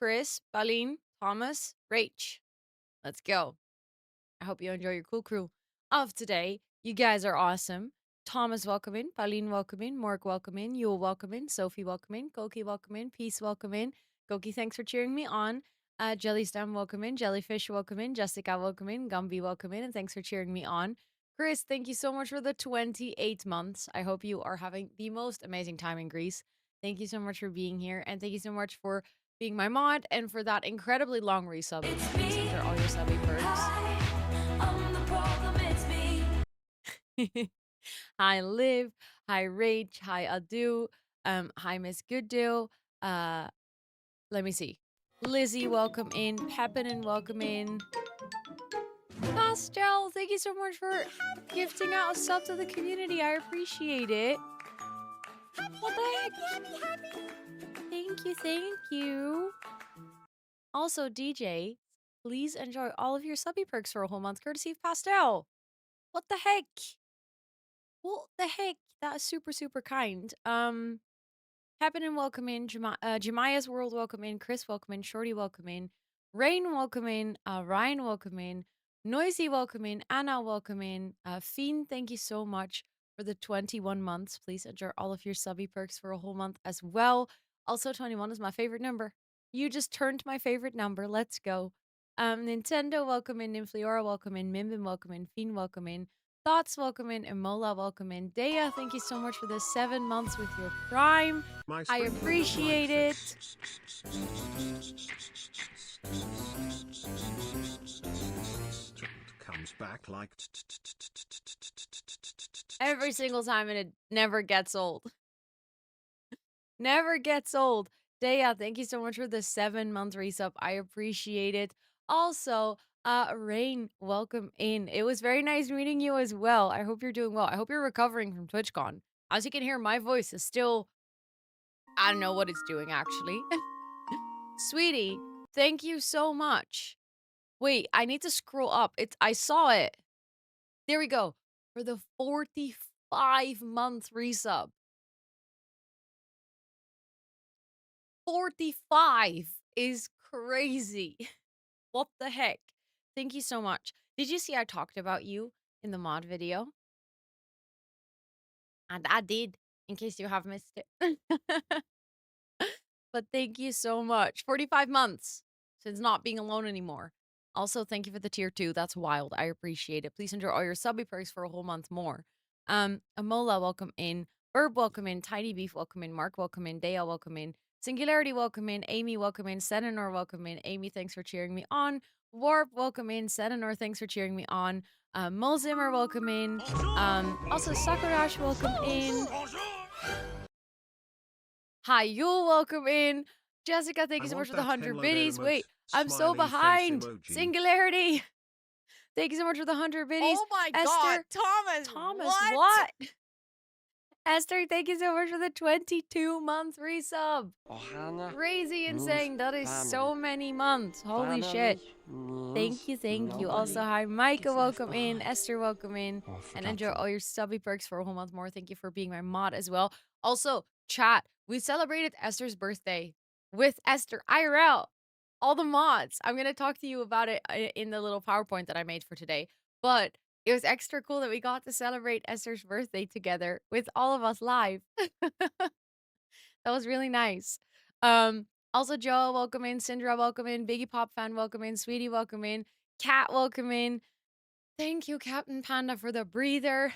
Chris, Pauline, Thomas, Rach. Let's go. I hope you enjoy your cool crew of today. You guys are awesome. Thomas, welcome in. Pauline, welcome in. Morg, welcome in. Yule, welcome in. Sophie, welcome in. Koki, welcome in. Peace, welcome in. Koki, thanks for cheering me on. Jellystem, welcome in. Jellyfish, welcome in. Jessica, welcome in. Gumby, welcome in. And thanks for cheering me on. Chris, thank you so much for the 28 months. I hope you are having the most amazing time in Greece. Thank you so much for being here. And thank you so much for being my mod and for that incredibly long resub. Please enter all your subby perks. Hi, Liv. Hi, Rach. Hi, Adu. Hi, Miss Gooddeal. Let me see. Lizzie, welcome in. Pepin, welcome in. Pastel, thank you so much for gifting out a sub to the community. I appreciate it. What the heck? Thank you, thank you. Also, DJ, please enjoy all of your subby perks for a whole month, courtesy of Pastel. What the heck? What the heck? That is super, super kind. Happen and welcome in. Jemiah's World, welcome in. Chris, welcome in. Shorty, welcome in. Rain, welcome in. Ryan, welcome in. Noisy, welcome in. Anna, welcome in. Fiend, thank you so much for the 21 months. Please enjoy all of your subby perks for a whole month as well. Also, 21 is my favorite number. You just turned my favorite number. Let's go. Nintendo, welcome in. Nymphiora, welcome in. Mimbin, welcome in. Fiend, welcome in. Thoughts, welcome in. Emola, welcome in. Dea, thank you so much for the 7 months with your Prime. I appreciate it. Comes back like every single time, and it never gets old. Never gets old. Dea, thank you so much for the 7-month resub. I appreciate it. Also, Rain, welcome in. It was very nice meeting you as well. I hope you're doing well. I hope you're recovering from TwitchCon. As you can hear, my voice is still, I don't know what it's doing, actually. Sweetie, thank you so much. Wait, I need to scroll up. I saw it. There we go. For the 45-month resub. 45 is crazy. What the heck? Thank you so much. Did you see I talked about you in the mod video? And I did, in case you have missed it. But thank you so much. 45 months since not being alone anymore. Also, thank you for the tier 2. That's wild. I appreciate it. Please enjoy all your subby perks for a whole month more. Amola, welcome in. Burb, welcome in. Tiny Beef, welcome in. Mark, welcome in. Dale, welcome in. Singularity, welcome in. Amy, welcome in. Senanor, welcome in. Amy, thanks for cheering me on. Warp, welcome in. Senanor, thanks for cheering me on. Mulzimmer, welcome in. Also, Sakurash, welcome in. Hi, Yule, welcome in. Jessica, thank you so much for the 100 biddies. Wait, I'm so behind. Singularity. Thank you so much for the 100 biddies. Oh my Esther, God, Thomas, what? Esther, thank you so much for the 22-month resub. Crazy insane. That is so many months. Holy shit. Thank you, thank you. Also, hi, Micah, welcome in. Esther, welcome in. And enjoy all your subby perks for a whole month more. Thank you for being my mod as well. Also, chat, we celebrated Esther's birthday with Esther IRL. All the mods. I'm going to talk to you about it in the little PowerPoint that I made for today. But it was extra cool that we got to celebrate Esther's birthday together with all of us live. That was really nice. Also, Joe, welcome in. Syndra, welcome in. Biggie Pop fan, welcome in. Sweetie, welcome in. Cat, welcome in. Thank you, Captain Panda, for the breather.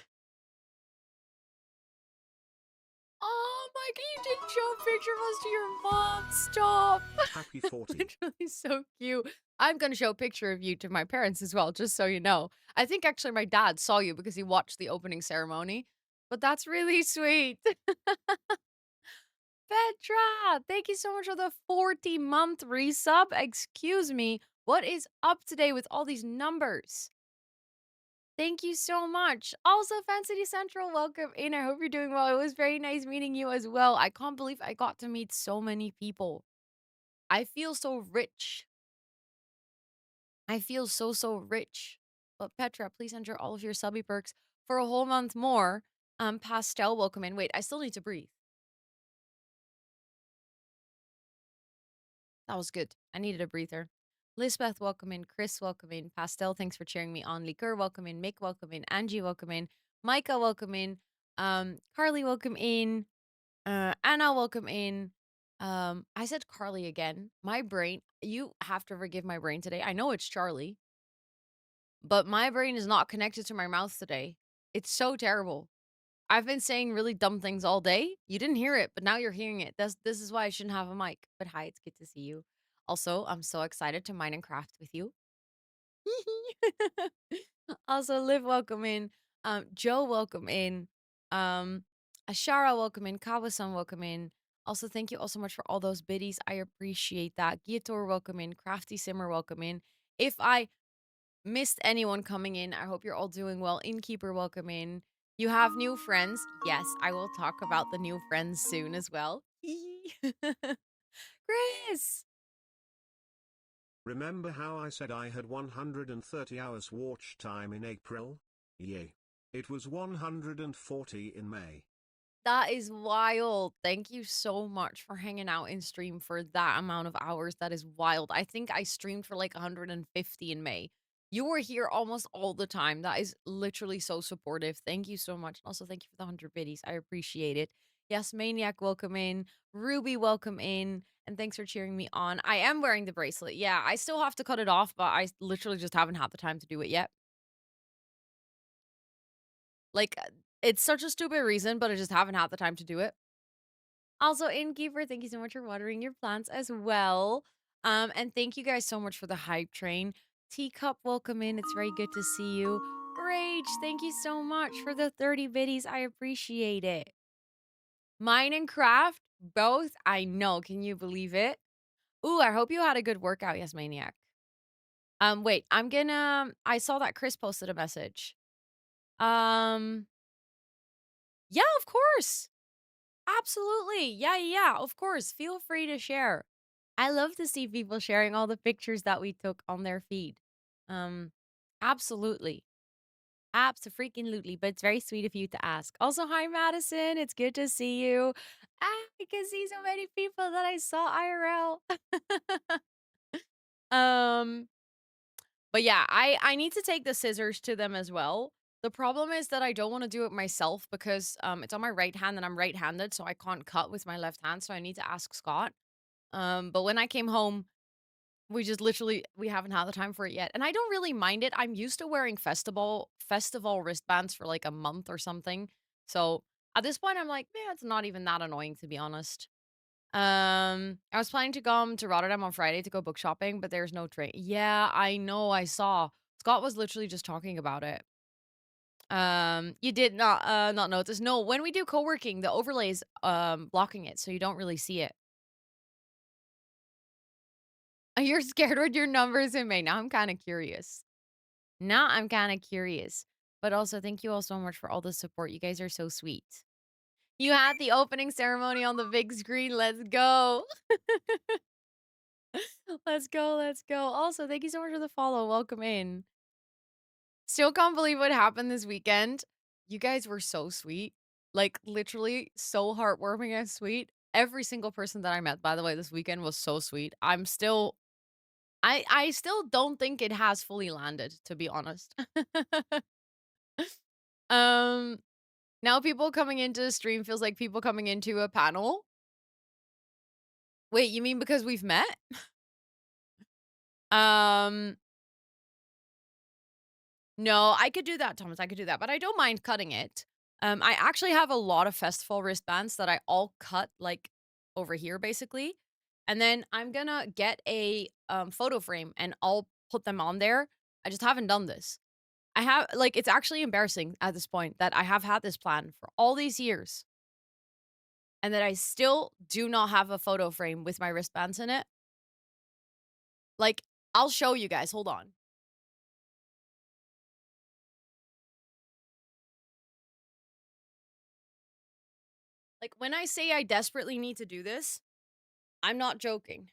Oh my God, you didn't show a picture of us to your mom. Stop. Happy 40. Literally so cute. I'm going to show a picture of you to my parents as well, just so you know. I think actually my dad saw you because he watched the opening ceremony. But that's really sweet. Petra, thank you so much for the 40-month resub. Excuse me. What is up today with all these numbers? Thank you so much. Also, Fan City Central, welcome in. I hope you're doing well. It was very nice meeting you as well. I can't believe I got to meet so many people. I feel so rich. I feel so rich. But Petra, please enter all of your subby perks for a whole month more. Pastel, welcome in. Wait, I still need to breathe. That was good. I needed a breather. Lisbeth, welcome in. Chris, welcome in. Pastel, thanks for cheering me on. Liqueur, welcome in. Mick, welcome in. Angie, welcome in. Micah, welcome in. Carly, welcome in. Anna, welcome in. I said Carly again. My brain, you have to forgive my brain today. I know it's Charlie, but my brain is not connected to my mouth today. It's so terrible. I've been saying really dumb things all day. You didn't hear it, but now you're hearing it. This is why I shouldn't have a mic. But hi, it's good to see you. Also, I'm so excited to mine and craft with you. Also, Liv, welcome in. Joe, welcome in. Ashara, welcome in. Kawa-san, welcome in. Also, thank you all so much for all those biddies. I appreciate that. Giator, welcome in. Crafty Simmer, welcome in. If I missed anyone coming in, I hope you're all doing well. Innkeeper, welcome in. You have new friends. Yes, I will talk about the new friends soon as well. Chris! Remember how I said I had 130 hours watch time in April? Yay. It was 140 in May. That is wild. Thank you so much for hanging out in stream for that amount of hours. That is wild. I think I streamed for like 150 in May. You were here almost all the time. That is literally so supportive. Thank you so much. Also, thank you for the 100 biddies. I appreciate it. Yes, Maniac, welcome in. Ruby, welcome in. And thanks for cheering me on. I am wearing the bracelet. Yeah, I still have to cut it off, but I literally just haven't had the time to do it yet. Like, it's such a stupid reason, but I just haven't had the time to do it. Also, Innkeeper, thank you so much for watering your plants as well. And thank you guys so much for the hype train. Teacup, welcome in. It's very good to see you. Rage, thank you so much for the 30 biddies. I appreciate it. Mine and craft, both. I know. Can you believe it? Ooh, I hope you had a good workout, yes, Maniac. Wait, I saw that Chris posted a message. Yeah, of course. Absolutely. Yeah, of course. Feel free to share. I love to see people sharing all the pictures that we took on their feed. Um, absolutely. Abso-freaking-lutely, but it's very sweet of you to ask. Also, hi, Madison. It's good to see you. I can see so many people that I saw IRL. um, but yeah, I need to take the scissors to them as well. The problem is that I don't want to do it myself because it's on my right hand and I'm right-handed, so I can't cut with my left hand, so I need to ask Scott. But when I came home, we haven't had the time for it yet. And I don't really mind it. I'm used to wearing festival wristbands for like a month or something. So at this point, I'm like, yeah, it's not even that annoying to be honest. I was planning to come to Rotterdam on Friday to go book shopping, but there's no train. Yeah, I know. I saw. Scott was literally just talking about it. You did not notice. No, when we do co-working, the overlay is blocking it, so you don't really see it. You're scared with your numbers in May. Now I'm kind of curious. But also, thank you all so much for all the support. You guys are so sweet. You had the opening ceremony on the big screen. Let's go. Let's go. Also, thank you so much for the follow. Welcome in. Still can't believe what happened this weekend. You guys were so sweet. Like, literally so heartwarming and sweet. Every single person that I met, by the way, this weekend was so sweet. I still don't think it has fully landed, to be honest. um Now people coming into the stream feels like people coming into a panel. Wait, you mean because we've met? Um No, I could do that, Thomas. I could do that, but I don't mind cutting it. I actually have a lot of festival wristbands that I all cut like over here basically. And then I'm gonna get a photo frame and I'll put them on there. I just haven't done this. I have like it's actually embarrassing at this point that I have had this plan for all these years and that I still do not have a photo frame with my wristbands in it. Like, I'll show you guys. Hold on. Like, when I say I desperately need to do this, I'm not joking.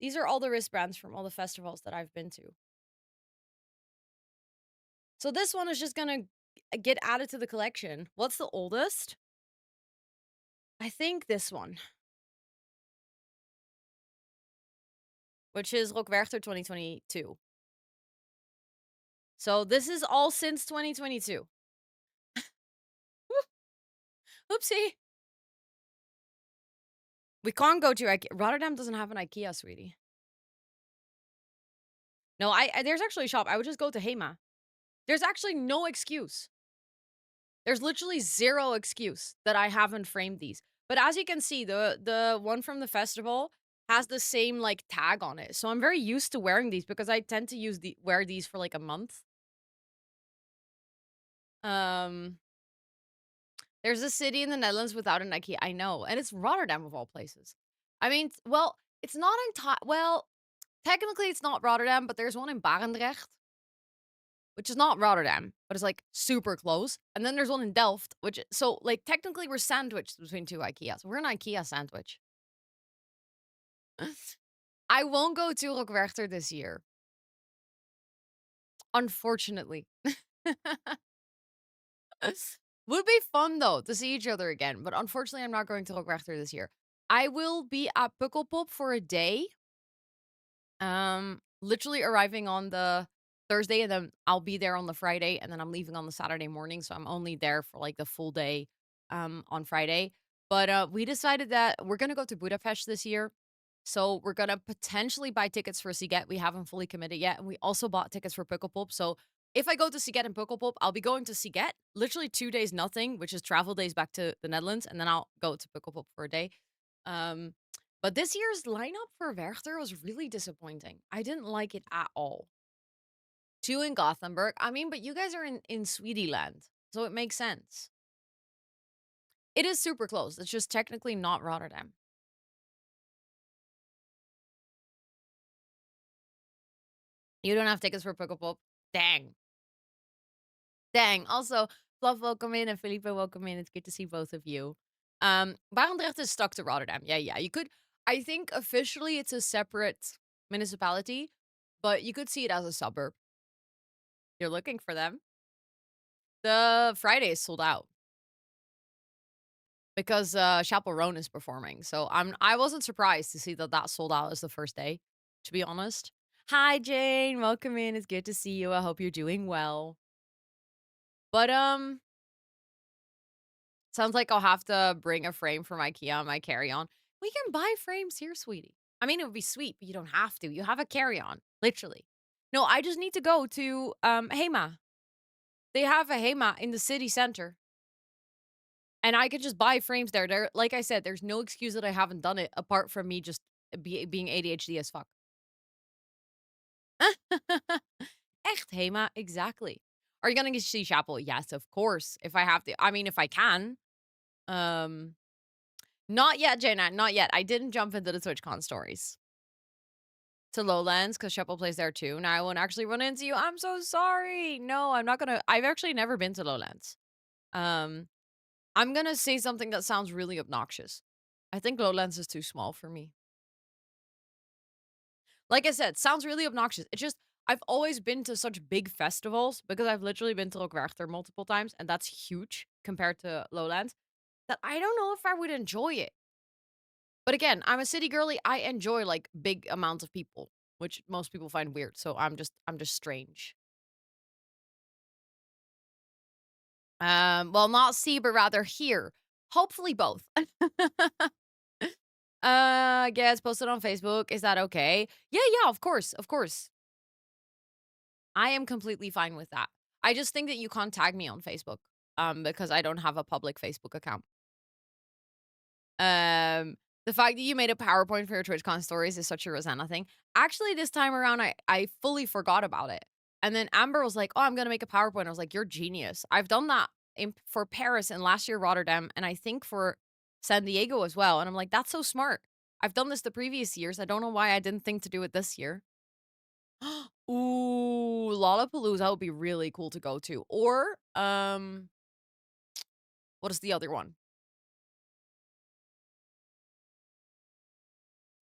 These are all the wristbands from all the festivals that I've been to. So this one is just gonna get added to the collection. What's the oldest? I think this one. which is Rockwerchter 2022. So this is all since 2022. Oopsie. We can't go to IKEA. Rotterdam doesn't have an IKEA, sweetie. No, there's actually a shop. I would just go to Hema. There's actually no excuse. There's literally zero excuse that I haven't framed these. But as you can see, the one from the festival has the same like tag on it. So I'm very used to wearing these because I tend to wear these for like a month. There's a city in the Netherlands without an IKEA. I know, and it's Rotterdam of all places. I mean, well, it's not well, technically it's not Rotterdam, but there's one in Barendrecht, which is not Rotterdam, but it's like super close. And then there's one in Delft, so like technically we're sandwiched between two IKEAs. We're an IKEA sandwich. I won't go to Rockwerchter this year. Unfortunately. Would be fun though to see each other again, but unfortunately I'm not going to Rockwerchter this year. I will be at Pukkelpop for a day. Literally arriving on the Thursday, and then I'll be there on the Friday, and then I'm leaving on the Saturday morning, so I'm only there for like the full day on Friday. But we decided that we're gonna go to Budapest this year. So we're gonna potentially buy tickets for Siget. We haven't fully committed yet, and we also bought tickets for Pukkelpop. So if I go to Siget and Pukkelpop, I'll be going to Siget, literally 2 days nothing, which is travel days back to the Netherlands, and then I'll go to Pukkelpop for a day. But this year's lineup for Werchter was really disappointing. I didn't like it at all. 2 in Gothenburg. I mean, but you guys are in Swedeland, so it makes sense. It is super close. It's just technically not Rotterdam. You don't have tickets for Pukkelpop? Dang. Dang. Also, Fluff, welcome in, and Felipe, welcome in. It's good to see both of you. Barendrecht is stuck to Rotterdam. Yeah. You could, I think officially it's a separate municipality, but you could see it as a suburb. You're looking for them. The Friday is sold out. Because Chappell is performing. So I wasn't surprised to see that sold out as the first day, to be honest. Hi, Jane. Welcome in. It's good to see you. I hope you're doing well. But, sounds like I'll have to bring a frame from IKEA on my carry-on. We can buy frames here, sweetie. I mean, it would be sweet, but you don't have to. You have a carry-on, literally. No, I just need to go to Hema. They have a Hema in the city center. And I could just buy frames there. Like I said, there's no excuse that I haven't done it apart from me just being ADHD as fuck. Echt, Hema, exactly. Are you gonna see Chappell? Yes, of course. If I have to. I mean, if I can. Not yet, Jaina. Not yet. I didn't jump into the TwitchCon stories. To Lowlands, because Chappell plays there too. Now I won't actually run into you. I'm so sorry. No, I'm not gonna. I've actually never been to Lowlands. I'm gonna say something that sounds really obnoxious. I think Lowlands is too small for me. Like I said, sounds really obnoxious. It's just, I've always been to such big festivals because I've literally been to Rockwerchter multiple times, and that's huge compared to Lowlands, that I don't know if I would enjoy it. But again, I'm a city girly. I enjoy like big amounts of people, which most people find weird. So I'm just strange. Well, not see, but rather hear. Hopefully both. Yeah, it's posted on Facebook. Is that okay? Yeah, of course. Of course. I am completely fine with that. I just think that you can't tag me on Facebook. Because I don't have a public Facebook account. The fact that you made a PowerPoint for your TwitchCon stories is such a Rosanna thing. Actually, this time around, I fully forgot about it. And then Amber was like, oh, I'm going to make a PowerPoint. I was like, you're genius. I've done that for Paris and last year Rotterdam, and I think for San Diego as well. And I'm like, that's so smart. I've done this the previous years. I don't know why I didn't think to do it this year. Ooh, Lollapalooza would be really cool to go to. Or, what is the other one?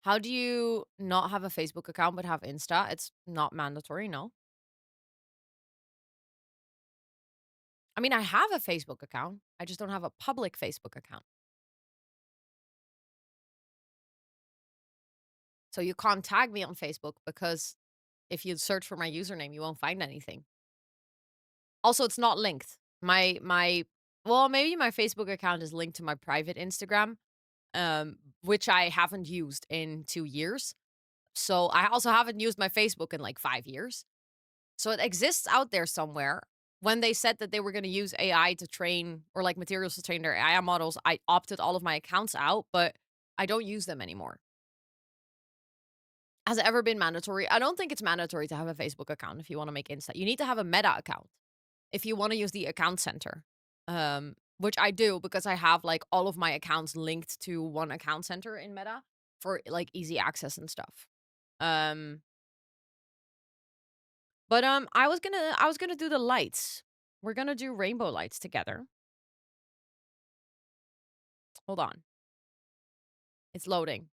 How do you not have a Facebook account but have Insta? It's not mandatory, no. I mean, I have a Facebook account. I just don't have a public Facebook account. So you can't tag me on Facebook because if you search for my username, you won't find anything. Also, it's not linked. Well, maybe my Facebook account is linked to my private Instagram, which I haven't used in 2 years. So I also haven't used my Facebook in like 5 years. So it exists out there somewhere. When they said that they were going to use AI to train or like materials to train their AI models, I opted all of my accounts out, but I don't use them anymore. Has it ever been mandatory? I don't think it's mandatory to have a Facebook account if you want to make Insta. You need to have a Meta account if you want to use the account center, which I do because I have like all of my accounts linked to one account center in Meta for like easy access and stuff. But I was gonna do the lights. We're gonna do rainbow lights together. Hold on. It's loading.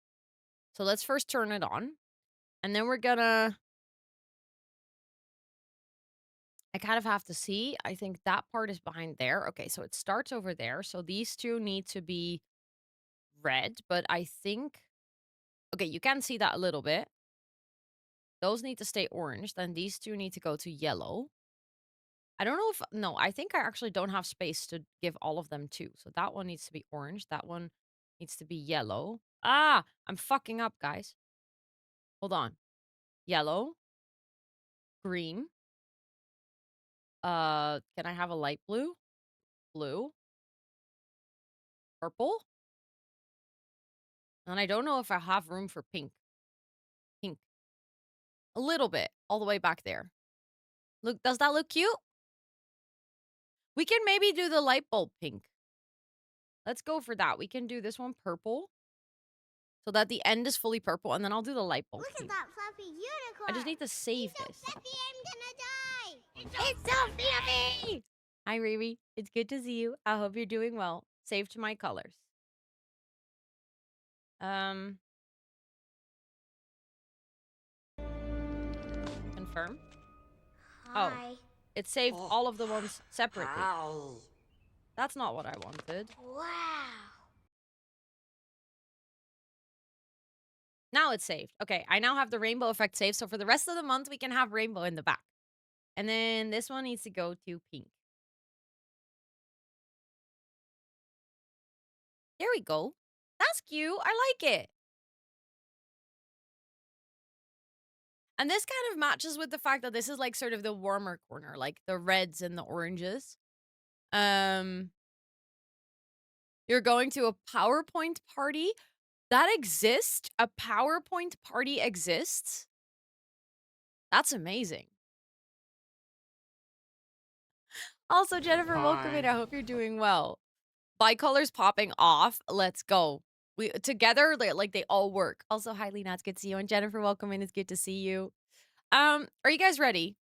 So let's first turn it on. And then we're gonna I kind of have to see. I think that part is behind there. Okay, so it starts over there. So these two need to be red, but I think okay, you can see that a little bit. Those need to stay orange. Then these two need to go to yellow. I don't know if no, I think I actually don't have space to give all of them to. So that one needs to be orange. That one needs to be yellow. Ah, I'm fucking up, guys. Hold on. Yellow, green. Can I have a light blue? Blue, purple. And I don't know if I have room for pink. Pink. A little bit, all the way back there. Look, does that look cute? We can maybe do the light bulb pink. Let's go for that. We can do this one purple. So that the end is fully purple, and then I'll do the light bulb. Look pink. at that fluffy unicorn. I just need to save He's this. so fluffy, I'm gonna die. It's so fluffy! Hi, Riri. It's good to see you. I hope you're doing well. Save to my colors. Confirm. Hi. Oh, it saved all of the ones separately. That's not what I wanted. Wow. Now it's saved. Okay, I now have the rainbow effect saved. So for the rest of the month, we can have rainbow in the back. And then this one needs to go to pink. There we go. That's cute. I like it. And this kind of matches with the fact that this is like sort of the warmer corner, like the reds and the oranges. You're going to a PowerPoint party? That exists? A PowerPoint party exists? That's amazing. Also, Jennifer, welcome in. I hope you're doing well. Bicolors popping off. Let's go. We together, like they all work. Also, hi, Lena. It's good to see you. And Jennifer, welcome in. It's good to see you. Are you guys ready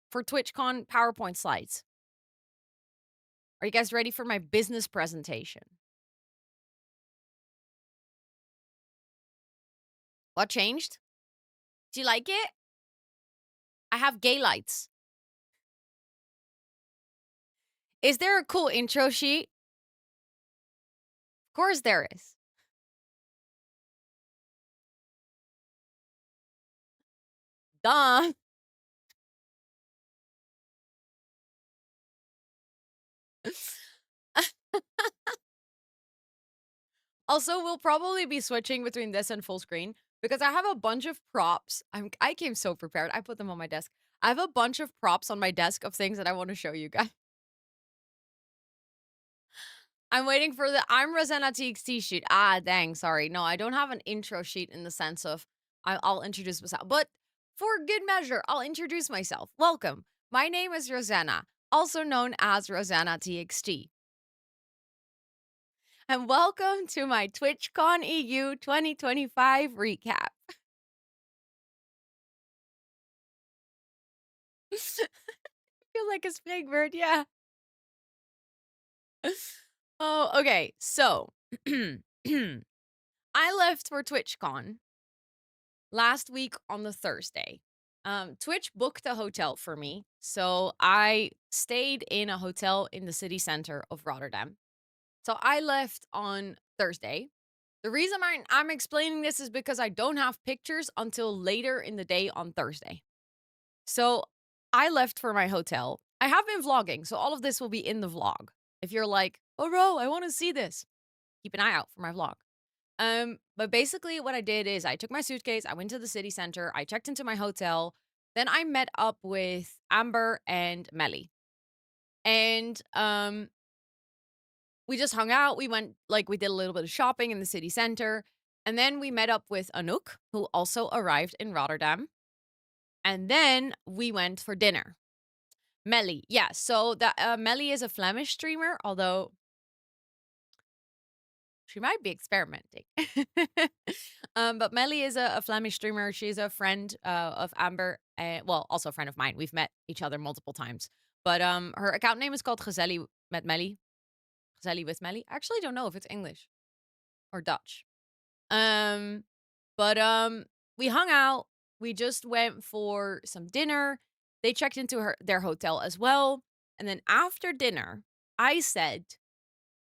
for TwitchCon PowerPoint slides? Are you guys ready for my business presentation? What changed? Do you like it? I have gay lights. Is there a cool intro sheet? Of course there is. Duh. Also, we'll probably be switching between this and full screen because I have a bunch of props. I came so prepared. I put them on my desk. I have a bunch of props on my desk of things that I want to show you guys. I'm waiting for the I'm Rosannatxt sheet. Ah, dang, sorry. No, I don't have an intro sheet in the sense of I'll introduce myself. But for good measure, I'll introduce myself. Welcome. My name is Rosanna, also known as Rosannatxt. And welcome to my TwitchCon EU 2025 recap. Feel like a spring bird, yeah. Oh, okay. So, I left for TwitchCon last week on the Thursday. Twitch booked a hotel for me, so I stayed in a hotel in the city center of Rotterdam. So I left on Thursday. The reason I'm explaining this is because I don't have pictures until later in the day on Thursday. So I left for my hotel. I have been vlogging, so all of this will be in the vlog. If you're like, oh, Ro, I want to see this, keep an eye out for my vlog. But basically what I did is I took my suitcase, I went to the city center, I checked into my hotel, then I met up with Amber and Melly. And we just hung out. We went, like, we did a little bit of shopping in the city center. And then we met up with Anouk, who also arrived in Rotterdam. And then we went for dinner. Melly, yeah. So that Melly is a Flemish streamer, although she might be experimenting. But Melly is a Flemish streamer. She's a friend of Amber, well, also a friend of mine. We've met each other multiple times. But her account name is called Gezellig met Melly. Gezellig with Melly. I actually don't know if it's English or Dutch. But we hung out. We just went for some dinner. They checked into their hotel as well. And then after dinner, I said,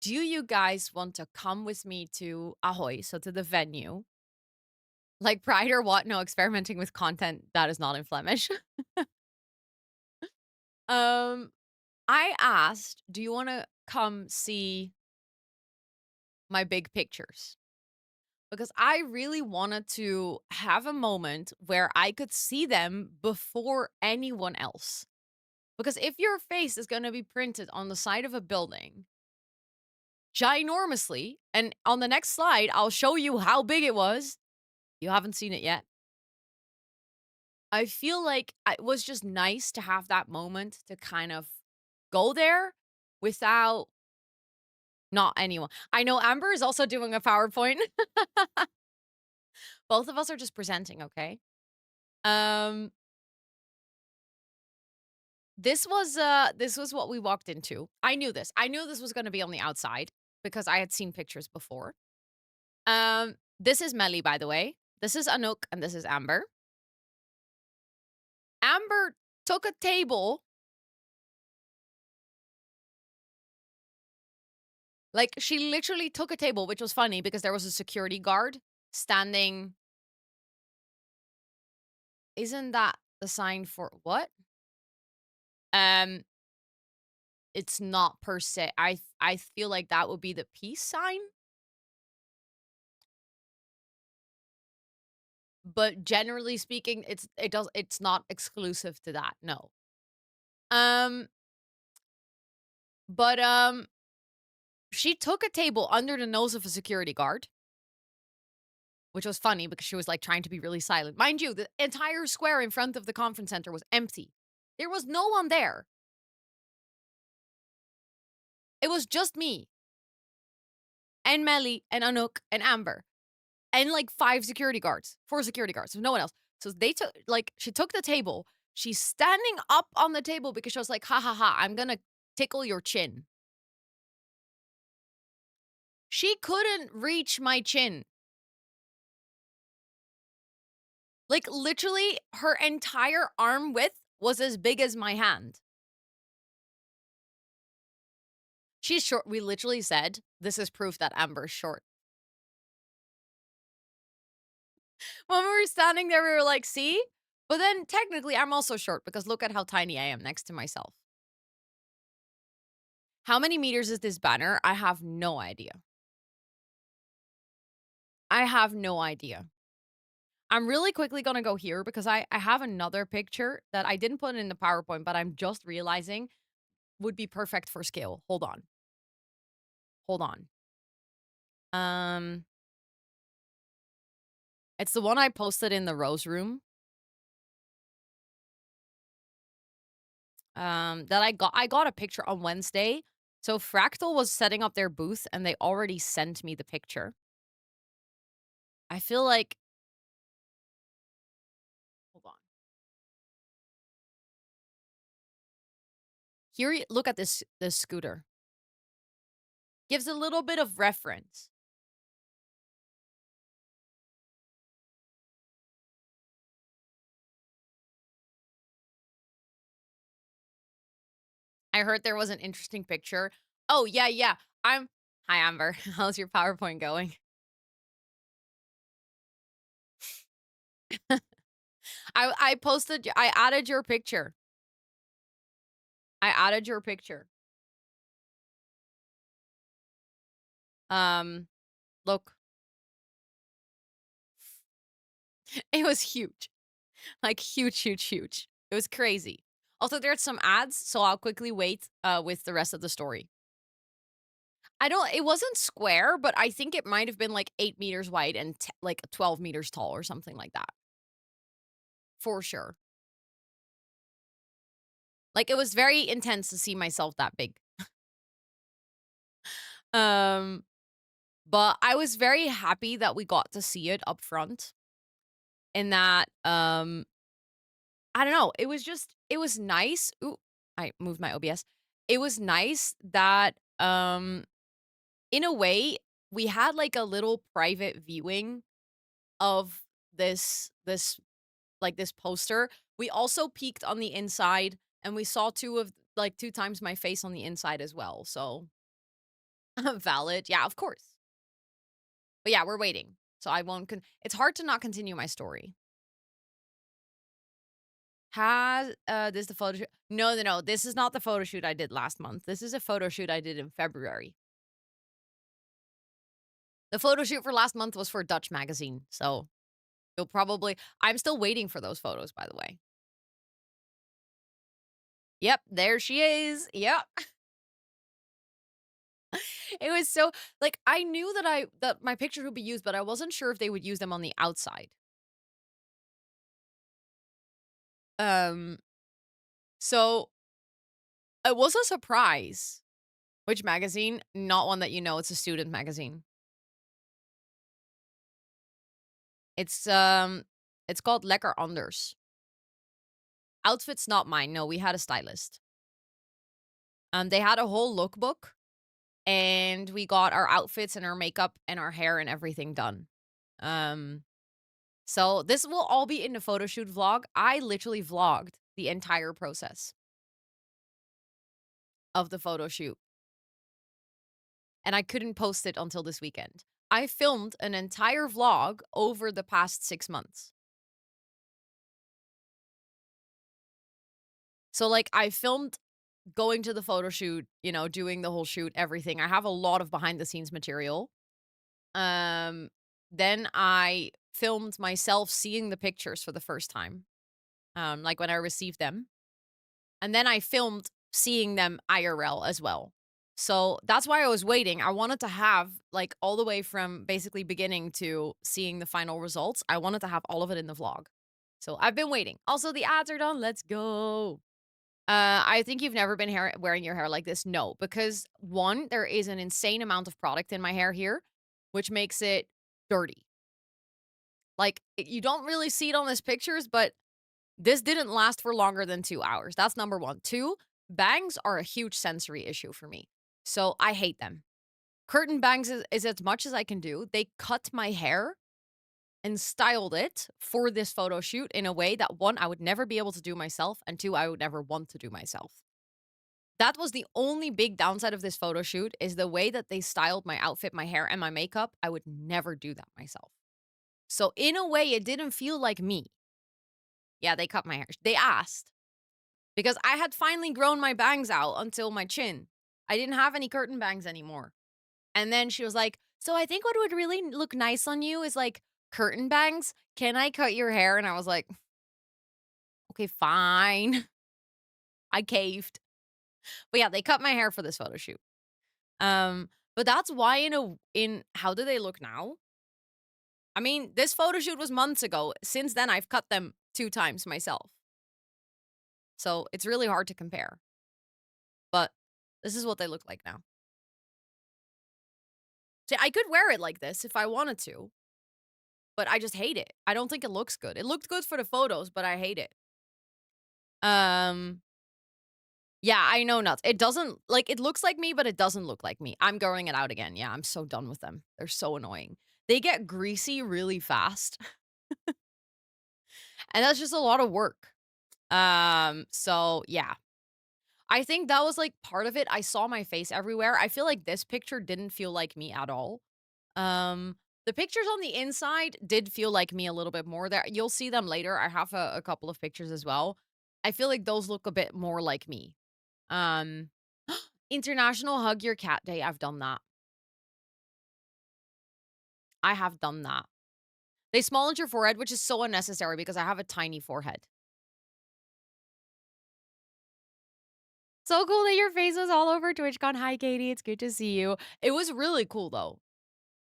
do you guys want to come with me to Ahoy, so to the venue? Like Pride or what? No, experimenting with content that is not in Flemish. I asked, do you want to come see my big pictures? Because I really wanted to have a moment where I could see them before anyone else. Because if your face is going to be printed on the side of a building ginormously, and on the next slide, I'll show you how big it was. You haven't seen it yet. I feel like it was just nice to have that moment to kind of go there without not anyone. I know Amber is also doing a PowerPoint. Both of us are just presenting, okay? This was what we walked into. I knew this. I knew this was going to be on the outside because I had seen pictures before. This is Melly, by the way. This is Anouk and this is Amber. Amber took a table. Like, she literally took a table, which was funny because there was a security guard standing. Isn't that the sign for what? It's not per se. I feel like that would be the peace sign. But generally speaking, it's not exclusive to that. No. But she took a table under the nose of a security guard, which was funny because she was like trying to be really silent. Mind you, the entire square in front of the conference center was empty. There was no one there. It was just me and Melly and Anouk and Amber and like 4 security guards, no one else. So she took the table. She's standing up on the table because she was like, ha ha ha, I'm gonna tickle your chin. She couldn't reach my chin. Like, literally, her entire arm width was as big as my hand. She's short. We literally said, this is proof that Amber's short. When we were standing there, we were like, see? But then, technically, I'm also short because look at how tiny I am next to myself. How many meters is this banner? I have no idea. I have no idea. I'm really quickly going to go here because I have another picture that I didn't put in the PowerPoint, but I'm just realizing would be perfect for scale. Hold on. It's the one I posted in the Rose Room. That I got a picture on Wednesday. So Fractal was setting up their booth and they already sent me the picture. I feel like, hold on. Here, look at this scooter. Gives a little bit of reference. I heard there was an interesting picture. Oh, yeah. Hi, Amber. How's your PowerPoint going? I added your picture. I added your picture. Look. It was huge. Like huge, huge, huge. It was crazy. Also, there's some ads, so I'll quickly wait with the rest of the story. It wasn't square, but I think it might have been like 8 meters wide and like 12 meters tall or something like that. For sure. Like it was very intense to see myself that big. Um, but I was very happy that we got to see it up front. In that, I don't know, it was nice. Ooh, I moved my OBS. It was nice that, in a way, we had like a little private viewing of this poster. We also peeked on the inside and we saw two times my face on the inside as well. So valid. Yeah, of course. But yeah, we're waiting. So I won't it's hard to not continue my story. Has this the photo shoot? No. This is not the photo shoot I did last month. This is a photo shoot I did in February. The photo shoot for last month was for Dutch magazine. So I'm still waiting for those photos, by the way. Yep, there she is. Yep. It was so like I knew that my pictures would be used, but I wasn't sure if they would use them on the outside. So it was a surprise. Which magazine? Not one that you know, it's a student magazine. It's called Lekker Anders. Outfit's not mine. No, we had a stylist. They had a whole lookbook and we got our outfits and our makeup and our hair and everything done. So this will all be in the photo shoot vlog. I literally vlogged the entire process of the photo shoot. And I couldn't post it until this weekend. I filmed an entire vlog over the past 6 months. So like I filmed going to the photo shoot, doing the whole shoot, everything. I have a lot of behind the scenes material. Then I filmed myself seeing the pictures for the first time. Like when I received them. And then I filmed seeing them IRL as well. So that's why I was waiting. I wanted to have like all the way from basically beginning to seeing the final results. I wanted to have all of it in the vlog. So I've been waiting. Also, the ads are done. Let's go. I think you've never been wearing your hair like this. No, because one, there is an insane amount of product in my hair here, which makes it dirty. Like you don't really see it on these pictures, but this didn't last for longer than 2 hours. That's number one. Two, bangs are a huge sensory issue for me. So I hate them. Curtain bangs is as much as I can do. They cut my hair and styled it for this photo shoot in a way that one, I would never be able to do myself, and two, I would never want to do myself. That was the only big downside of this photo shoot is the way that they styled my outfit, my hair, and my makeup. I would never do that myself. So in a way, it didn't feel like me. Yeah, they cut my hair. They asked. Because I had finally grown my bangs out until my chin. I didn't have any curtain bangs anymore. And then she was like, so I think what would really look nice on you is like curtain bangs. Can I cut your hair? And I was like, okay, fine. I caved. But yeah, they cut my hair for this photo shoot. But that's why in how do they look now? I mean, this photo shoot was months ago. Since then, I've cut them 2 times myself. So it's really hard to compare. But this is what they look like now. See, I could wear it like this if I wanted to. But I just hate it. I don't think it looks good. It looked good for the photos, but I hate it. Yeah, I know nuts. It doesn't it looks like me, but it doesn't look like me. I'm growing it out again. Yeah, I'm so done with them. They're so annoying. They get greasy really fast. And that's just a lot of work. So yeah. I think that was like part of it. I saw my face everywhere. I feel like this picture didn't feel like me at all. The pictures on the inside did feel like me a little bit more. There, you'll see them later. I have a couple of pictures as well. I feel like those look a bit more like me. Um, International Hug Your Cat Day. I've done that. I have done that. They smalled your forehead, which is so unnecessary because I have a tiny forehead. So cool that your face was all over TwitchCon. Hi, Katie. It's good to see you. It was really cool, though.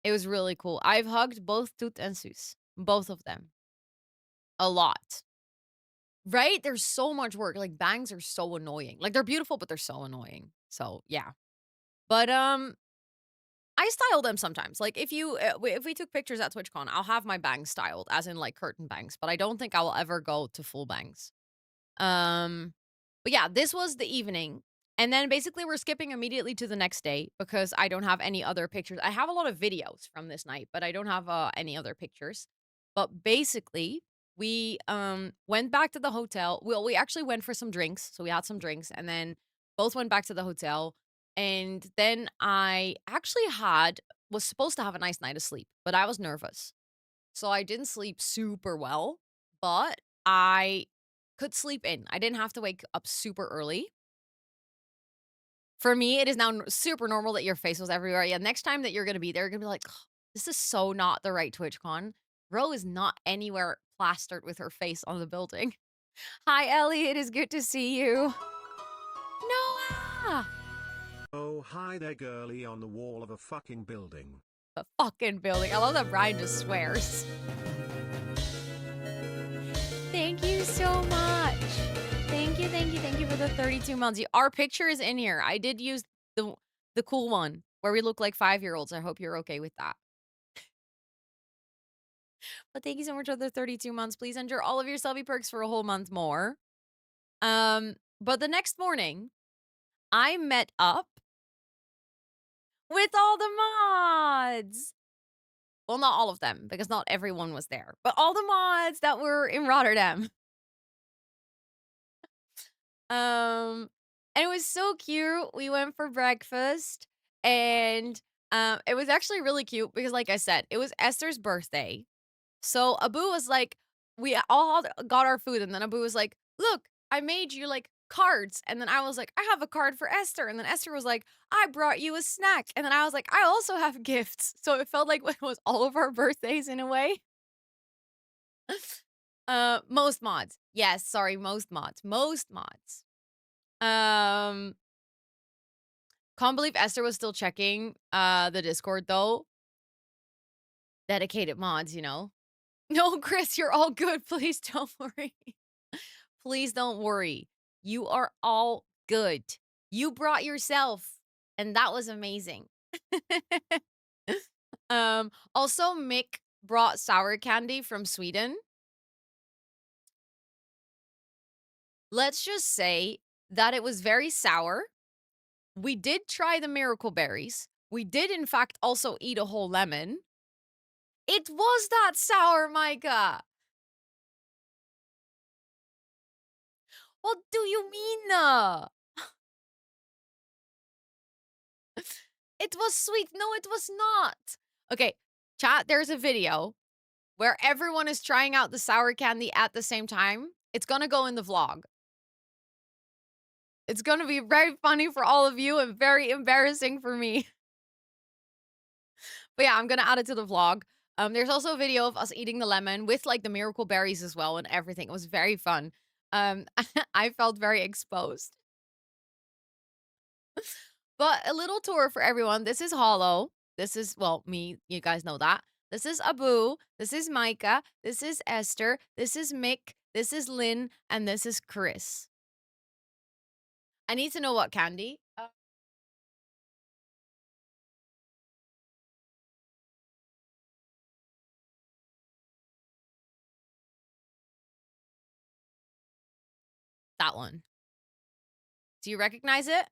It was really cool. I've hugged both Toot and Sus. Both of them. A lot. Right? There's so much work. Like, bangs are so annoying. Like, they're beautiful, but they're so annoying. So, yeah. But, I style them sometimes. Like, if we took pictures at TwitchCon, I'll have my bangs styled, as in, like, curtain bangs. But I don't think I will ever go to full bangs. But yeah, this was the evening. And then basically we're skipping immediately to the next day because I don't have any other pictures. I have a lot of videos from this night, but I don't have any other pictures. But basically, we went back to the hotel. Well, we actually went for some drinks. So we had some drinks and then both went back to the hotel. And then I actually was supposed to have a nice night of sleep, but I was nervous. So I didn't sleep super well, but I could sleep in. I didn't have to wake up super early. For me, it is now super normal that your face was everywhere. Yeah, next time that you're going to be there, you're going to be like, "Ugh, this is so not the right TwitchCon. Ro is not anywhere plastered with her face on the building." Hi, Ellie. It is good to see you. Noah! Oh hi there girly on the wall of a fucking building. A fucking building. I love that Brian just swears. Thank you so much. Thank you for the 32 months. Our picture is in here. I did use the cool one where we look like 5-year-olds. I hope you're okay with that. But thank you so much for the 32 months. Please enter all of your selfie perks for a whole month more. But the next morning, I met up with all the mods. Well, not all of them, because not everyone was there. But all the mods that were in Rotterdam. And it was so cute. We went for breakfast and it was actually really cute because like I said, it was Esther's birthday. So Abu was like, we all got our food and then Abu was like, "Look, I made you like cards." And then I was like, "I have a card for Esther." And then Esther was like, "I brought you a snack." And then I was like, "I also have gifts." So it felt like it was all of our birthdays in a way. Most mods. Yes, sorry, most mods. Most mods. Can't believe Esther was still checking the Discord though. Dedicated mods, you know. No, Chris, you're all good. Please don't worry. Please don't worry. You are all good. You brought yourself, and that was amazing. Also, Mick brought sour candy from Sweden. Let's just say that it was very sour. We did try the miracle berries. We did, in fact, also eat a whole lemon. It was that sour, Micah. What do you mean? It was sweet. No, it was not. Okay, chat, there's a video where everyone is trying out the sour candy at the same time. It's gonna go in the vlog. It's gonna be very funny for all of you and very embarrassing for me. But yeah, I'm gonna add it to the vlog. There's also a video of us eating the lemon with like the miracle berries as well and everything. It was very fun. I felt very exposed. But a little tour for everyone. This is Hollow. This is, well, me. You guys know that. This is Abu. This is Micah. This is Esther. This is Mick. This is Lynn. And this is Chris. I need to know what candy. That one. Do you recognize it?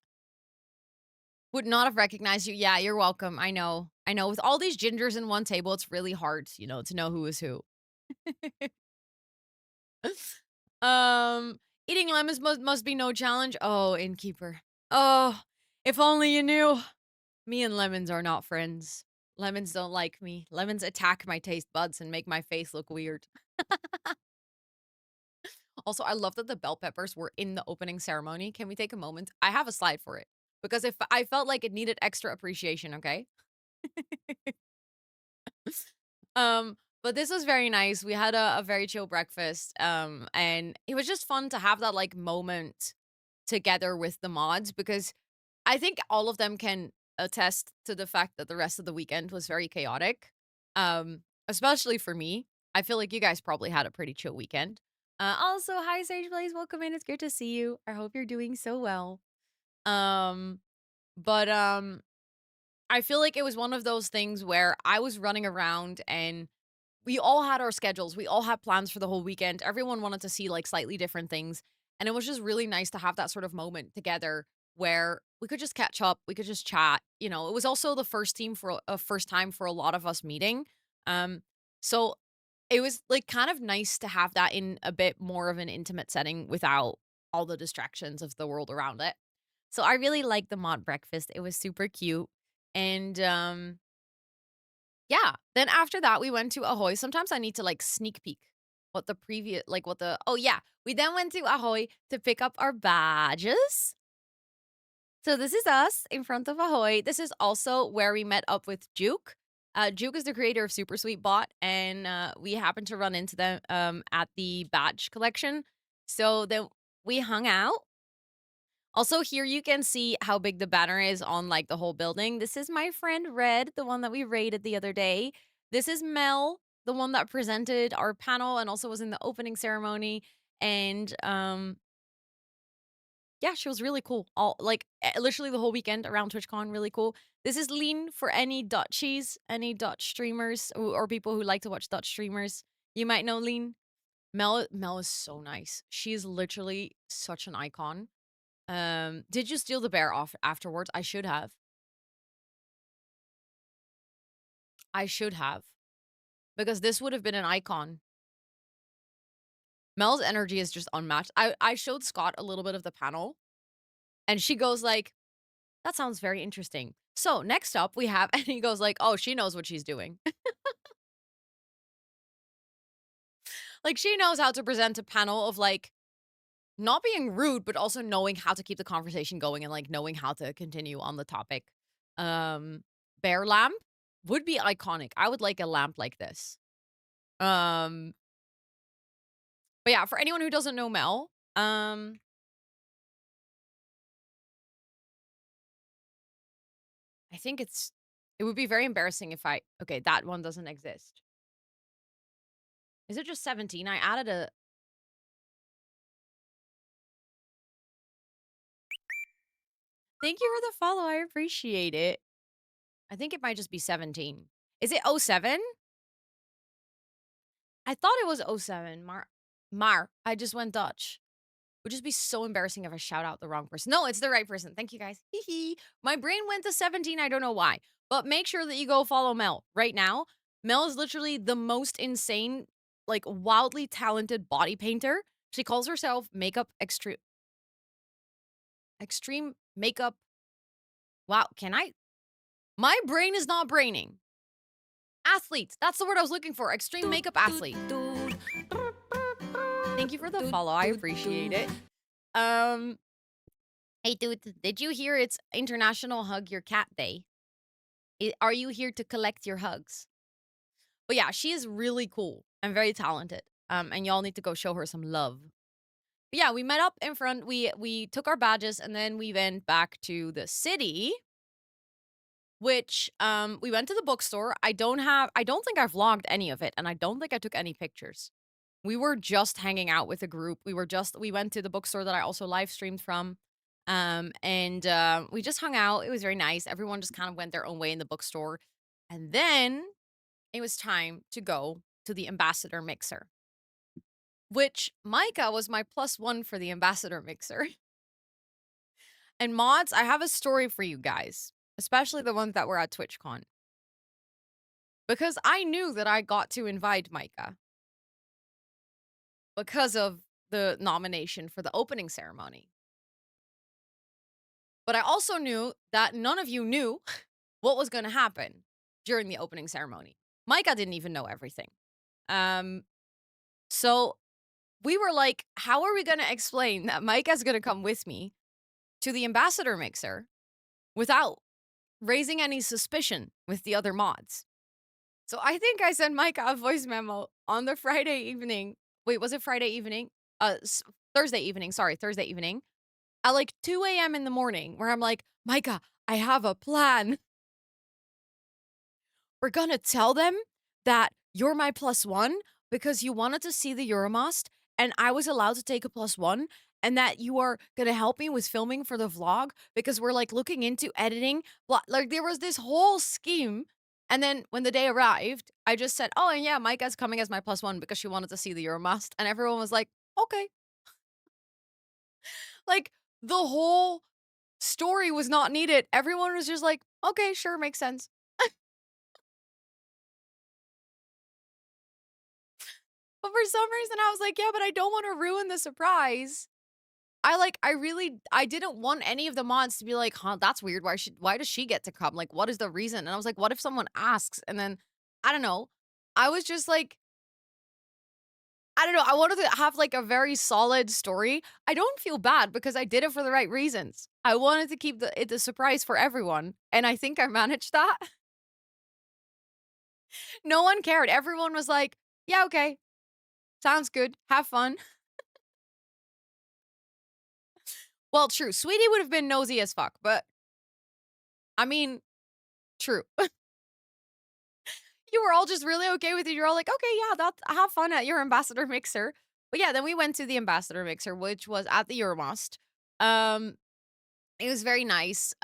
Would not have recognized you. Yeah, you're welcome. I know. I know. With all these gingers in one table, it's really hard, you know, to know who is who. Eating lemons must be no challenge. Oh, innkeeper. Oh, if only you knew. Me and lemons are not friends. Lemons don't like me. Lemons attack my taste buds and make my face look weird. Also, I love that the bell peppers were in the opening ceremony. Can we take a moment? I have a slide for it because if I felt like it needed extra appreciation, okay? But this was very nice. We had a very chill breakfast. And it was just fun to have that like moment together with the mods because I think all of them can attest to the fact that the rest of the weekend was very chaotic. Especially for me. I feel like you guys probably had a pretty chill weekend. Also, hi Sage Blaze, welcome in. It's good to see you. I hope you're doing so well. But I feel like it was one of those things where I was running around and we all had our schedules. We all had plans for the whole weekend. Everyone wanted to see like slightly different things. And it was just really nice to have that sort of moment together where we could just catch up, we could just chat. You know, it was also the first time for a lot of us meeting. So it was like kind of nice to have that in a bit more of an intimate setting without all the distractions of the world around it. So I really liked the mod breakfast. It was super cute. And yeah. Then after that, we went to Ahoy. Sometimes I need to like sneak peek oh yeah. We then went to Ahoy to pick up our badges. So this is us in front of Ahoy. This is also where we met up with Juke. Juke is the creator of Super Sweet Bot, and we happened to run into them at the badge collection. So then we hung out. Also, here you can see how big the banner is on like the whole building. This is my friend Red, the one that we raided the other day. This is Mel, the one that presented our panel and also was in the opening ceremony. And yeah, she was really cool. All like literally the whole weekend around TwitchCon, really cool. This is Lean for any Dutchies, any Dutch streamers or people who like to watch Dutch streamers. You might know Lean. Mel is so nice. She's literally such an icon. Did you steal the bear off afterwards? I should have. I should have. Because this would have been an icon. Mel's energy is just unmatched. I showed Scott a little bit of the panel. And she goes like, that sounds very interesting. So next up we have, and he goes like, oh, she knows what she's doing. Like she knows how to present a panel of like, not being rude, but also knowing how to keep the conversation going and like knowing how to continue on the topic. Bear lamp would be iconic. I would like a lamp like this. But yeah, for anyone who doesn't know Mel, I think it would be very embarrassing if okay, that one doesn't exist. Is it just 17? I added a Thank you for the follow. I appreciate it. I think it might just be 17. Is it 07? I thought it was 07. Mar. I just went Dutch. Would just be so embarrassing if I shout out the wrong person. No, it's the right person. Thank you guys. My brain went to 17. I don't know why. But make sure that you go follow Mel right now. Mel is literally the most insane, like wildly talented body painter. She calls herself extreme makeup. Wow, my brain is not braining. Athlete. That's the word I was looking for. Extreme makeup athlete. Thank you for the follow. I appreciate it. Hey, dude, did you hear it's International Hug Your Cat Day? Are you here to collect your hugs? But yeah, she is really cool and very talented. And y'all need to go show her some love. But yeah, we met up in front. We took our badges and then we went back to the city. Which we went to the bookstore. I don't think I vlogged any of it, and I don't think I took any pictures. We were just hanging out with a group. We went to the bookstore that I also live streamed from. And we just hung out. It was very nice. Everyone just kind of went their own way in the bookstore. And then it was time to go to the ambassador mixer. Which Micah was my +1 for the ambassador mixer. And mods, I have a story for you guys. Especially the ones that were at TwitchCon. Because I knew that I got to invite Micah. Because of the nomination for the opening ceremony. But I also knew that none of you knew what was going to happen. during the opening ceremony. Micah didn't even know everything. So we were like, how are we going to explain that Micah's going to come with me to the ambassador mixer without raising any suspicion with the other mods? So I think I sent Micah a voice memo on the Friday evening. Wait, was it Friday evening? Thursday evening. Sorry, Thursday evening. At like 2 a.m. in the morning, where I'm like, Micah, I have a plan. We're gonna tell them that you're my +1 because you wanted to see the Euromast and I was allowed to take a +1, and that you are gonna help me with filming for the vlog because we're like looking into editing. Like there was this whole scheme. And then when the day arrived, I just said, oh, and yeah, Micah's coming as my +1 because she wanted to see the Euromast. And everyone was like, okay. Like the whole story was not needed. Everyone was just like, okay, sure, makes sense. But for some reason, I was like, yeah, but I don't want to ruin the surprise. I didn't want any of the mods to be like, huh, that's weird. Why does she get to come? Like, what is the reason? And I was like, what if someone asks? And then, I don't know. I was just like, I don't know. I wanted to have like a very solid story. I don't feel bad because I did it for the right reasons. I wanted to keep it a surprise for everyone. And I think I managed that. No one cared. Everyone was like, yeah, okay. Sounds good. Have fun. Well, true. Sweetie would have been nosy as fuck, but I mean, true. You were all just really okay with it. You're all like, okay, yeah, that's have fun at your ambassador mixer. But yeah, then we went to the ambassador mixer, which was at the Euromast. Um, it was very nice.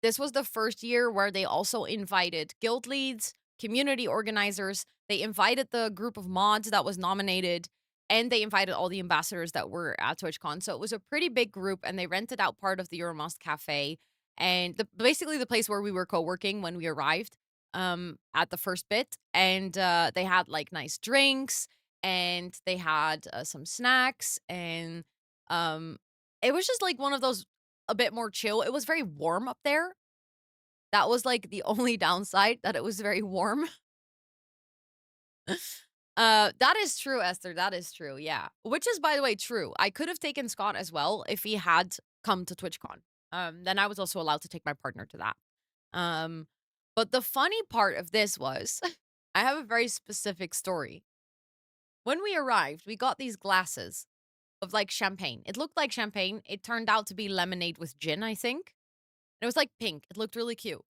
This was the first year where they also invited guild leads, community organizers. They invited the group of mods that was nominated, and they invited all the ambassadors that were at TwitchCon. So it was a pretty big group, and they rented out part of the Euromast cafe and basically the place where we were co-working when we arrived at the first bit. And they had like nice drinks, and they had some snacks, and um it was just like one of those a bit more chill. It was very warm up there. That was like the only downside, that it was very warm. That is true, Esther. That is true. Yeah. Which is, by the way, true. I could have taken Scott as well if he had come to TwitchCon. Then I was also allowed to take my partner to that. But the funny part of this was I have a very specific story. When we arrived, we got these glasses of like champagne. It looked like champagne. It turned out to be lemonade with gin, I think. And it was like pink. It looked really cute.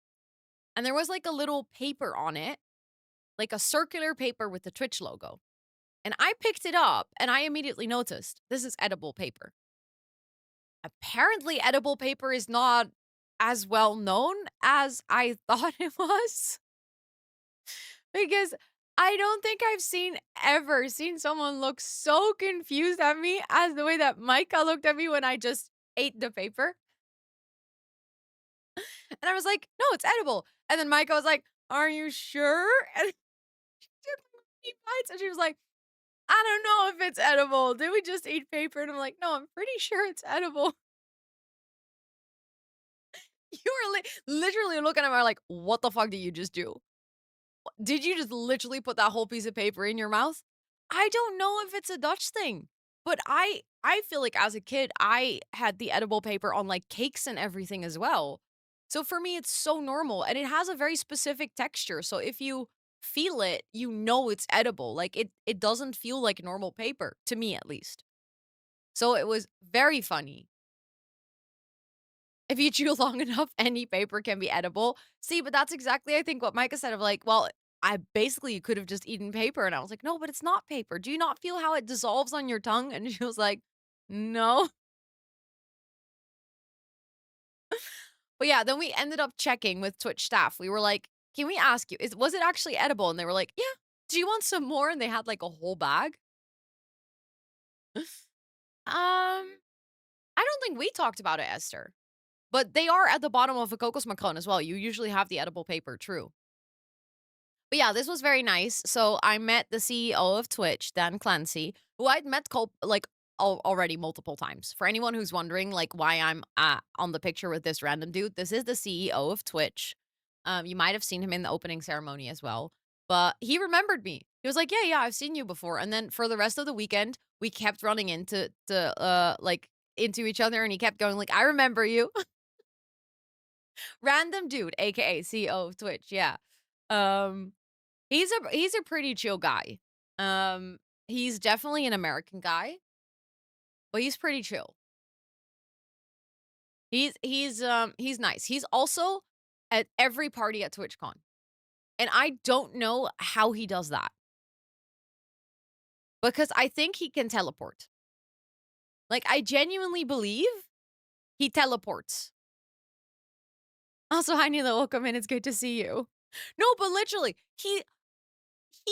And there was like a little paper on it, like a circular paper with the Twitch logo. And I picked it up and I immediately noticed this is edible paper. Apparently, edible paper is not as well known as I thought it was. Because I don't think I've ever seen someone look so confused at me as the way that Micah looked at me when I just ate the paper. And I was like, no, it's edible. And then Micah was like, are you sure? And she took 3 bites and she was like, I don't know if it's edible. Did we just eat paper? And I'm like, no, I'm pretty sure it's edible. You were literally looking at me like, what the fuck did you just do? Did you just literally put that whole piece of paper in your mouth? I don't know if it's a Dutch thing, but I feel like as a kid, I had the edible paper on like cakes and everything as well. So for me, it's so normal, and it has a very specific texture. So if you feel it, you know it's edible. Like it doesn't feel like normal paper, to me at least. So it was very funny. If you chew long enough, any paper can be edible. See, but that's exactly, I think, what Micah said of like, well, I basically you could have just eaten paper. And I was like, no, but it's not paper. Do you not feel how it dissolves on your tongue? And she was like, no. But yeah, then we ended up checking with Twitch staff. We were like, can we ask you, was it actually edible? And they were like, yeah. Do you want some more? And they had like a whole bag. I don't think we talked about it, Esther. But they are at the bottom of a kokosmakron as well. You usually have the edible paper, true. But yeah, this was very nice. So I met the CEO of Twitch, Dan Clancy, who I'd met already multiple times. For anyone who's wondering like why I'm on the picture with this random dude, this is the CEO of Twitch. You might have seen him in the opening ceremony as well. But he remembered me. He was like, yeah, I've seen you before. And then for the rest of the weekend, we kept running into each other, and he kept going like, I remember you. Random dude, aka CEO of Twitch. Yeah. Um, he's a pretty chill guy. He's definitely an American guy, but he's pretty chill. He's nice. He's also at every party at TwitchCon. And I don't know how he does that. Because I think he can teleport. Like, I genuinely believe he teleports. Also, hi Nila, welcome in. It's good to see you. No, but literally, he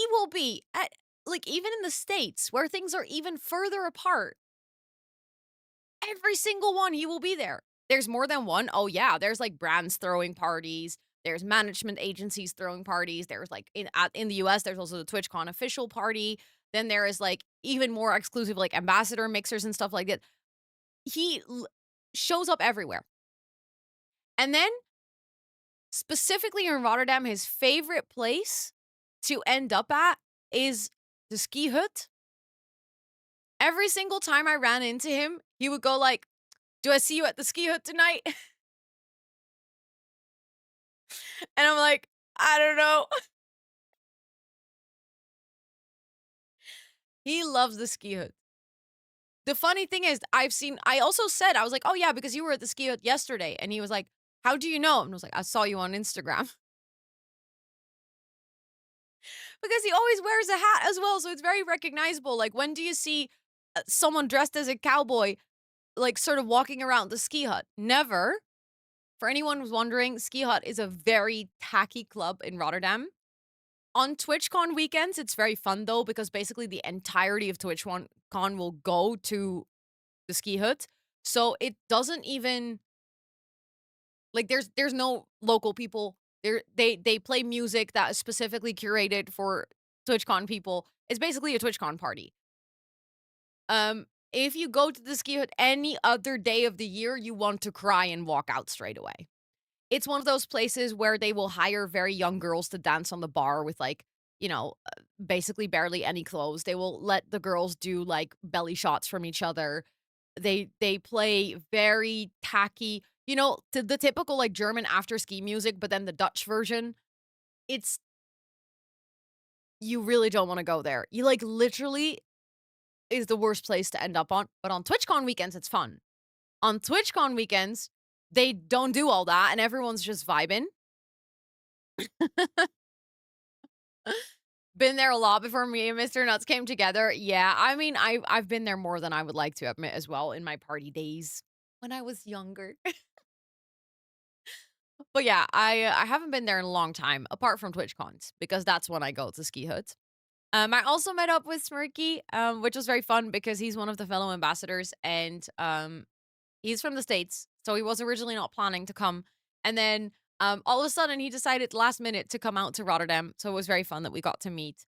will be at, like, even in the States where things are even further apart. Every single one, he will be there. There's more than one. Oh yeah, there's like brands throwing parties. There's management agencies throwing parties. There's like in the US, there's also the TwitchCon official party. Then there is like even more exclusive like ambassador mixers and stuff like that. He shows up everywhere. And then specifically in Rotterdam, his favorite place to end up at is the ski hut. Every single time I ran into him, he would go like, "Do I see you at the ski hut tonight?" And I'm like, I don't know. He loves the ski hut. The funny thing is, I also said, I was like, oh yeah, because you were at the ski hut yesterday. And he was like, how do you know? And I was like, I saw you on Instagram. Because he always wears a hat as well. So it's very recognizable. Like, when do you see someone dressed as a cowboy, like sort of walking around the ski hut? Never. For anyone who's wondering, Ski Hut is a very tacky club in Rotterdam. On TwitchCon weekends, it's very fun though, because basically the entirety of TwitchCon will go to the ski hut. So it doesn't even like there's no local people. They play music that is specifically curated for TwitchCon people. It's basically a TwitchCon party. If you go to the ski hut any other day of the year, you want to cry and walk out straight away. It's one of those places where they will hire very young girls to dance on the bar with like, basically barely any clothes. They will let the girls do like belly shots from each other. They play very tacky, to the typical like German after ski music, but then the Dutch version. It's you really don't want to go there. You like literally is the worst place to end up on. But on TwitchCon weekends, it's fun. On TwitchCon weekends, they don't do all that and everyone's just vibing. Been there a lot before me and Mr. Nuts came together. Yeah, I mean, I've been there more than I would like to admit as well in my party days when I was younger. But yeah, I haven't been there in a long time, apart from TwitchCons, because that's when I go to ski huts. I also met up with Smirky, which was very fun because he's one of the fellow ambassadors and he's from the States, so he was originally not planning to come. And then all of a sudden, he decided last minute to come out to Rotterdam. So it was very fun that we got to meet.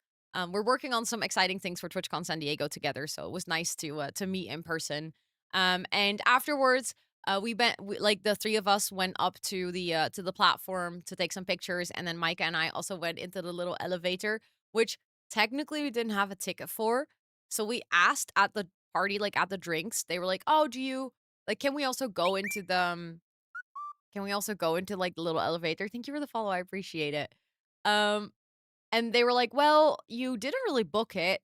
We're working on some exciting things for TwitchCon San Diego together, so it was nice to meet in person. And afterwards, like the three of us went up to the platform to take some pictures, and then Micah and I also went into the little elevator, which technically we didn't have a ticket for. So we asked at the party, like at the drinks, they were like, "Oh, do you like? Can we also go into the?" Can we also go into, like, the little elevator? Thank you for the follow, I appreciate it. Um, and they were like, "Well, you didn't really book it,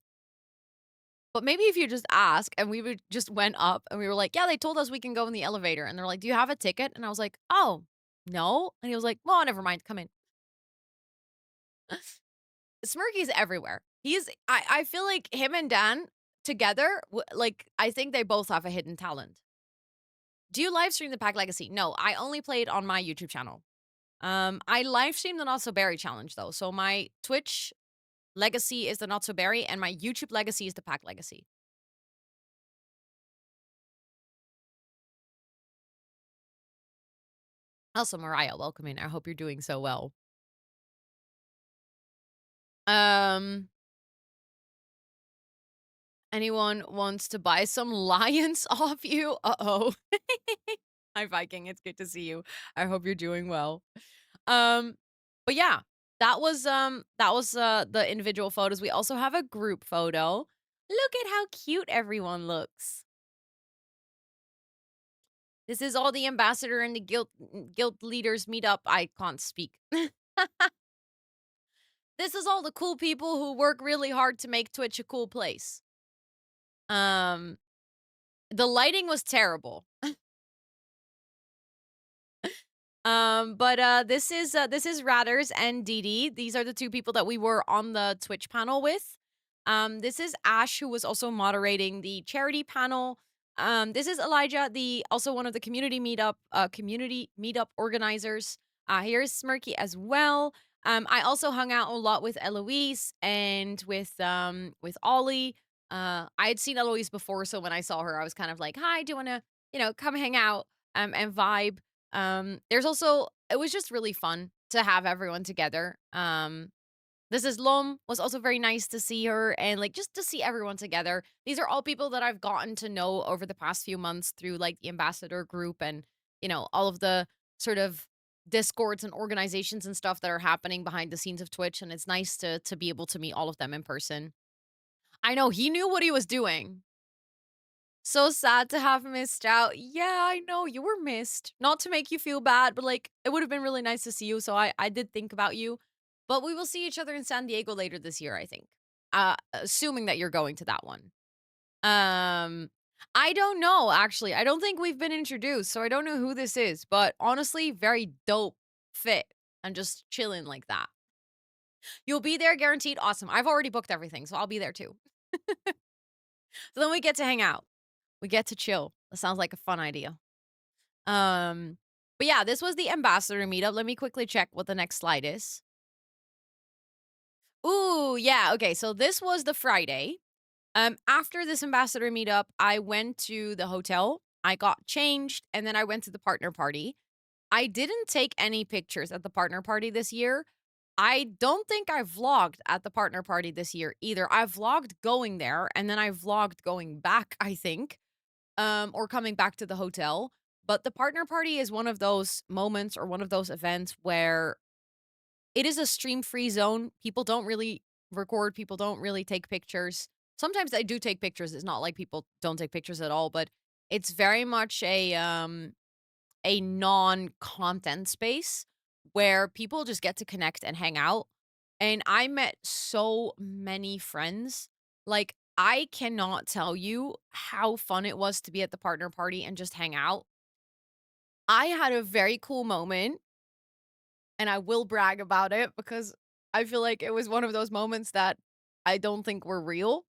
but maybe if you just ask," and we would just went up, and we were like, "Yeah, they told us we can go in the elevator," and they're like, "Do you have a ticket?" And I was like, "Oh, no," and he was like, "Well, never mind, come in." Smirky's everywhere. I feel like him and Dan together, like, I think they both have a hidden talent. Do you live stream the Pack Legacy? No, I only play it on my YouTube channel. I live stream the Not So Berry challenge though. So my Twitch legacy is the Not So Berry and my YouTube legacy is the Pack Legacy. Also, Mariah, welcome in. I hope you're doing so well. Anyone wants to buy some lions off you? Uh-oh. Hi, Viking. It's good to see you. I hope you're doing well. But yeah, that was the individual photos. We also have a group photo. Look at how cute everyone looks. This is all the ambassador and the guild leaders meet up. I can't speak. This is all the cool people who work really hard to make Twitch a cool place. Um, the lighting was terrible. But this is Ratters and Dee Dee. These are the two people that we were on the Twitch panel with. This is Ash, who was also moderating the charity panel. This is Elijah, the also one of the community meetup organizers. Here's Smirky as well. I also hung out a lot with Eloise and with Ollie. I had seen Eloise before, so when I saw her, I was kind of like, "Hi, do you want to, come hang out and vibe?" There's also it was just really fun to have everyone together. This is Lom, was also very nice to see her and like just to see everyone together. These are all people that I've gotten to know over the past few months through like the ambassador group and all of the sort of discords and organizations and stuff that are happening behind the scenes of Twitch, and it's nice to be able to meet all of them in person. I know he knew what he was doing. So sad to have missed out. Yeah, I know you were missed. Not to make you feel bad, but like it would have been really nice to see you. So I did think about you. But we will see each other in San Diego later this year, I think. Assuming that you're going to that one. Um I don't know actually. I don't think we've been introduced, so I don't know who this is, but honestly, very dope fit and just chilling like that. You'll be there guaranteed. Awesome. I've already booked everything, so I'll be there too. So then we get to hang out. We get to chill. That sounds like a fun idea. But yeah, this was the ambassador meetup. Let me quickly check what the next slide is. Ooh, yeah. Okay, so this was the Friday. After this ambassador meetup, I went to the hotel. I got changed, and then I went to the partner party. I didn't take any pictures at the partner party this year. I don't think I vlogged at the partner party this year either. I vlogged going there, and then I vlogged going back, I think. Or coming back to the hotel. But the partner party is one of those moments or one of those events where it is a stream free zone. People don't really record, people don't really take pictures. Sometimes they do take pictures. It's not like people don't take pictures at all, but it's very much a non-content space where people just get to connect and hang out. And I met so many friends. Like, I cannot tell you how fun it was to be at the partner party and just hang out. I had a very cool moment, and I will brag about it because I feel like it was one of those moments that I don't think were real.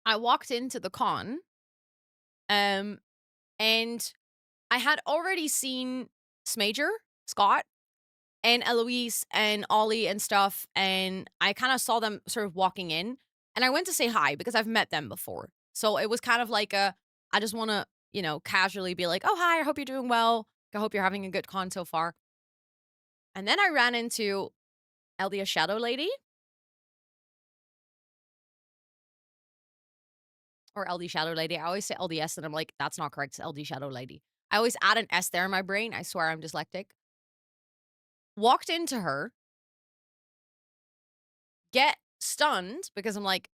I walked into the con, um, and I had already seen Smager, Scott, and Eloise and Ollie and stuff, and I kind of saw them sort of walking in, and I went to say hi because I've met them before. So it was kind of like I just want to, casually be like, "Oh, hi, I hope you're doing well. I hope you're having a good con so far." And then I ran into Eldia Shadow Lady or LD Shadow Lady. I always say LDS and I'm like, that's not correct. It's LD Shadow Lady. I always add an S there in my brain. I swear I'm dyslexic. Walked into her, get stunned because I'm like,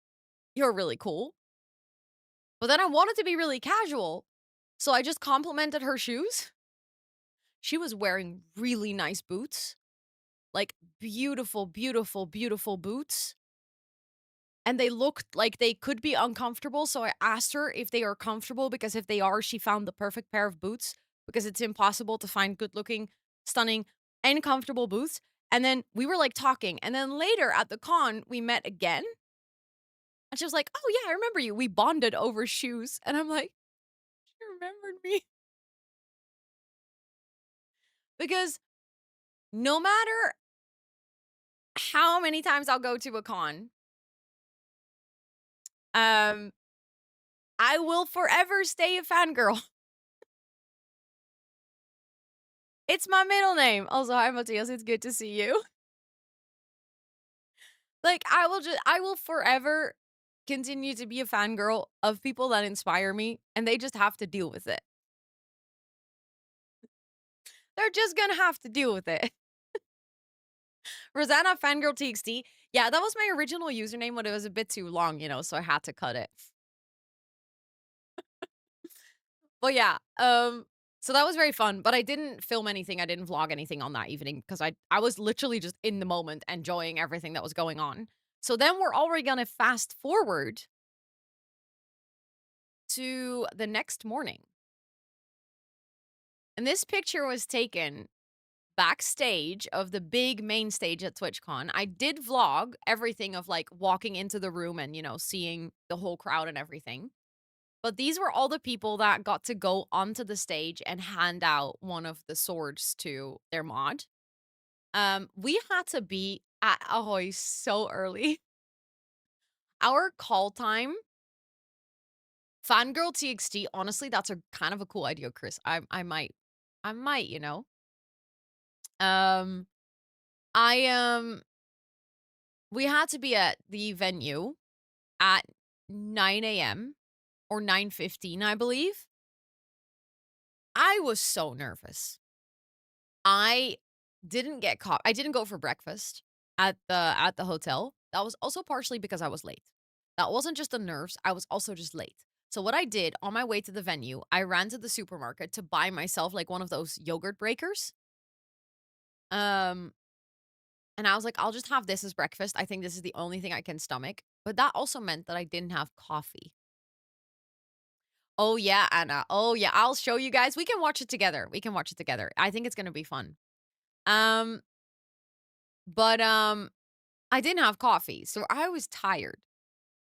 you're really cool. But then I wanted to be really casual. So I just complimented her shoes. She was wearing really nice boots. Like beautiful, beautiful, beautiful boots. And they looked like they could be uncomfortable. So I asked her if they are comfortable because if they are, she found the perfect pair of boots because it's impossible to find good looking, stunning, and comfortable boots. And then we were like talking. And then later at the con, we met again. And she was like, "Oh, yeah, I remember you. We bonded over shoes." And I'm like, she remembered me. Because no matter how many times I'll go to a con, um, I will forever stay a fangirl. It's my middle name. Also, hi, Matthias. It's good to see you. Like, I will forever continue to be a fangirl of people that inspire me, and they just have to deal with it. They're just gonna have to deal with it. Rosanna Fangirl TXT. Yeah, that was my original username, but it was a bit too long, you know, so I had to cut it. But yeah, so that was very fun, but I didn't film anything, I didn't vlog anything on that evening because I was literally just in the moment enjoying everything that was going on. So then we're already gonna fast forward to the next morning. And this picture was taken backstage of the big main stage at TwitchCon. I did vlog everything of like walking into the room and, you know, seeing the whole crowd and everything. But these were all the people that got to go onto the stage and hand out one of the swords to their mod. We had to be at Ahoy so early. Our call time, Fangirl TXT, honestly, that's a kind of a cool idea, Chris. I might, you know. Um, I we had to be at the venue at 9 a.m. or 9:15, I believe. I was so nervous. I I didn't go for breakfast at the hotel. That was also partially because I was late. That wasn't just the nerves, I was also just late. So what I did on my way to the venue, I ran to the supermarket to buy myself like one of those yogurt breakers. Um and I was like, I'll just have this as breakfast. I think this is the only thing I can stomach. But that also meant that I didn't have coffee. Oh yeah, Anna. Oh yeah, I'll show you guys. We can watch it together. We can watch it together. I think it's going to be fun. Um but I didn't have coffee, so I was tired.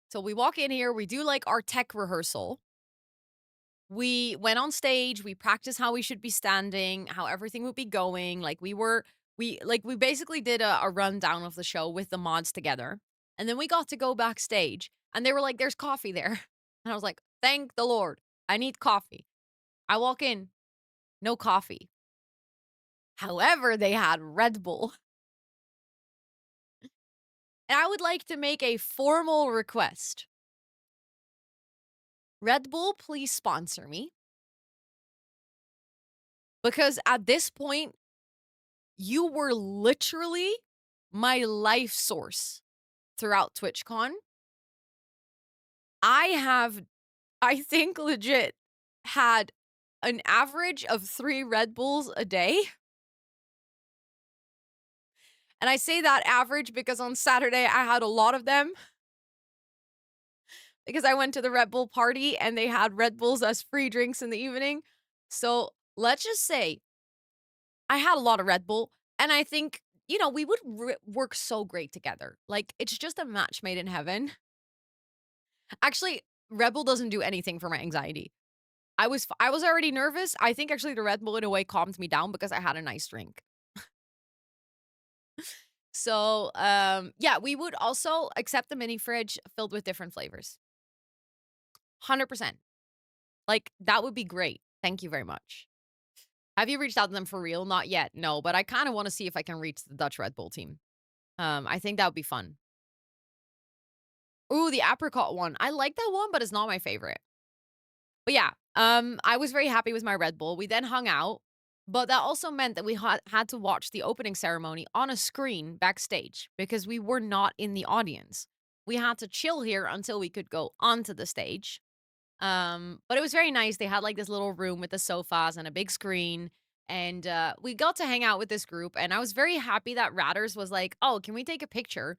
So we walk in here, we do like our tech rehearsal. We went on stage, we practiced how we should be standing, how everything would be going. We basically did a rundown of the show with the mods together. And then we got to go backstage and they were like, there's coffee there. And I was like, thank the Lord. I need coffee. I walk in, no coffee. However, they had Red Bull. And I would like to make a formal request. Red Bull, please sponsor me. Because at this point, you were literally my life source throughout TwitchCon. I think, legit had an average of 3 Red Bulls a day. And I say that average because on Saturday I had a lot of them. Because I went to the Red Bull party and they had Red Bulls as free drinks in the evening. So let's just say I had a lot of Red Bull. And I think, you know, we would work so great together. Like, it's just a match made in heaven. Actually, Red Bull doesn't do anything for my anxiety. I was already nervous. I think actually the Red Bull in a way calmed me down because I had a nice drink. So, yeah, we would also accept the mini fridge filled with different flavors. 100%. Like, that would be great. Thank you very much. Have you reached out to them for real? Not yet. No, but I kind of want to see if I can reach the Dutch Red Bull team. I think that would be fun. Ooh, the apricot one. I like that one, but it's not my favorite. But yeah, I was very happy with my Red Bull. We then hung out, but that also meant that we had to watch the opening ceremony on a screen backstage because we were not in the audience. We had to chill here until we could go onto the stage. But it was very nice. They had like this little room with the sofas and a big screen. And we got to hang out with this group. And I was very happy that Ratters was like, oh, can we take a picture?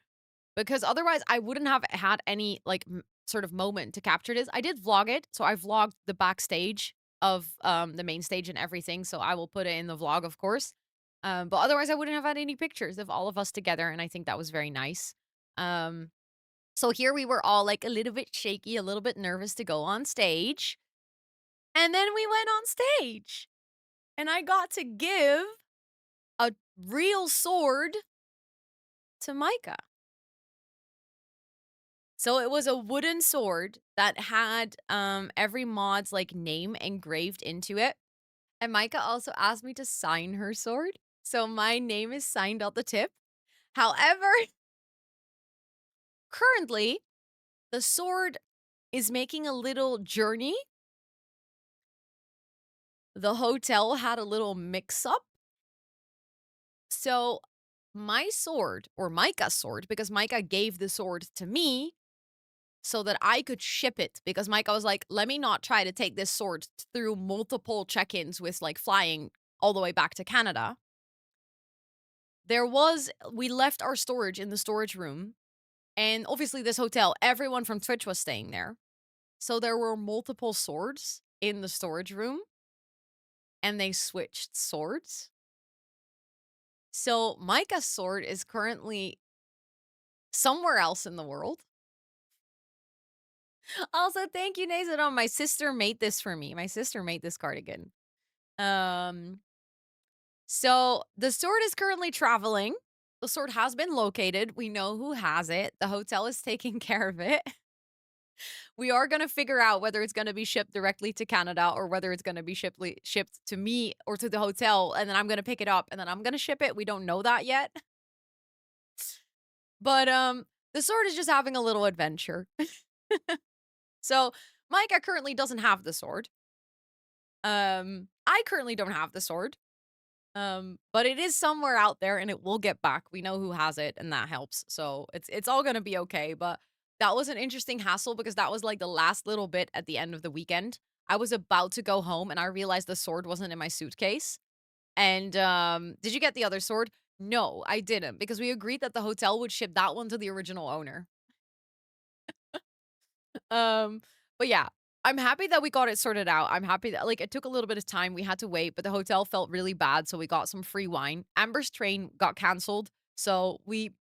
Because otherwise I wouldn't have had any like sort of moment to capture this. I did vlog it. So I vlogged the backstage of the main stage and everything. So I will put it in the vlog, of course. But otherwise I wouldn't have had any pictures of all of us together. And I think that was very nice. So here we were all like a little bit shaky, a little bit nervous to go on stage. And then we went on stage. And I got to give a real sword to Micah. So it was a wooden sword that had every mod's like name engraved into it. And Micah also asked me to sign her sword. So my name is signed on the tip. However, currently the sword is making a little journey. The hotel had a little mix up. So my sword, or Micah's sword, because Micah gave the sword to me so that I could ship it, because Micah was like, let me not try to take this sword through multiple check-ins with like flying all the way back to Canada. We left our storage in the storage room, and obviously this hotel, everyone from Twitch was staying there. So there were multiple swords in the storage room, and they switched swords. So Micah's sword is currently somewhere else in the world. Also, thank you, Nazadon. My sister made this for me. My sister made this cardigan. So the sword is currently traveling. The sword has been located. We know who has it. The hotel is taking care of it. We are going to figure out whether it's going to be shipped directly to Canada or whether it's going to be shipped to me or to the hotel, and then I'm going to pick it up and then I'm going to ship it. We don't know that yet. But the sword is just having a little adventure. So Micah currently doesn't have the sword. I currently don't have the sword. But it is somewhere out there and it will get back. We know who has it and that helps. So it's all gonna be okay. But that was an interesting hassle because that was like the last little bit at the end of the weekend. I was about to go home and I realized the sword wasn't in my suitcase. And did you get the other sword? No, I didn't, because we agreed that the hotel would ship that one to the original owner. But yeah, I'm happy that we got it sorted out. I'm happy that, like, it took a little bit of time. We had to wait, but the hotel felt really bad, so we got some free wine. Amber's train got canceled, so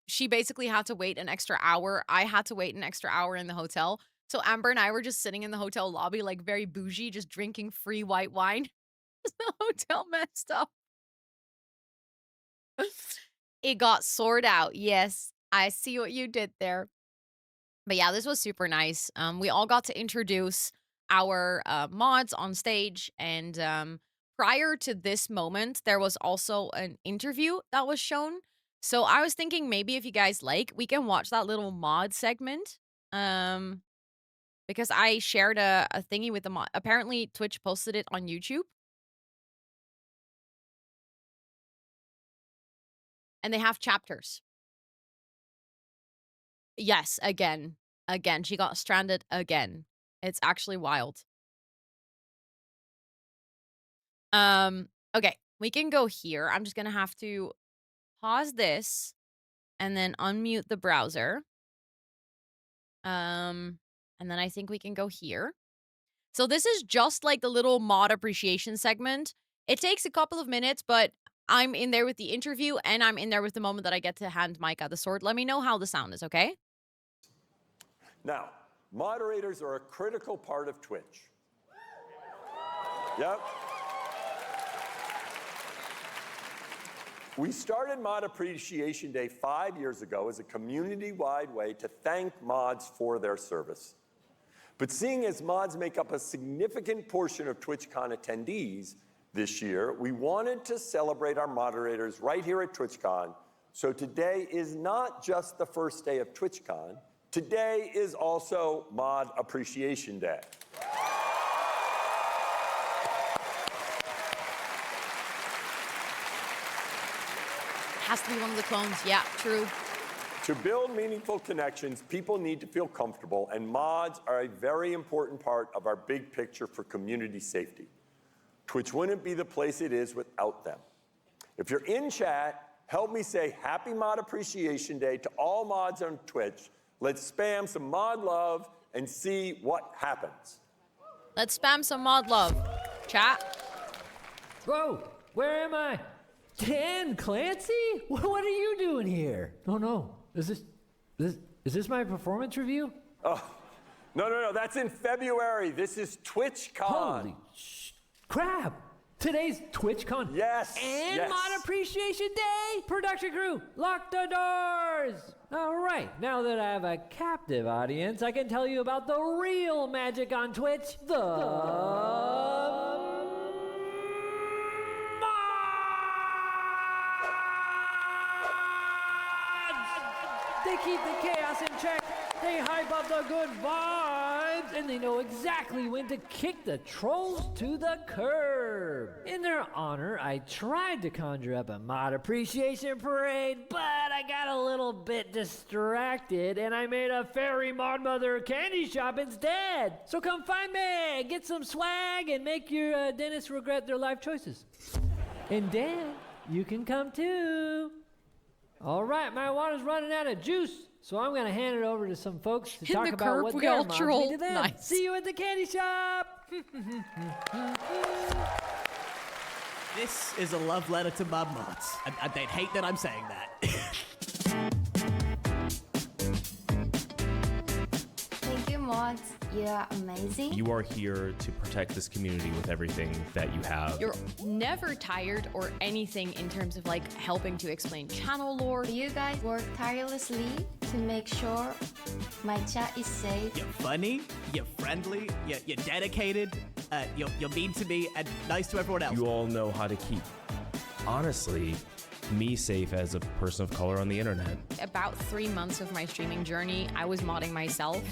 she basically had to wait an extra hour. I had to wait an extra hour in the hotel. So Amber and I were just sitting in the hotel lobby, like very bougie, just drinking free white wine. The hotel messed up. It got sorted out. Yes, I see what you did there. But yeah, this was super nice. We all got to introduce our mods on stage, and prior to this moment, there was also an interview that was shown. So I was thinking maybe if you guys like, we can watch that little mod segment. Because I shared a thingy with the mod. Apparently, Twitch posted it on YouTube. And they have chapters. Yes, again. Again, she got stranded again. It's actually wild. Okay, we can go here. I'm just gonna have to pause this and then unmute the browser. And then I think we can go here. So this is just like the little mod appreciation segment. It takes a couple of minutes, but I'm in there with the interview and I'm in there with the moment that I get to hand Micah the sword. Let me know how the sound is, okay? Now, moderators are a critical part of Twitch. Yep. We started Mod Appreciation Day 5 years ago as a community-wide way to thank mods for their service. But seeing as mods make up a significant portion of TwitchCon attendees this year, we wanted to celebrate our moderators right here at TwitchCon. So today is not just the first day of TwitchCon, today is also Mod Appreciation Day. Has to be one of the clones. Yeah, true. To build meaningful connections, people need to feel comfortable, and mods are a very important part of our big picture for community safety. Twitch wouldn't be the place it is without them. If you're in chat, help me say Happy Mod Appreciation Day to all mods on Twitch. Let's spam some mod love and see what happens. Let's spam some mod love. Chat. Whoa, where am I? Dan Clancy? What are you doing here? Oh no, is this my performance review? Oh, no, that's in February. This is TwitchCon. Holy crap! Today's TwitchCon. Yes. And yes. Mod Appreciation Day. Production crew, lock the doors. All right, now that I have a captive audience, I can tell you about the real magic on Twitch. They keep the chaos in check, they hype up the good vibes, and they know exactly when to kick the trolls to the curb. In their honor, I tried to conjure up a mod appreciation parade, but I got a little bit distracted and I made a fairy mod mother candy shop instead. So come find me, get some swag, and make your dentists regret their life choices. And Dan, you can come too. All right, my water's running out of juice, so I'm gonna hand it over to some folks to talk about what their mods mean to them. Nice. See you at the candy shop. This is a love letter to my mods. They'd hate that I'm saying that. Thank you, mods. You are amazing. You are here to protect this community with everything that you have. You're never tired or anything in terms of like helping to explain channel lore. You guys work tirelessly to make sure my chat is safe. You're funny, you're friendly, you're dedicated, you're mean to me and nice to everyone else. You all know how to keep, honestly, me safe as a person of color on the internet. About 3 months of my streaming journey, I was modding myself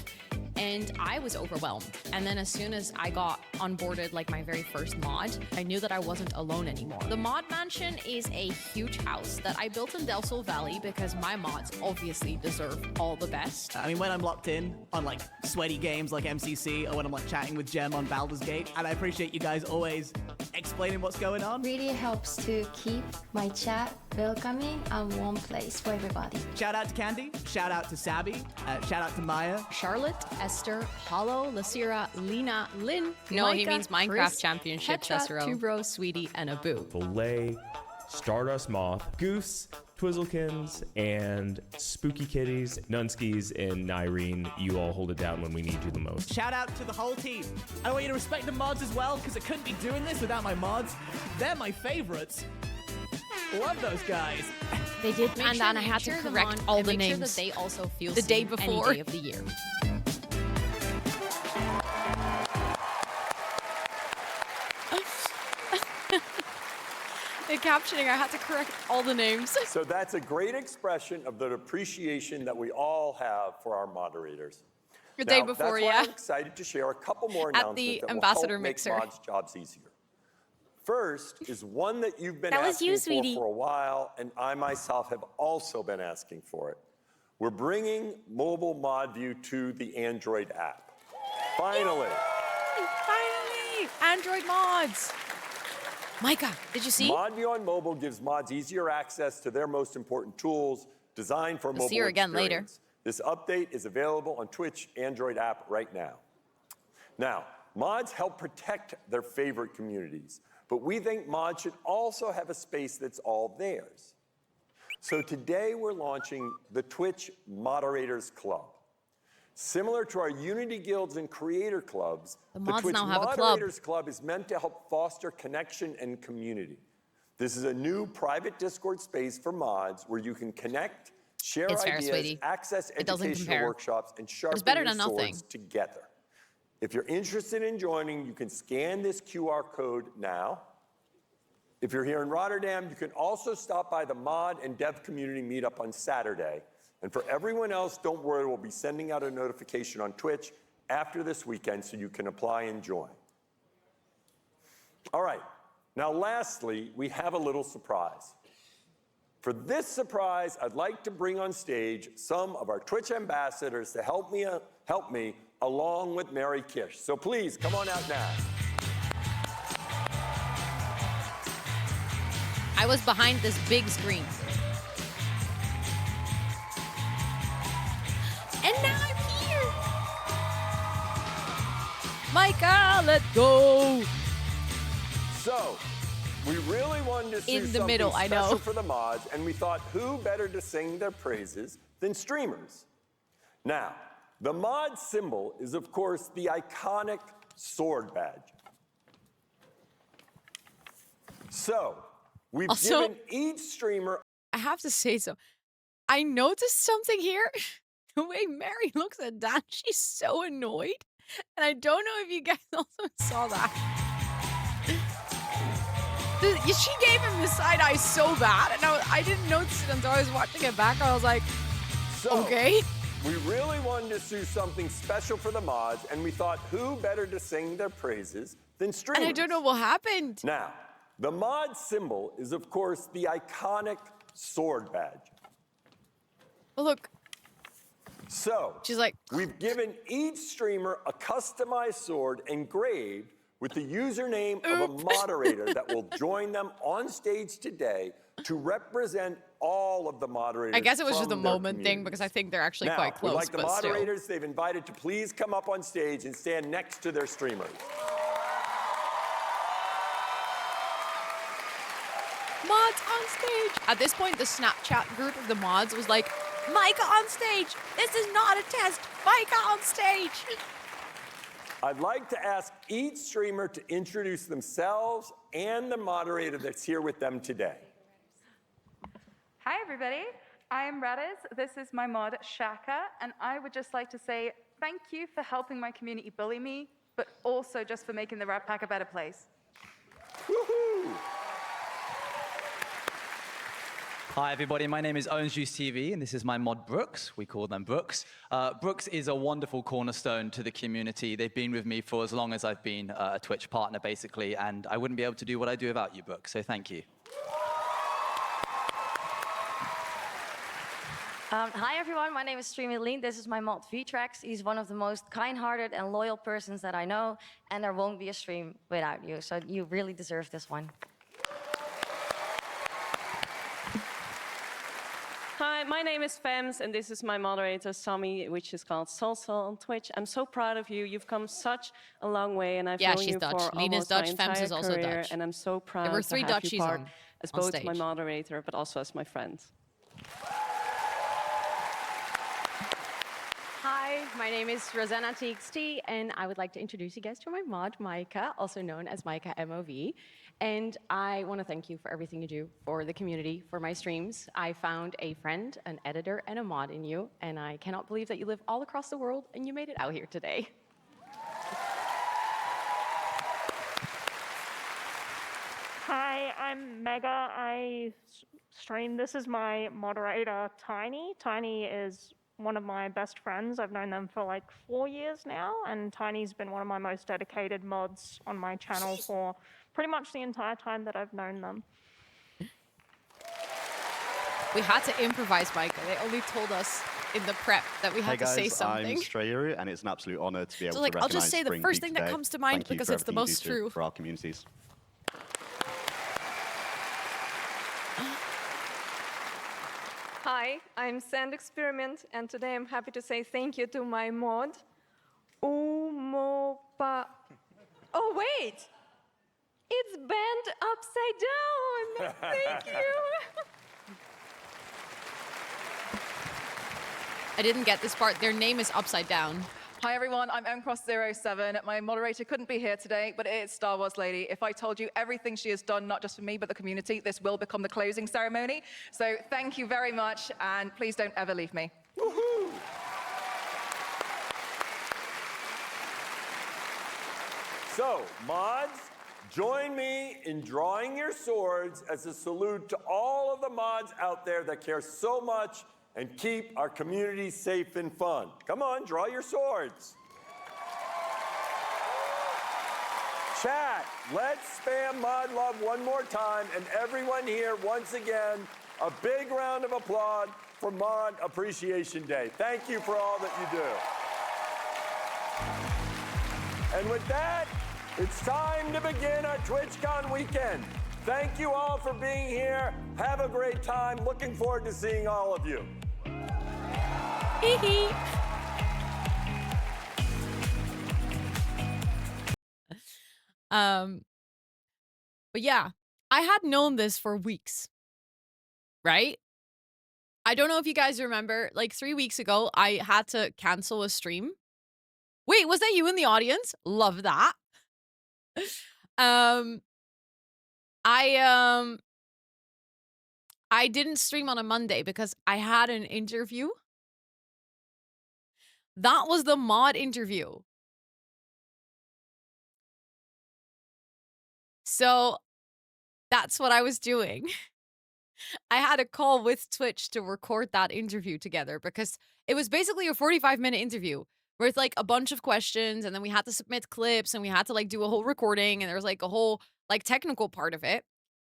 and I was overwhelmed. And then as soon as I got onboarded like my very first mod, I knew that I wasn't alone anymore. The mod mansion is a huge house that I built in Del Sol Valley because my mods obviously deserve all the best. I mean, when I'm locked in on like sweaty games like MCC or when I'm like chatting with Jem on Baldur's Gate, and I appreciate you guys always explaining what's going on. Really helps to keep my chat welcoming and one place for everybody. Shout out to Candy, shout out to Sabby, shout out to Maya. Charlotte, Esther, Hollow, Lasira, Lena, Lynn, no, he Micah, means Minecraft Chris, Championship, Petra, Cesaro, Tubro, Sweetie, and Abu. Belay, Stardust Moth, Goose, Twizzlekins, and Spooky Kitties, Nunskis, and Nyrene. You all hold it down when we need you the most. Shout out to the whole team. I want you to respect the mods as well, because I couldn't be doing this without my mods. They're my favorites. Love those guys. They did, and then I had to correct all the names. Sure that they also feel the day seen before any day of the year. The captioning, I had to correct all the names. So that's a great expression of the appreciation that we all have for our moderators. The day before, that's why yeah. I'm excited to share a couple more At announcements the that will ambassador help make mixer. mods' jobs easier. First is one that you've been That was asking you, for sweetie. for a while, and I myself have also been asking for it. We're bringing mobile mod view to the Android app. Finally. Finally! Android mods! Micah, did you see? Mod view on mobile gives mods easier access to their most important tools designed for mobile see her again later. experience. This update is available on Twitch Android app right now. Now, mods help protect their favorite communities, but we think mods should also have a space that's all theirs. So today we're launching the Twitch Moderators Club. Similar to our Unity Guilds and Creator Clubs, The the mods Twitch now have a club. Moderators Club is meant to help foster connection and community. This is a new private Discord space for mods where you can connect, share It's fair, ideas, sweetie. access It doesn't educational compare. workshops, and sharpen better your than nothing. swords together. If you're interested in joining, you can scan this QR code now. If you're here in Rotterdam, you can also stop by the mod and dev community meetup on Saturday. And for everyone else, don't worry, we'll be sending out a notification on Twitch after this weekend so you can apply and join. All right, now lastly, we have a little surprise. For this surprise, I'd like to bring on stage some of our Twitch ambassadors to help me along with Mary Kish. So please, come on out now. I was behind this big screen. And now I'm here! Micah, let's go! So, we really wanted to see In the something middle, I special know. for the mods, and we thought who better to sing their praises than streamers. Now, the mod symbol is, of course, the iconic sword badge. So, we've Also- given each streamer I have to say so. I noticed something here. The way Mary looks at Dan, she's so annoyed. And I don't know if you guys also saw that. She gave him the side eye so bad, and I didn't notice it until I was watching it back. I was like, okay. We really wanted to do something special for the mods, and we thought who better to sing their praises than streamers. And I don't know what happened. Now, the mod symbol is, of course, the iconic sword badge. Oh, look. So, She's like, we've given each streamer a customized sword engraved with the username of a moderator that will join them on stage today to represent all of the moderators. I guess it was just a from their moment thing communities. because I think they're actually Now, quite close. we'd like the but still. moderators they've invited to please come up on stage and stand next to their streamers. Mods on stage. At this point, the Snapchat group of the mods was like, Micah on stage. This is not a test. Micah on stage. I'd like to ask each streamer to introduce themselves and the moderator that's here with them today. Hi, everybody. I am Radiz. This is my mod, Shaka, and I would just like to say thank you for helping my community bully me, but also just for making the Rat Pack a better place. Woohoo! Hi, everybody. My name is Orange Juice TV, and this is my mod, Brooks. We call them Brooks. Brooks is a wonderful cornerstone to the community. They've been with me for as long as I've been a Twitch partner, basically, and I wouldn't be able to do what I do without you, Brooks, so thank you. Hi, everyone. My name is Streamer. This is my mod, Extratxt. He's one of the most kind-hearted and loyal persons that I know, and there won't be a stream without you, so you really deserve this one. Hi, my name is Fems, and this is my moderator, Sammy, which is called Salsa on Twitch. I'm so proud of you. You've come such a long way, and I've known she's you Dutch. for Lena's almost Dutch, my Fems entire is also career, Dutch. and I'm so proud There were to 3 have Dutchies you part on as both stage. my moderator, but also as my friend. Hi, my name is Rosannatxt, and I would like to introduce you guys to my mod, Micah, also known as Micah MOV. And I want to thank you for everything you do for the community, for my streams. I found a friend, an editor, and a mod in you, and I cannot believe that you live all across the world and you made it out here today. Hi, I'm Mega. I stream. This is my moderator, Tiny. Tiny is one of my best friends. I've known them for like 4 years now, and Tiny's been one of my most dedicated mods on my channel for pretty much the entire time that I've known them. We had to improvise, Micah. They only told us in the prep that we had Hey to say guys, something. I'm Strayeru, and it's an absolute honor to be able So, like, to I'll recognize just say the Spring first Peak thing that today. comes to mind Thank you because for it's the everything you most do true. for our communities. Hi, I'm Sand Experiment, and today I'm happy to say thank you to my mod, Umopa. Oh, wait! It's bent upside down! Thank you! I didn't get this part. Their name is upside down. Hi everyone, I'm mcross07. My moderator couldn't be here today, but it is Star Wars Lady. If I told you everything she has done, not just for me, but the community, this will become the closing ceremony. So thank you very much, and please don't ever leave me. Woohoo! So, mods, join me in drawing your swords as a salute to all of the mods out there that care so much and keep our community safe and fun. Come on, draw your swords. Chat, let's spam Mod Love one more time, and everyone here, once again, a big round of applause for Mod Appreciation Day. Thank you for all that you do. And with that, it's time to begin our TwitchCon weekend. Thank you all for being here. Have a great time. Looking forward to seeing all of you. But yeah, I had known this for weeks, right? I don't know if you guys remember, like 3 weeks ago, I had to cancel a stream. Wait, was that you in the audience? Love that. I didn't stream on a Monday because I had an interview. That was the mod interview. So that's what I was doing. I had a call with Twitch to record that interview together because it was basically a 45-minute interview with like a bunch of questions, and then we had to submit clips, and we had to like do a whole recording, and there was like a whole like technical part of it.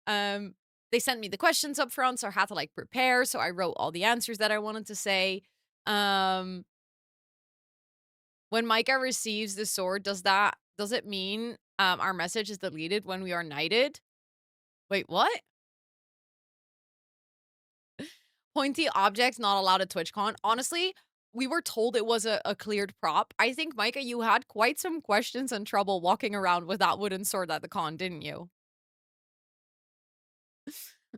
They sent me the questions up front, so I had to like prepare. So I wrote all the answers that I wanted to say. When Micah receives the sword, does it mean our message is deleted when we are knighted? Wait, what? Pointy objects not allowed at TwitchCon. Honestly, we were told it was a cleared prop. I think, Micah, you had quite some questions and trouble walking around with that wooden sword at the con, didn't you?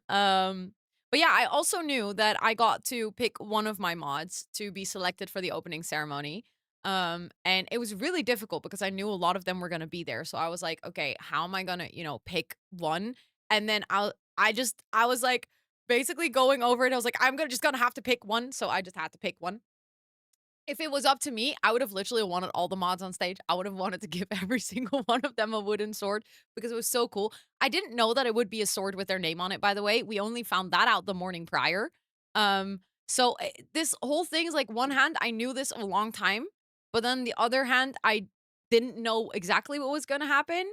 But yeah, I also knew that I got to pick one of my mods to be selected for the opening ceremony. And it was really difficult because I knew a lot of them were gonna be there. So I was like, okay, how am I gonna, pick one? And then I was like basically going over it. I was like, I'm just gonna have to pick one. So I just had to pick one. If it was up to me, I would have literally wanted all the mods on stage. I would have wanted to give every single one of them a wooden sword because it was so cool. I didn't know that it would be a sword with their name on it, by the way. We only found that out the morning prior. So this whole thing is like, one hand, I knew this a long time, but then the other hand, I didn't know exactly what was gonna happen.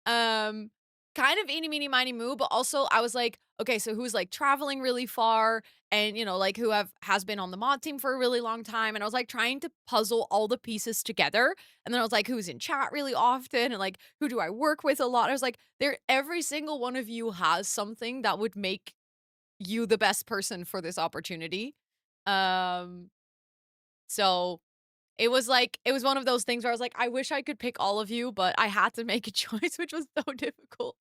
Kind of eeny, meeny, miny, moo, but also I was like, okay, so who's like traveling really far and, like who has been on the mod team for a really long time. And I was like trying to puzzle all the pieces together. And then I was like, who's in chat really often? And like, who do I work with a lot? I was like, every single one of you has something that would make you the best person for this opportunity. So it was one of those things where I was like, I wish I could pick all of you, but I had to make a choice, which was so difficult.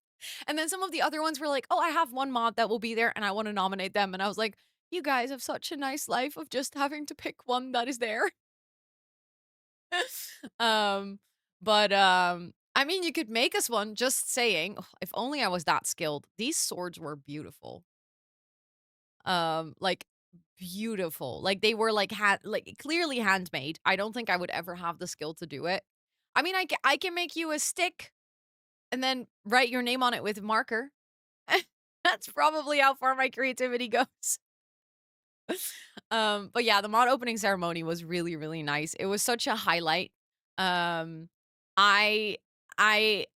And then some of the other ones were like, oh, I have one mod that will be there and I want to nominate them. And I was like, you guys have such a nice life of just having to pick one that is there. I mean, you could make us one, just saying. Oh, if only I was that skilled. These swords were beautiful. Like beautiful. Like they were like clearly handmade. I don't think I would ever have the skill to do it. I mean, I can make you a stick and then write your name on it with a marker. That's probably how far my creativity goes. But yeah, the mod opening ceremony was really, really nice. It was such a highlight. I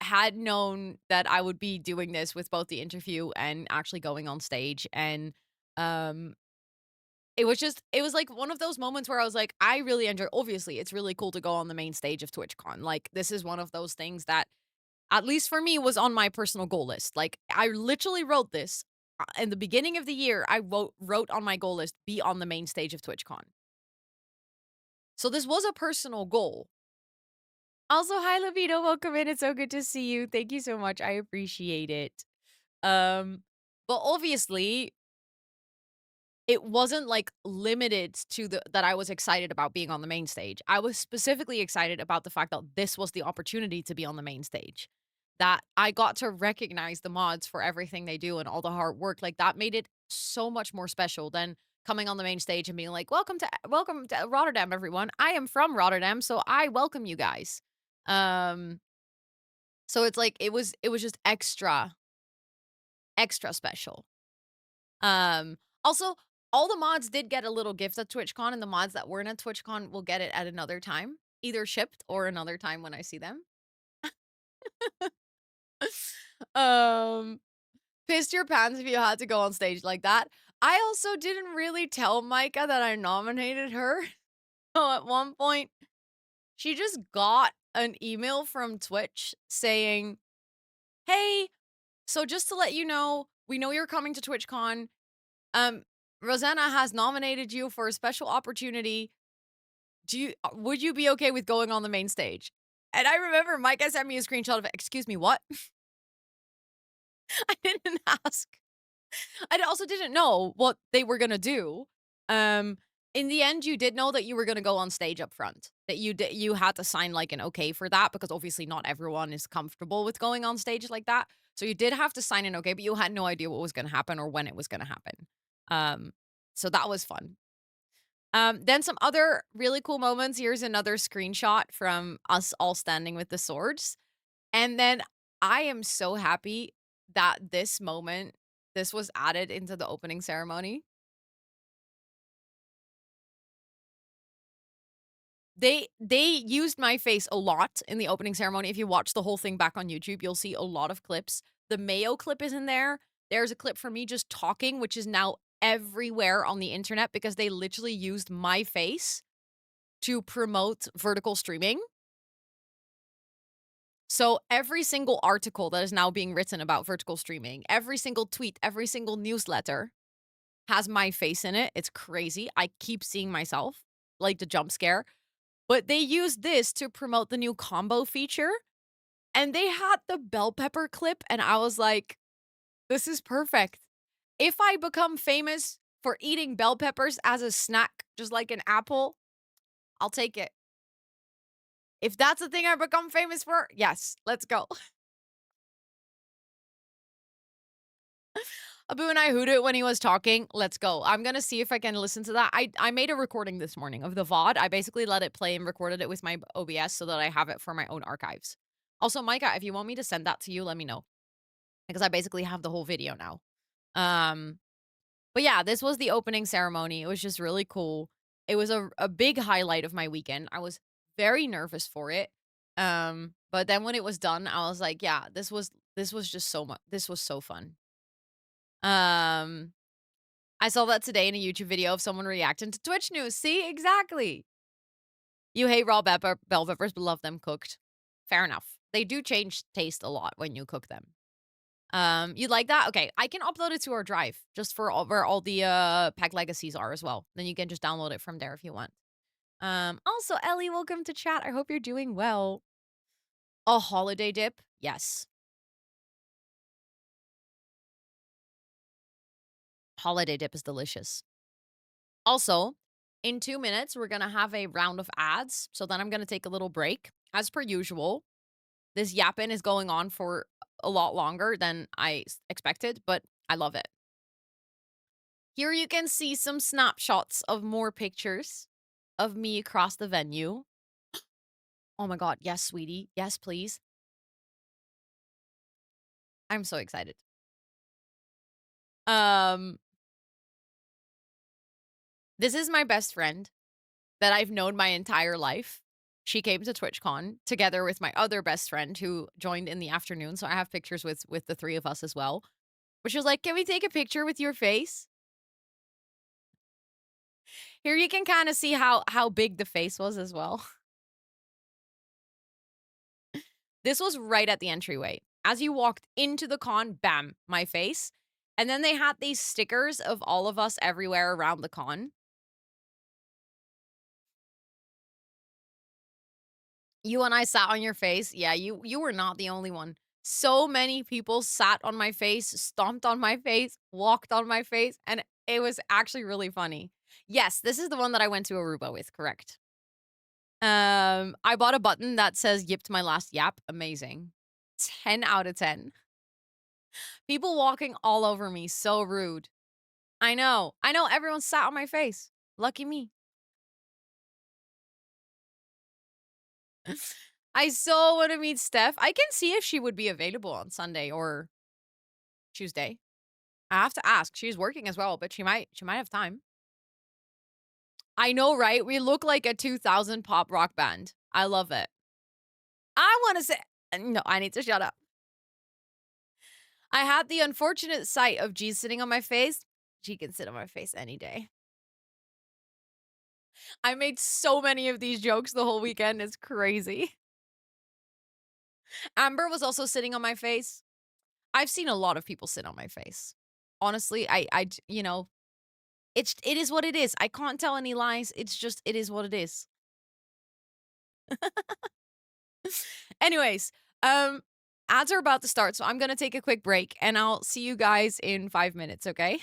had known that I would be doing this with both the interview and actually going on stage, and it was like one of those moments where I was like, I really enjoy. Obviously, it's really cool to go on the main stage of TwitchCon. Like, this is one of those things that, at least for me, was on my personal goal list. Like, I literally wrote this in the beginning of the year. I wrote on my goal list, be on the main stage of TwitchCon. So this was a personal goal. Also, hi, Libido. Welcome in. It's so good to see you. Thank you so much. I appreciate it. But obviously, it wasn't like limited to that I was excited about being on the main stage. I was specifically excited about the fact that this was the opportunity to be on the main stage. That I got to recognize the mods for everything they do and all the hard work. Like, that made it so much more special than coming on the main stage and being like, welcome to Rotterdam, everyone. I am from Rotterdam, so I welcome you guys. So it's like it was just extra special. Also, all the mods did get a little gift at TwitchCon, and the mods that weren't at TwitchCon will get it at another time, either shipped or another time when I see them. Pissed your pants if you had to go on stage like that. I also didn't really tell Micah that I nominated her. So at one point, she just got an email from Twitch saying, hey, so just to let you know, we know you're coming to TwitchCon. Rosanna has nominated you for a special opportunity. Would you be okay with going on the main stage? And I remember Micah sent me a screenshot of it. Excuse me, what? I didn't ask. I also didn't know what they were gonna do. In the end, you did know that you were gonna go on stage up front. That you had to sign like an okay for that, because obviously not everyone is comfortable with going on stage like that. So you did have to sign an okay, but you had no idea what was gonna happen or when it was gonna happen. So that was fun. Then some other really cool moments. Here's another screenshot from us all standing with the swords. And then I am so happy that this was added into the opening ceremony. They used my face a lot in the opening ceremony. If you watch the whole thing back on YouTube, you'll see a lot of clips. The Mayo clip is in there. There's a clip from me just talking, which is now everywhere on the internet because they literally used my face to promote vertical streaming. So every single article that is now being written about vertical streaming, every single tweet, every single newsletter has my face in it. It's crazy. I keep seeing myself, like the jump scare. But they used this to promote the new combo feature. And they had the bell pepper clip. And I was like, this is perfect. If I become famous for eating bell peppers as a snack, just like an apple, I'll take it. If that's the thing I become famous for, yes, let's go. Abu and I hooted when he was talking. Let's go. I'm going to see if I can listen to that. I made a recording this morning of the VOD. I basically let it play and recorded it with my OBS so that I have it for my own archives. Also, Micah, if you want me to send that to you, let me know. Because I basically have the whole video now. But yeah, this was the opening ceremony. It was just really cool. It was a big highlight of my weekend. I was very nervous for it. But then when it was done, I was like, yeah, this was just so much. This was so fun. I saw that today in a YouTube video of someone reacting to Twitch news. See, exactly. You hate raw bell peppers, but love them cooked. Fair enough. They do change taste a lot when you cook them. You like that? Okay, I can upload it to our drive just for where all the pack legacies are as well. Then you can just download it from there if you want. Also, Ellie, welcome to chat. I hope you're doing well. A holiday dip? Yes. Holiday dip is delicious. Also, in 2 minutes, we're going to have a round of ads. So then I'm going to take a little break. As per usual, this yapping is going on for a lot longer than I expected, but I love it. Here you can see some snapshots of more pictures of me across the venue. Oh my God. Yes, sweetie. Yes, please. I'm so excited. This is my best friend that I've known my entire life. She came to TwitchCon together with my other best friend who joined in the afternoon. So I have pictures with the three of us as well. But she was like, can we take a picture with your face? Here you can kind of see how big the face was as well. This was right at the entryway. As you walked into the con, bam, my face. And then they had these stickers of all of us everywhere around the con. You and I sat on your face. Yeah, you were not the only one. So many people sat on my face, stomped on my face, walked on my face, and it was actually really funny. Yes, this is the one that I went to Aruba with, correct. I bought a button that says yipped my last yap. Amazing. 10 out of 10. People walking all over me, so rude. I know everyone sat on my face. Lucky me. I so want to meet Steph. I can see if she would be available on Sunday or Tuesday. I have to ask. She's working as well, but she might have time. I know, right? We look like a 2000 pop rock band. I love it. I want to say no, I need to shut up. I had the unfortunate sight of G sitting on my face. G can sit on my face any day. I made so many of these jokes the whole weekend. It's crazy. Amber was also sitting on my face. I've seen a lot of people sit on my face. Honestly, you know, it is what it is. I can't tell any lies. It's just, it is what it is. Anyways, ads are about to start, so I'm going to take a quick break and I'll see you guys in 5 minutes, okay?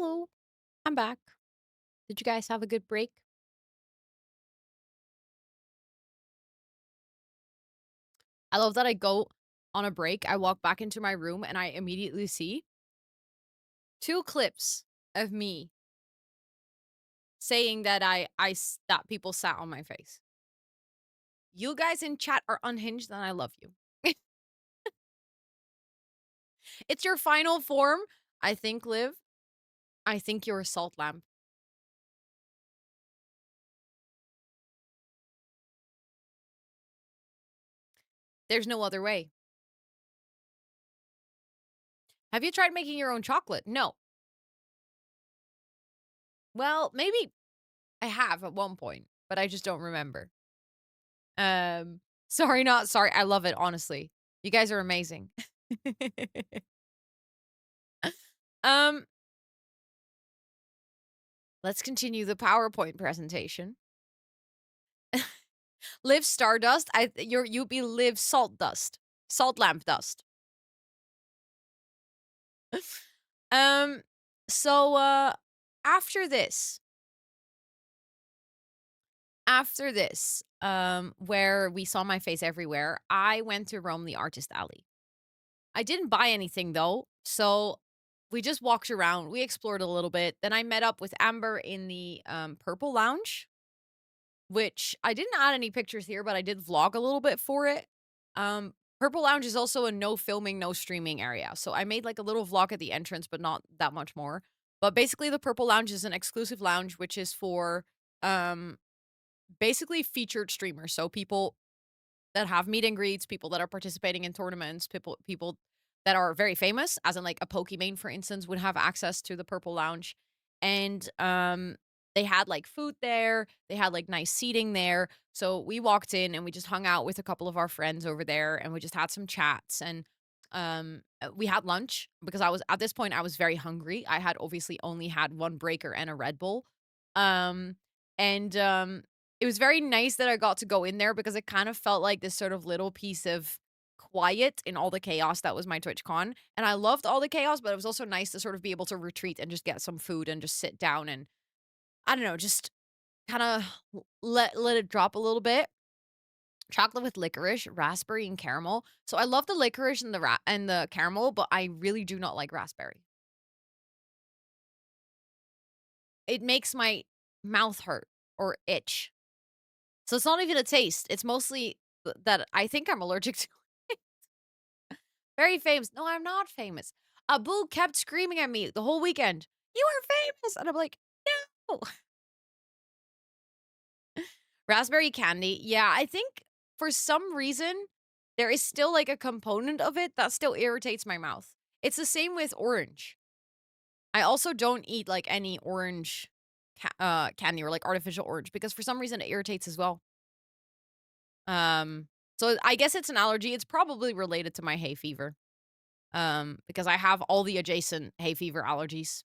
Hello. I'm back. Did you guys have a good break? I love that I go on a break, I walk back into my room, and I immediately see 2 clips of me saying that that people sat on my face. You guys in chat are unhinged, and I love you. It's your final form, I think, Liv. I think you're a salt lamp. There's no other way. Have you tried making your own chocolate? No. Well, maybe I have at one point, but I just don't remember. Sorry, not sorry. I love it, honestly. You guys are amazing. um, let's continue the PowerPoint presentation. Live Stardust. You'd be Live Salt Dust. Salt Lamp Dust. So after this, where we saw my face everywhere, I went to roam the artist alley. I didn't buy anything though, so we just walked around. We explored a little bit. Then I met up with Amber in the Purple Lounge, which I didn't add any pictures here, but I did vlog a little bit for it. Purple Lounge is also a no filming, no streaming area. So I made like a little vlog at the entrance, but not that much more. But basically the Purple Lounge is an exclusive lounge, which is for basically featured streamers. So people that have meet and greets, people that are participating in tournaments, people that are very famous, as in like a Pokimane, for instance, would have access to the Purple Lounge. And they had like food there, they had like nice seating there. So we walked in and we just hung out with a couple of our friends over there and we just had some chats and we had lunch because at this point I was very hungry. I had obviously only had one breaker and a Red Bull. And it was very nice that I got to go in there because it kind of felt like this sort of little piece of quiet in all the chaos that was my TwitchCon. And I loved all the chaos, but it was also nice to sort of be able to retreat and just get some food and just sit down and, I don't know, just kind of let it drop a little bit. Chocolate with licorice, raspberry, and caramel. So I love the licorice and the caramel, but I really do not like raspberry. It makes my mouth hurt or itch. So it's not even a taste. It's mostly that I think I'm allergic to it. Very famous. No, I'm not famous. Abu kept screaming at me the whole weekend. You are famous. And I'm like, no. Raspberry candy. Yeah, I think for some reason, there is still like a component of it that still irritates my mouth. It's the same with orange. I also don't eat like any orange candy or like artificial orange because for some reason it irritates as well. So I guess it's an allergy. It's probably related to my hay fever. Because I have all the adjacent hay fever allergies.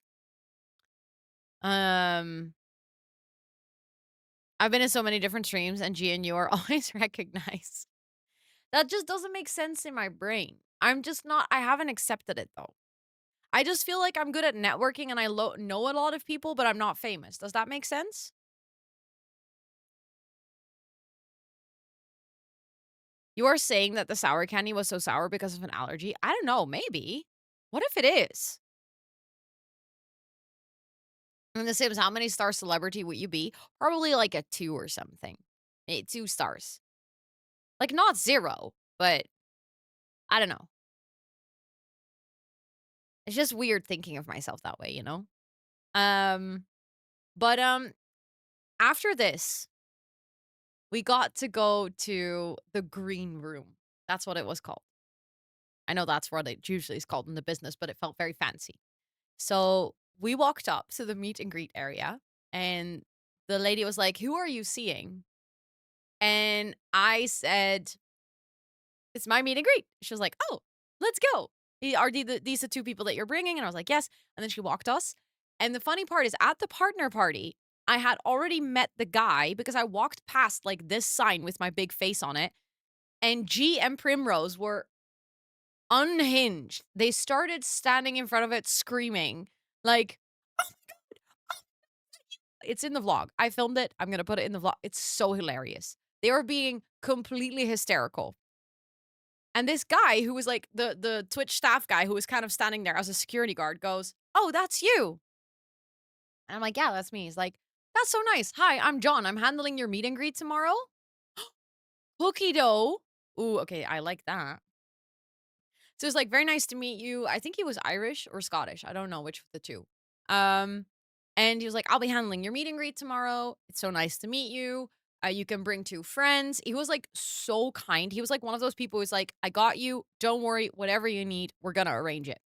I've been in so many different streams and G and you are always recognized. That just doesn't make sense in my brain. I'm just not, I haven't accepted it though. I just feel like I'm good at networking and I know a lot of people, but I'm not famous. Does that make sense? You are saying that the sour candy was so sour because of an allergy? I don't know, maybe. What if it is? And the same as how many star celebrity would you be? Probably like a 2 or something. 2 stars. Like not 0, but I don't know. It's just weird thinking of myself that way, you know? But after this, we got to go to the green room. That's what it was called. I know that's what it usually is called in the business, but it felt very fancy. So we walked up to the meet and greet area and the lady was like, "Who are you seeing?" And I said, "It's my meet and greet." She was like, "Oh, let's go. Are these the 2 people that you're bringing?" And I was like, "Yes." And then she walked us. And the funny part is at the partner party, I had already met the guy because I walked past like this sign with my big face on it. And G and Primrose were unhinged. They started standing in front of it screaming like, "Oh it's in the vlog. I filmed it. I'm going to put it in the vlog. It's so hilarious. They were being completely hysterical. And this guy who was like the Twitch staff guy who was kind of standing there as a security guard goes, "Oh, that's you." And I'm like, "Yeah, that's me." He's like, "That's so nice. Hi, I'm John. I'm handling your meet and greet tomorrow." Cookie dough. Ooh, okay, I like that. So it's like, very nice to meet you. I think he was Irish or Scottish. I don't know which of the two. And he was like, I'll be handling your meet and greet tomorrow. It's so nice to meet you. You can bring 2 friends. He was like so kind. He was like one of those people who's like, I got you. Don't worry. Whatever you need, we're going to arrange it.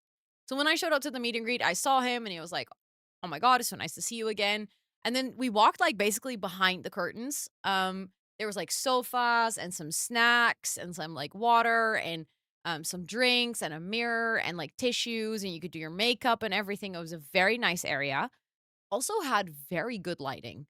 So when I showed up to the meet and greet, I saw him and he was like, oh my God, it's so nice to see you again. And then we walked like basically behind the curtains. There was like sofas and some snacks and some like water and some drinks and a mirror and like tissues, and you could do your makeup and everything. It was a very nice area. Also had very good lighting.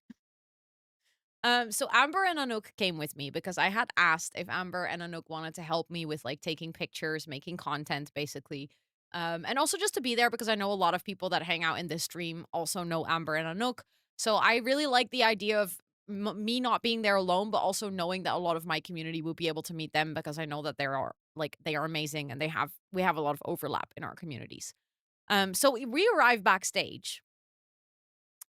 So Amber and Anouk came with me because I had asked if Amber and Anouk wanted to help me with like taking pictures, making content basically. And also just to be there because I know a lot of people that hang out in this stream also know Amber and Anouk. So I really like the idea of me not being there alone, but also knowing that a lot of my community will be able to meet them because I know that they are amazing and we have a lot of overlap in our communities. So we arrived backstage.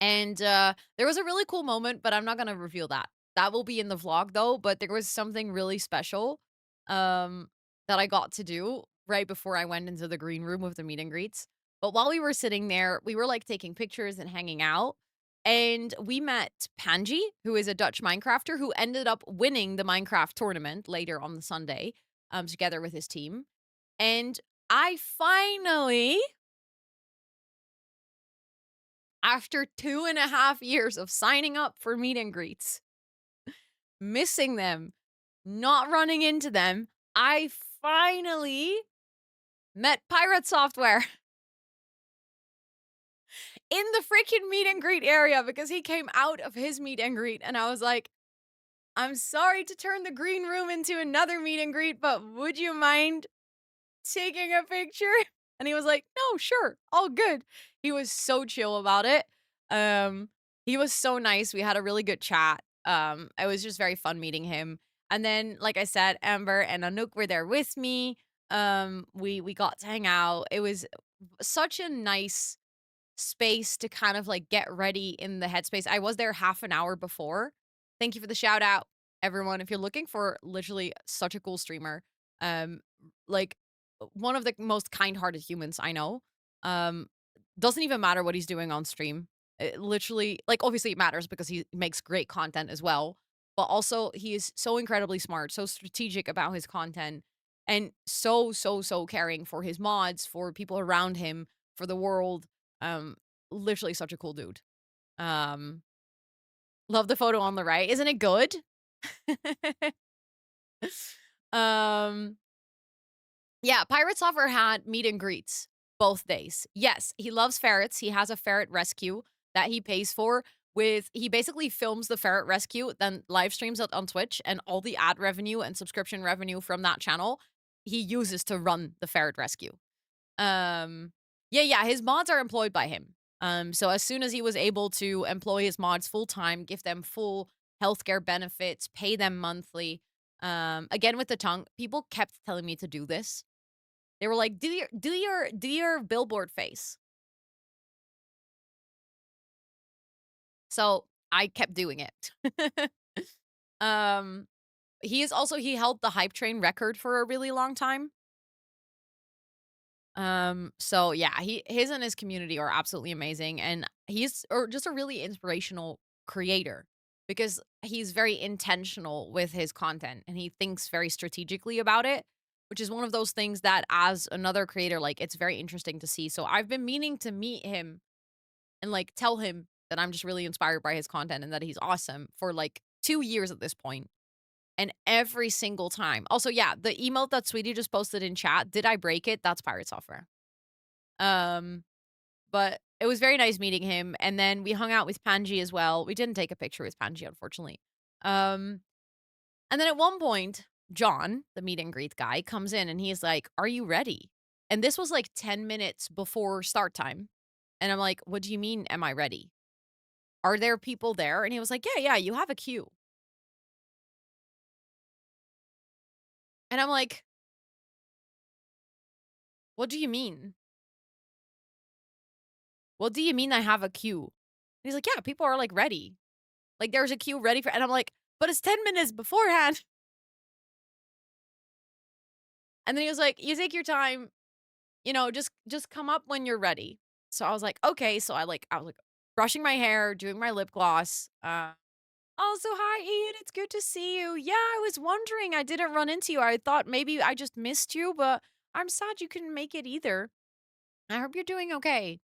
And there was a really cool moment, but I'm not going to reveal that. That will be in the vlog though, but there was something really special that I got to do right before I went into the green room with the meet and greets. But while we were sitting there, we were like taking pictures and hanging out. And we met Panji, who is a Dutch Minecrafter who ended up winning the Minecraft tournament later on the Sunday together with his team. And I finally, after 2.5 years of signing up for meet and greets, missing them, not running into them, I finally met Pirate Software in the freaking meet and greet area because he came out of his meet and greet and I was like, I'm sorry to turn the green room into another meet and greet, but would you mind taking a picture? And he was like, no, sure, all good. He was so chill about it. He was so nice. We had a really good chat. It was just very fun meeting him. And then, like I said, Amber and Anouk were there with me. We got to hang out. It was such a nice space to kind of like get ready in the headspace. I was there half an hour before. Thank you for the shout out, everyone. If you're looking for literally such a cool streamer, like one of the most kind-hearted humans I know. Doesn't even matter what he's doing on stream. It literally, like, obviously it matters because he makes great content as well. But also he is so incredibly smart, so strategic about his content, and so caring for his mods, for people around him, for the world. Literally such a cool dude. Love the photo on the right. Isn't it good? Yeah, Pirate Software had meet and greets both days. Yes, he loves ferrets. He has a ferret rescue that he pays for. He basically films the ferret rescue, then live streams it on Twitch, and all the ad revenue and subscription revenue from that channel he uses to run the ferret rescue. Yeah, his mods are employed by him. So as soon as he was able to employ his mods full time, give them full healthcare benefits, pay them monthly. Again with the tongue, people kept telling me to do this. They were like, do your billboard face. So I kept doing it. He held the hype train record for a really long time. So yeah, his and his community are absolutely amazing, and he's just a really inspirational creator because he's very intentional with his content and he thinks very strategically about it, which is one of those things that as another creator, like, it's very interesting to see. So I've been meaning to meet him and like tell him that I'm just really inspired by his content and that he's awesome for like 2 years at this point. And every single time. Also, yeah, the emote that Sweetie just posted in chat, did I break it? That's Pirate Software. But it was very nice meeting him. And then we hung out with Panji as well. We didn't take a picture with Panji, unfortunately. And then at one point, John, the meet and greet guy, comes in and he's like, are you ready? And this was like 10 minutes before start time. And I'm like, what do you mean, am I ready? are there people there? And he was like, yeah, you have a queue. And I'm like, what do you mean? What do you mean I have a queue? And he's like, yeah, people are like ready. Like there's a queue ready for, and I'm like, but it's 10 minutes beforehand. And then he was like, you take your time, you know, just come up when you're ready. So I was like, okay. So I was like brushing my hair, doing my lip gloss. Also, hi Ian, it's good to see you. Yeah, I was wondering, I didn't run into you. I thought maybe I just missed you, but I'm sad you couldn't make it either. I hope you're doing okay.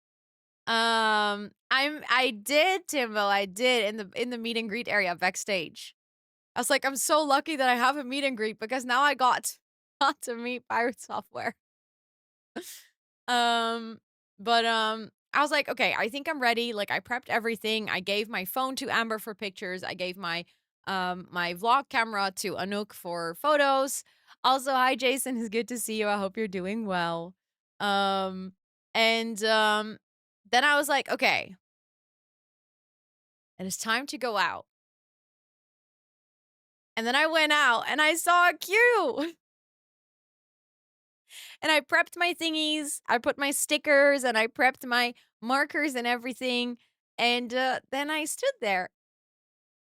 I did, Timbo. I did in the meet and greet area backstage. I was like, I'm so lucky that I have a meet and greet because now I got to meet Pirate Software. But I was like, okay, I think I'm ready. Like I prepped everything. I gave my phone to Amber for pictures. I gave my my vlog camera to Anouk for photos. Also, hi Jason, it's good to see you. I hope you're doing well. And then I was like, okay, it is time to go out. And then I went out and I saw a queue. And I prepped my thingies. I put my stickers and I prepped my markers and everything. And then I stood there.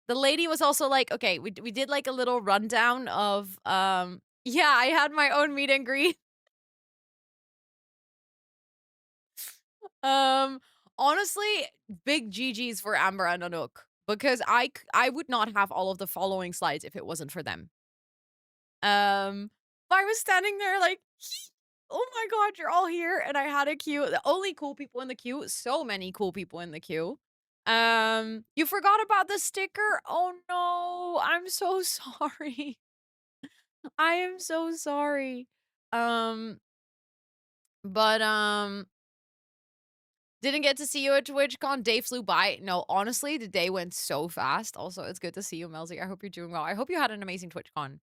The lady was also like, okay, we did like a little rundown of, yeah, I had my own meet and greet. Honestly, big GGs for Amber and Anouk because I would not have all of the following slides if it wasn't for them. But I was standing there like, oh my god, you're all here, and I had a queue. The only cool people in the queue. So many cool people in the queue. You forgot about the sticker? Oh no, I'm so sorry. I am so sorry. But didn't get to see you at TwitchCon. Day flew by. No, honestly, the day went so fast. Also, it's good to see you, Melzy. I hope you're doing well. I hope you had an amazing TwitchCon.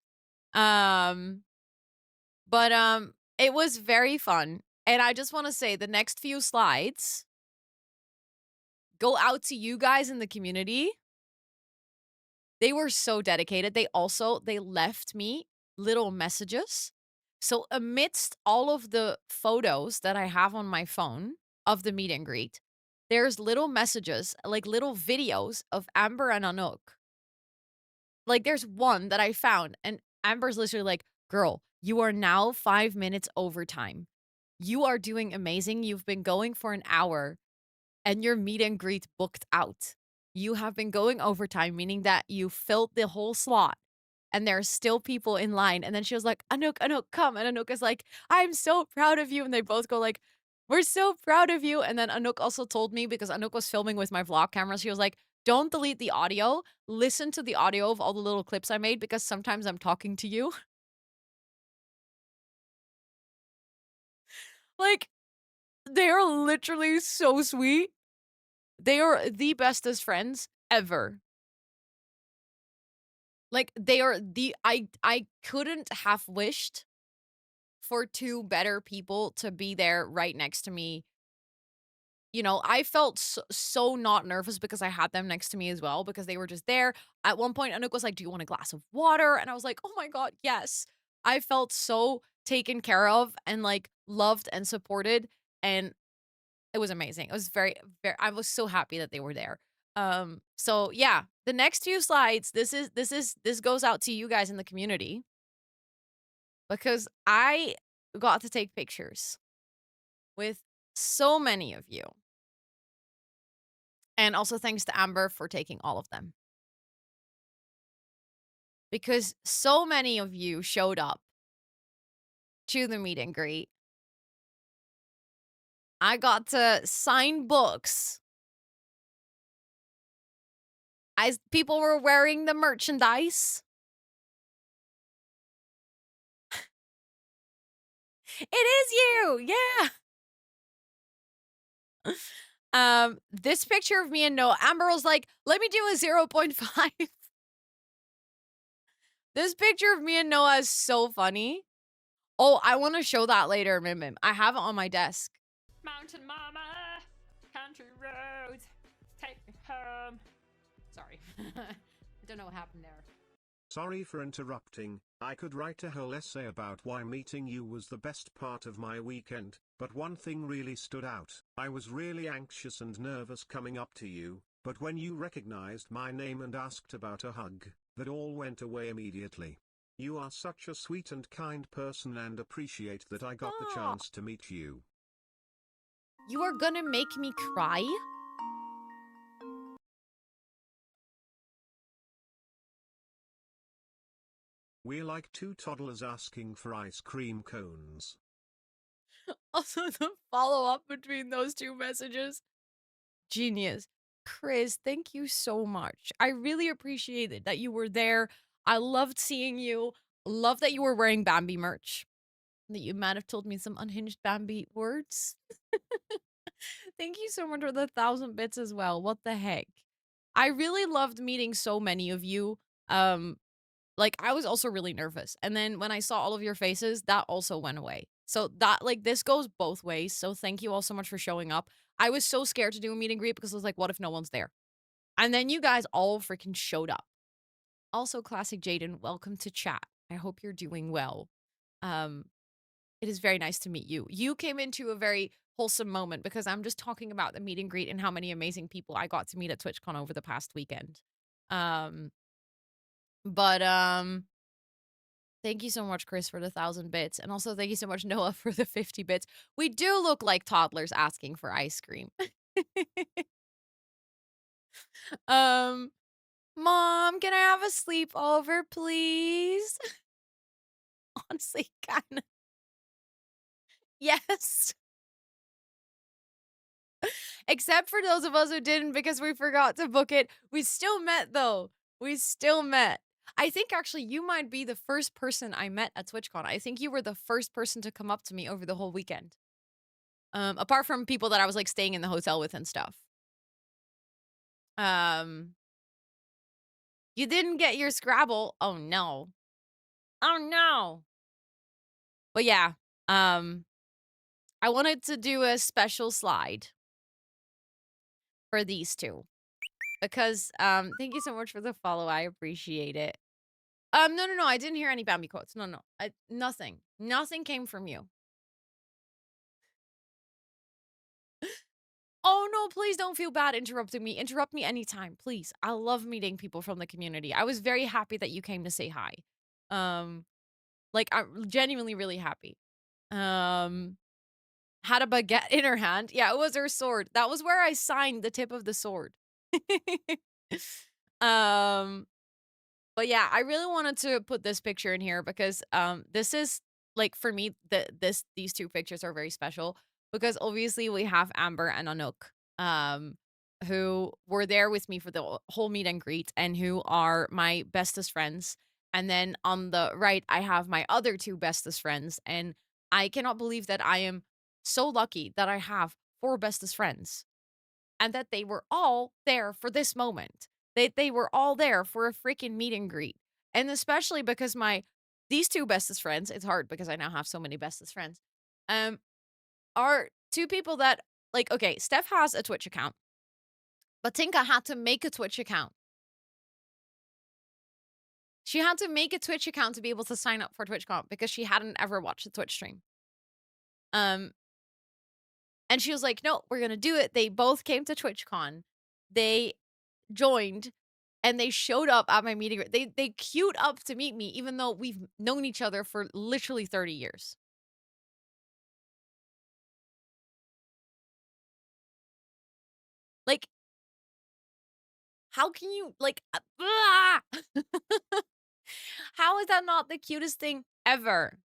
But it was very fun. And I just want to say the next few slides go out to you guys in the community. They were so dedicated. They left me little messages. So amidst all of the photos that I have on my phone of the meet and greet, there's little messages, like little videos of Amber and Anouk. Like there's one that I found and Amber's literally like, girl, you are now 5 minutes overtime. You are doing amazing. You've been going for an hour and your meet and greet booked out. You have been going overtime, meaning that you filled the whole slot and there are still people in line. And then she was like, Anouk, come. And Anouk is like, I'm so proud of you. And they both go like, we're so proud of you. And then Anouk also told me, because Anouk was filming with my vlog camera, she was like, don't delete the audio. Listen to the audio of all the little clips I made because sometimes I'm talking to you. Like, they are literally so sweet. They are the bestest friends ever. Like, they are the I couldn't have wished for two better people to be there right next to me. You know, I felt so not nervous because I had them next to me as well because they were just there. At one point, Anouk was like, do you want a glass of water? And I was like, oh my God, yes. I felt so taken care of and like loved and supported. And it was amazing. It was very, I was so happy that they were there. So yeah, the next few slides, this goes out to you guys in the community because I got to take pictures with so many of you. And also thanks to Amber for taking all of them. Because so many of you showed up to the meet and greet. I got to sign books. People were wearing the merchandise. It is you, yeah. This picture of me and Noah, Amber was like, let me do a 0.5. This picture of me and Noah is so funny. Oh, I want to show that later, Mim. I have it on my desk. Mountain mama, country roads, take me home. Sorry. I don't know what happened there. Sorry for interrupting. I could write a whole essay about why meeting you was the best part of my weekend, but one thing really stood out. I was really anxious and nervous coming up to you, but when you recognized my name and asked about a hug, that all went away immediately. You are such a sweet and kind person and appreciate that I got the chance to meet you. You are gonna make me cry? We're like two toddlers asking for ice cream cones. Also, the follow-up between those two messages. Genius. Chris, thank you so much. I really appreciated that you were there. I loved seeing you. Love that you were wearing Bambi merch. That you might have told me some unhinged Bambi words. Thank you so much for the 1,000 bits as well. What the heck? I really loved meeting so many of you. Like, I was also really nervous. And then when I saw all of your faces, that also went away. So that, like, this goes both ways. So thank you all so much for showing up. I was so scared to do a meet and greet because I was like, what if no one's there? And then you guys all freaking showed up. Also, Classic Jaden, welcome to chat. I hope you're doing well. It is very nice to meet you. You came into a very wholesome moment because I'm just talking about the meet and greet and how many amazing people I got to meet at TwitchCon over the past weekend. Thank you so much, Chris, for the 1,000 bits. And also thank you so much, Noah, for the 50 bits. We do look like toddlers asking for ice cream. Mom, can I have a sleepover, please? Honestly, kinda. Yes. Except for those of us who didn't because we forgot to book it. We still met, though. We still met. I think actually you might be the first person I met at TwitchCon. I think you were the first person to come up to me over the whole weekend. Apart from people that I was like staying in the hotel with and stuff. You didn't get your Scrabble. Oh no. Oh no. But yeah, I wanted to do a special slide for these two. Because thank you so much for the follow. I appreciate it. No, I didn't hear any Bambi quotes. No. Nothing. Nothing came from you. Oh no, please don't feel bad interrupting me. Interrupt me anytime, please. I love meeting people from the community. I was very happy that you came to say hi. Like I'm genuinely really happy. Had a baguette in her hand. Yeah, it was her sword. That was where I signed the tip of the sword. But yeah, I really wanted to put this picture in here because this is like for me these two pictures are very special because obviously we have Amber and Anouk who were there with me for the whole meet and greet and who are my bestest friends. And then on the right I have my other two bestest friends and I cannot believe that I am so lucky that I have 4 bestest friends and that they were all there for this moment. They were all there for a freaking meet and greet. And especially because these 2 bestest friends, it's hard because I now have so many bestest friends, are 2 people that, like, okay, Steph has a Twitch account, but Tinka had to make a Twitch account. She had to make a Twitch account to be able to sign up for TwitchCon because she hadn't ever watched a Twitch stream. And she was like, no, we're going to do it. They both came to TwitchCon. They joined and they showed up at my meeting. They queued up to meet me, even though we've known each other for literally 30 years. Like, how can you, like, how is that not the cutest thing ever?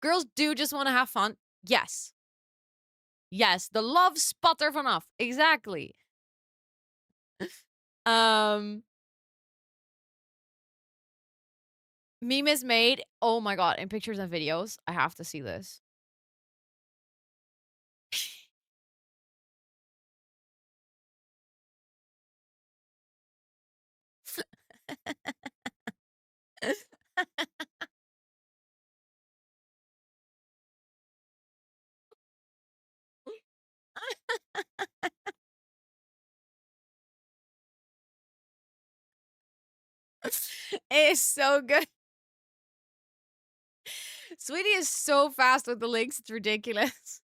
Girls do just want to have fun. Yes. Yes, the love spotter vanaf. Exactly. Meme is made. Oh my god, in pictures and videos. I have to see this. It is so good. Sweetie is so fast with the links, it's ridiculous.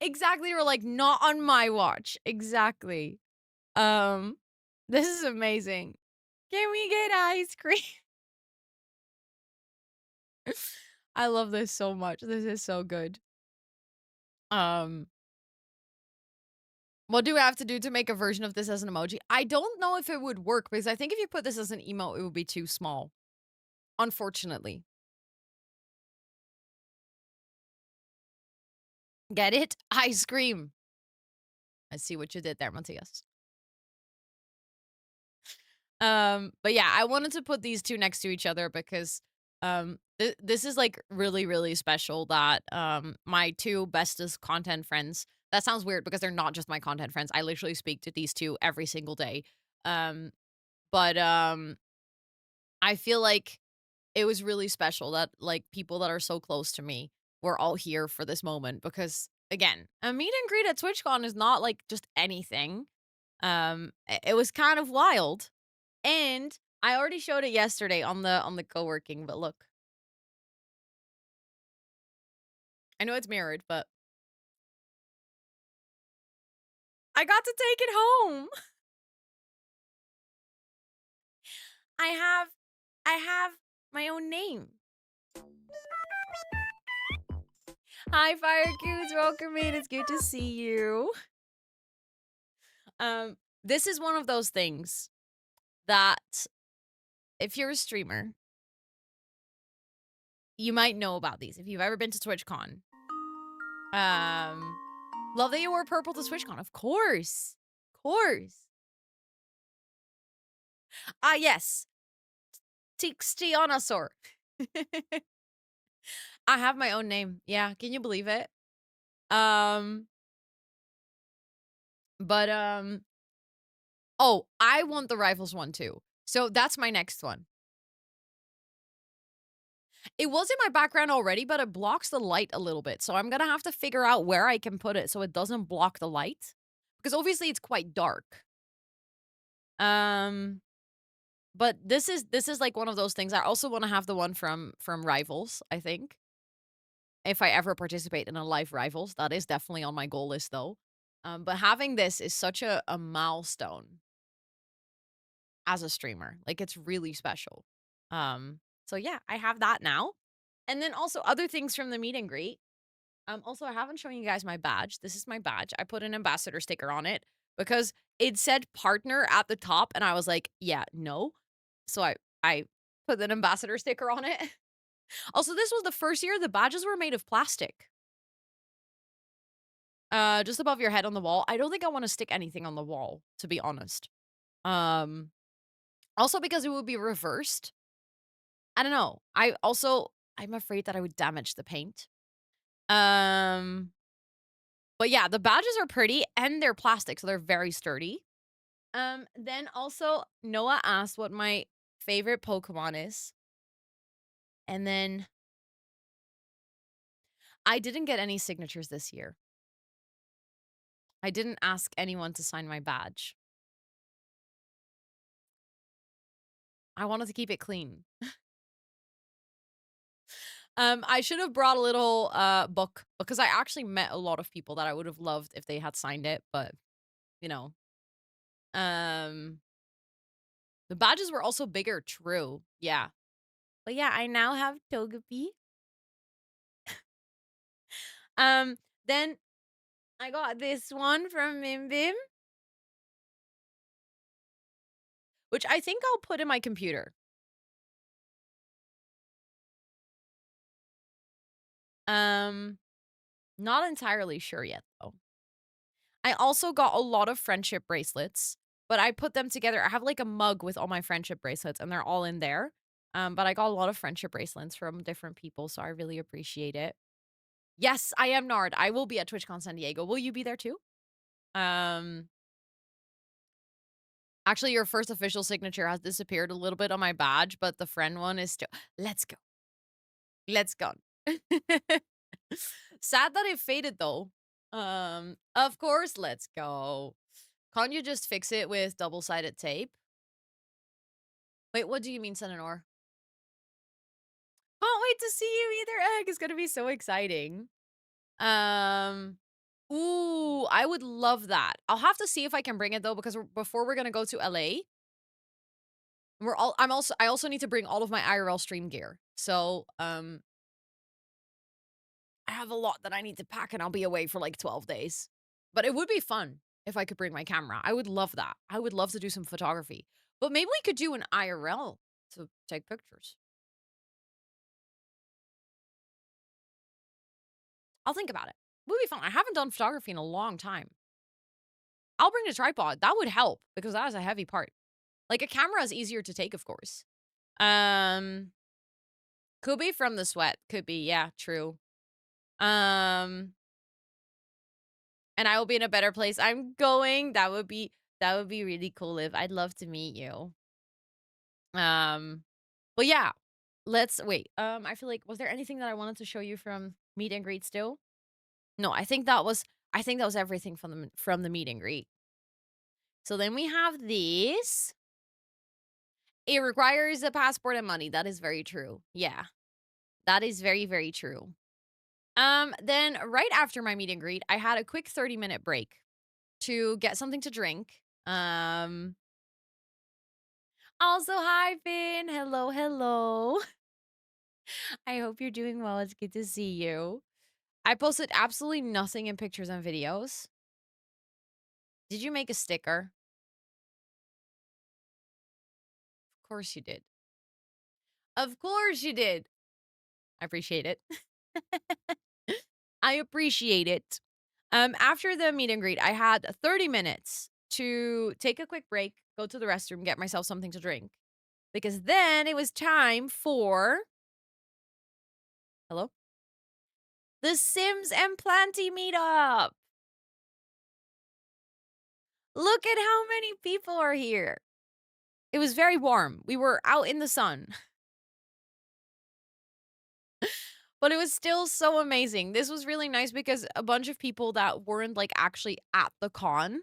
Exactly, we're like, not on my watch. Exactly. This is amazing. Can we get ice cream? I love this so much. This is so good. What do we have to do to make a version of this as an emoji? I don't know if it would work because I think if you put this as an emote, it would be too small. Unfortunately. Get it? Ice cream. I see what you did there, Matthias. But yeah, I wanted to put these two next to each other because this is like really, really special that my two bestest content friends, that sounds weird because they're not just my content friends. I literally speak to these two every single day. But I feel like it was really special that like people that are so close to me were all here for this moment because again, a meet and greet at TwitchCon is not like just anything. It was kind of wild. And I already showed it yesterday on the co-working, but look. I know it's mirrored, but I got to take it home. I have my own name. Hi, Fire Cubes. Welcome in. It's good to see you. This is one of those things that if you're a streamer, you might know about these. If you've ever been to TwitchCon. Love that you wore purple to TwitchCon. Of course. Of course. Ah, yes. Tixtionosaur. I have my own name. Yeah, can you believe it? But oh, I want the rifles one too. So that's my next one. It was in my background already, but it blocks the light a little bit. So I'm going to have to figure out where I can put it so it doesn't block the light. Because obviously it's quite dark. But this is like one of those things. I also want to have the one from Rivals, I think. If I ever participate in a live Rivals, that is definitely on my goal list though. But having this is such a milestone as a streamer. Like it's really special. So yeah, I have that now. And then also other things from the meet and greet. Also, I haven't shown you guys my badge. This is my badge. I put an ambassador sticker on it because it said partner at the top, and I was like, yeah, no. So I put an ambassador sticker on it. Also, this was the first year the badges were made of plastic. Just above your head on the wall. I don't think I want to stick anything on the wall, to be honest. Also because it would be reversed. I don't know. I'm afraid that I would damage the paint. But yeah, the badges are pretty and they're plastic, so they're very sturdy. Then also Noah asked what my favorite Pokemon is. And then I didn't get any signatures this year. I didn't ask anyone to sign my badge. I wanted to keep it clean. I should have brought a little book because I actually met a lot of people that I would have loved if they had signed it, but you know. The badges were also bigger, true. Yeah. But yeah, I now have Togepi. Then I got this one from Mimbim, which I think I'll put in my computer. Not entirely sure yet, though. I also got a lot of friendship bracelets, but I put them together. I have like a mug with all my friendship bracelets, and they're all in there. But I got a lot of friendship bracelets from different people, so I really appreciate it. Yes, I am Nard. I will be at TwitchCon San Diego. Will you be there too? Actually, your first official signature has disappeared a little bit on my badge, but the friend one is still. Let's go. Let's go. Sad that it faded though. Of course, let's go. Can't you just fix it with double-sided tape? Wait, what do you mean, Senanor? Can't wait to see you, Either Egg. It's gonna be so exciting. Ooh, I would love that. I'll have to see if I can bring it though, because before we're gonna go to LA, I also need to bring all of my IRL stream gear. So, I have a lot that I need to pack and I'll be away for like 12 days. But it would be fun if I could bring my camera. I would love that. I would love to do some photography. But maybe we could do an IRL to take pictures. I'll think about it. Would be fun. I haven't done photography in a long time. I'll bring the tripod. That would help because that is a heavy part. Like a camera is easier to take, of course. Could be from the sweat. Could be. Yeah, true. And I will be in a better place. I'm going. That would be really cool, Liv. I'd love to meet you. But yeah, let's wait. I feel like, was there anything that I wanted to show you from meet and greet still? No, I think that was everything from the meet and greet. So then we have these. It requires a passport and money. That is very true. Yeah. That is very, very true. Then right after my meet and greet, I had a quick 30-minute break to get something to drink. Also, hi, Finn. Hello, hello. I hope you're doing well. It's good to see you. I posted absolutely nothing in pictures and videos. Did you make a sticker? Of course you did. Of course you did. I appreciate it. I appreciate it. After the meet and greet, I had 30 minutes to take a quick break, go to the restroom, get myself something to drink. Because then it was time for... Hello? The Sims and Planty meetup. Look at how many people are here. It was very warm. We were out in the sun. But it was still so amazing. This was really nice because a bunch of people that weren't like actually at the con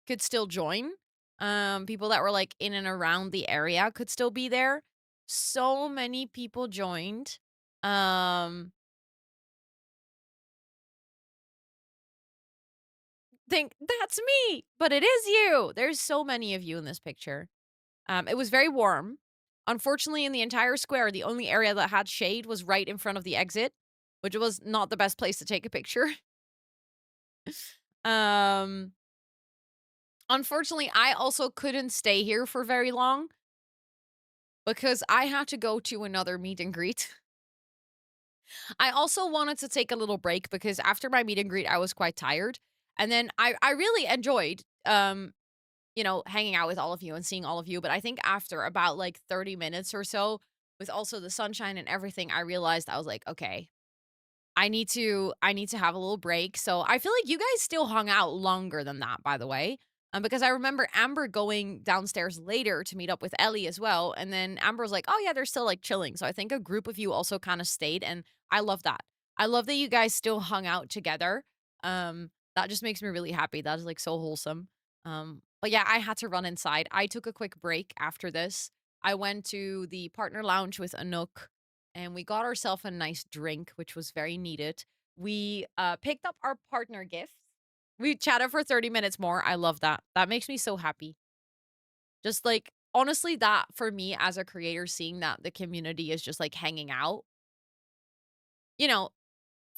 could still join. People that were like in and around the area could still be there. So many people joined. Think that's me, but it is you. There's so many of you in this picture. It was very warm. Unfortunately, in the entire square, the only area that had shade was right in front of the exit, which was not the best place to take a picture. Unfortunately, I also couldn't stay here for very long because I had to go to another meet and greet. I also wanted to take a little break because after my meet and greet, I was quite tired. And then I really enjoyed, you know, hanging out with all of you and seeing all of you. But I think after about like 30 minutes or so, with also the sunshine and everything, I realized I was like, okay, I need to have a little break. So I feel like you guys still hung out longer than that, by the way. Because I remember Amber going downstairs later to meet up with Ellie as well. And then Amber was like, oh yeah, they're still like chilling. So I think a group of you also kind of stayed. And I love that. I love that you guys still hung out together. That just makes me really happy. That is like so wholesome. But yeah, I had to run inside. I took a quick break after this. I went to the partner lounge with Anouk and we got ourselves a nice drink, which was very needed. We picked up our partner gifts. We chatted for 30 minutes more. I love that. That makes me so happy. Just like, honestly, that for me as a creator, seeing that the community is just like hanging out, you know,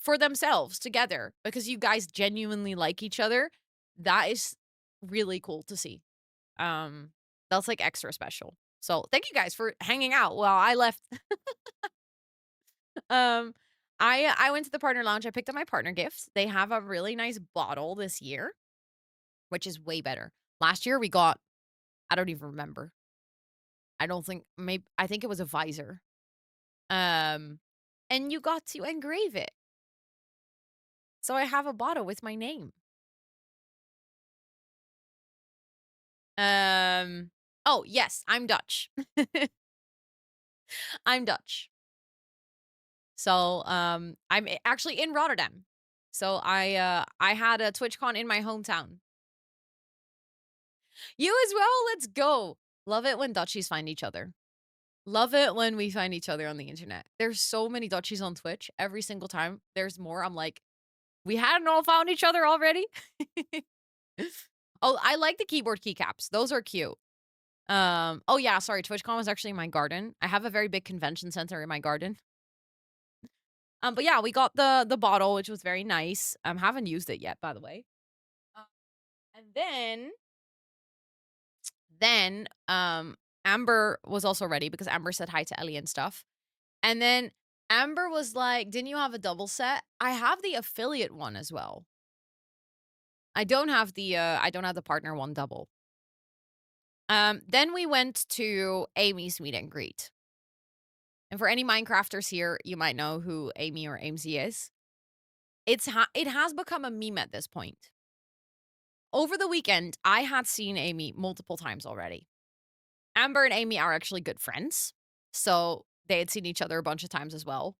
for themselves together because you guys genuinely like each other. That is really cool to see. That's like extra special. So thank you guys for hanging out while I left. I went to the partner lounge. I picked up my partner gifts. They have a really nice bottle this year, which is way better. Last year we got, I don't even remember. I think it was a visor. And you got to engrave it. So I have a bottle with my name. Oh, yes, I'm Dutch. I'm Dutch. So, I'm actually in Rotterdam. So I had a TwitchCon in my hometown. You as well. Let's go. Love it when Dutchies find each other. Love it when we find each other on the internet. There's so many Dutchies on Twitch. Every single time there's more, I'm like, we hadn't all found each other already. Oh, I like the keyboard keycaps. Those are cute. Oh yeah, sorry. TwitchCon was actually in my garden. I have a very big convention center in my garden. But yeah, we got the bottle, which was very nice. Haven't used it yet, by the way. And then Amber was also ready because Amber said hi to Ellie and stuff. And then Amber was like, "Didn't you have a double set?" I have the affiliate one as well. I don't have the partner one double. Then we went to Amy's meet and greet. And for any Minecrafters here, you might know who Amy or Amesy is. It has become a meme at this point. Over the weekend, I had seen Amy multiple times already. Amber and Amy are actually good friends, so they had seen each other a bunch of times as well.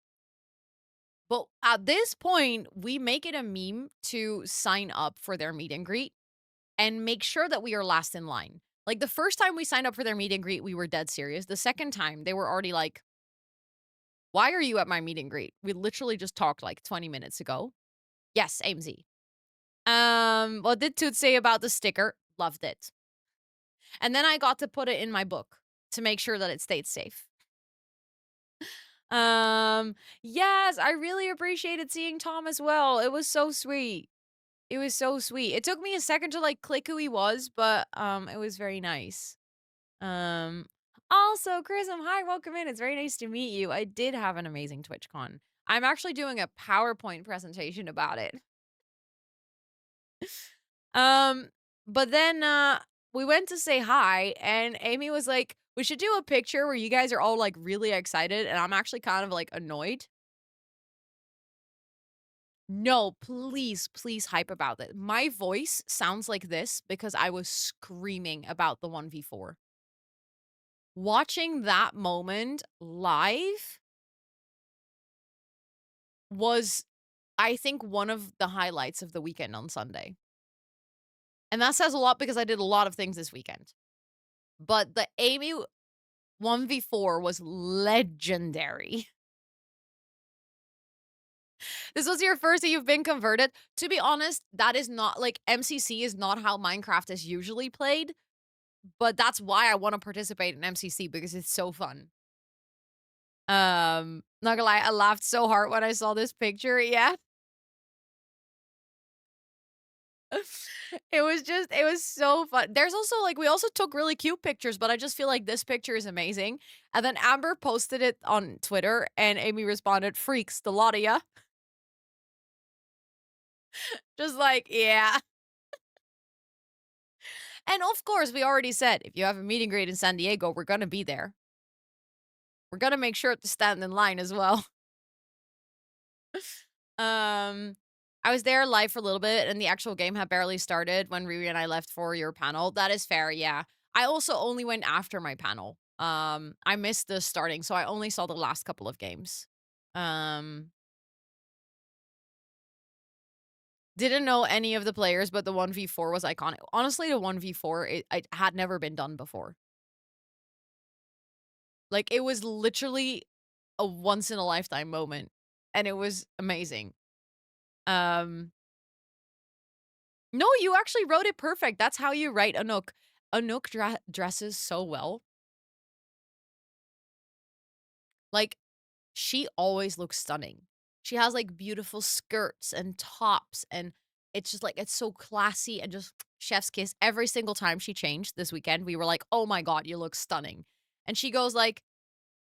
But at this point, we make it a meme to sign up for their meet and greet and make sure that we are last in line. Like the first time we signed up for their meet and greet, we were dead serious. The second time, they were already like, "Why are you at my meet and greet? We literally just talked like 20 minutes ago." Yes, AMZ. What did Toot say about the sticker? Loved it. And then I got to put it in my book to make sure that it stayed safe. Yes, I really appreciated seeing Tom as well. It was so sweet. It was so sweet. It took me a second to like click who he was, but it was very nice. Also, Chrism, hi, welcome in. It's very nice to meet you. I did have an amazing TwitchCon. I'm actually doing a PowerPoint presentation about it. But then we went to say hi, and Amy was like, "We should do a picture where you guys are all like really excited," and I'm actually kind of like annoyed. No, please, please hype about it. My voice sounds like this because I was screaming about the 1v4. Watching that moment live was, I think, one of the highlights of the weekend on Sunday. And that says a lot because I did a lot of things this weekend. But the Amy 1v4 was legendary. This was your first that you've been converted. To be honest, that is not, like, MCC is not how Minecraft is usually played. But that's why I want to participate in MCC, because it's so fun. Not gonna lie, I laughed so hard when I saw this picture, yeah. It was so fun. There's also, like, we also took really cute pictures, but I just feel like this picture is amazing. And then Amber posted it on Twitter, and Amy responded, "Freaks, the lot of ya." Just like, yeah. And of course, we already said, if you have a meet and greet in San Diego, we're gonna be there. We're gonna make sure to stand in line as well. I was there live for a little bit, and the actual game had barely started when Riri and I left for your panel. That is fair, yeah. I also only went after my panel. I missed the starting, so I only saw the last couple of games. Didn't know any of the players, but the 1v4 was iconic. Honestly, the 1v4, it had never been done before. Like, it was literally a once-in-a-lifetime moment, and it was amazing. No, you actually wrote it perfect. That's how you write Anouk. Anouk dresses so well. Like, she always looks stunning. She has, like, beautiful skirts and tops, and it's just, like, it's so classy and just chef's kiss. Every single time she changed this weekend, we were like, "Oh my god, you look stunning." And she goes like,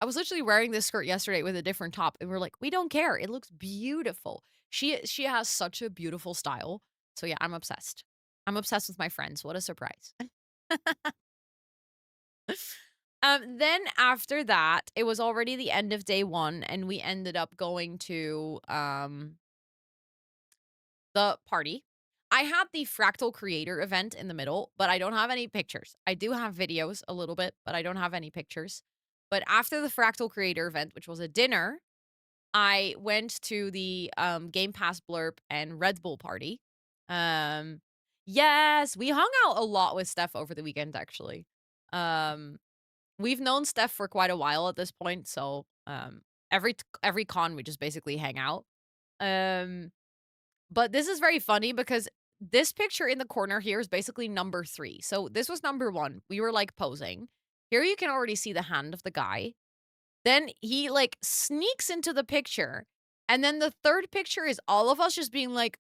"I was literally wearing this skirt yesterday with a different top," and we're like, "We don't care. It looks beautiful." She has such a beautiful style. So yeah, I'm obsessed. I'm obsessed with my friends. What a surprise. Then after that, it was already the end of day 1, and we ended up going to the party. I had the Fractal Creator event in the middle, but I don't have any pictures. I do have videos a little bit, but I don't have any pictures. But after the Fractal Creator event, which was a dinner, I went to the Game Pass Blurb and Red Bull party. Yes, we hung out a lot with Steph over the weekend, actually. We've known Steph for quite a while at this point, so every con we just basically hang out. But this is very funny because this picture in the corner here is basically number 3. So this was number 1. We were like posing. Here you can already see the hand of the guy. Then he like sneaks into the picture. And then the third picture is all of us just being like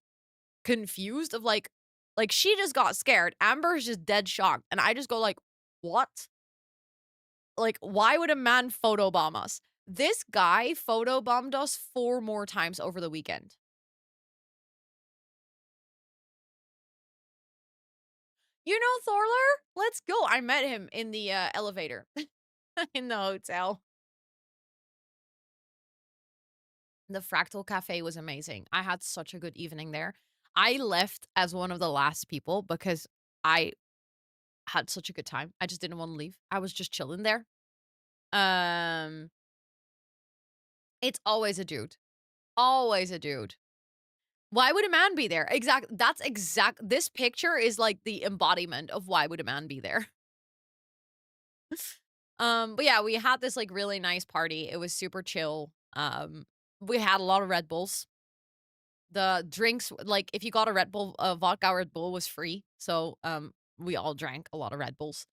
confused of like she just got scared. Amber is just dead shocked. And I just go like, what? Like, why would a man photobomb us? This guy photobombed us 4 more times over the weekend. You know Thorler? Let's go. I met him in the elevator in the hotel. The Fractal Cafe was amazing. I had such a good evening there. I left as one of the last people because I had such a good time. I just didn't want to leave. I was just chilling there. It's always a dude. Always a dude. Why would a man be there? This picture is like the embodiment of why would a man be there. But yeah, we had this like really nice party. It was super chill. We had a lot of Red Bulls. The drinks, like if you got a Red Bull, a vodka Red Bull was free. So, we all drank a lot of Red Bulls.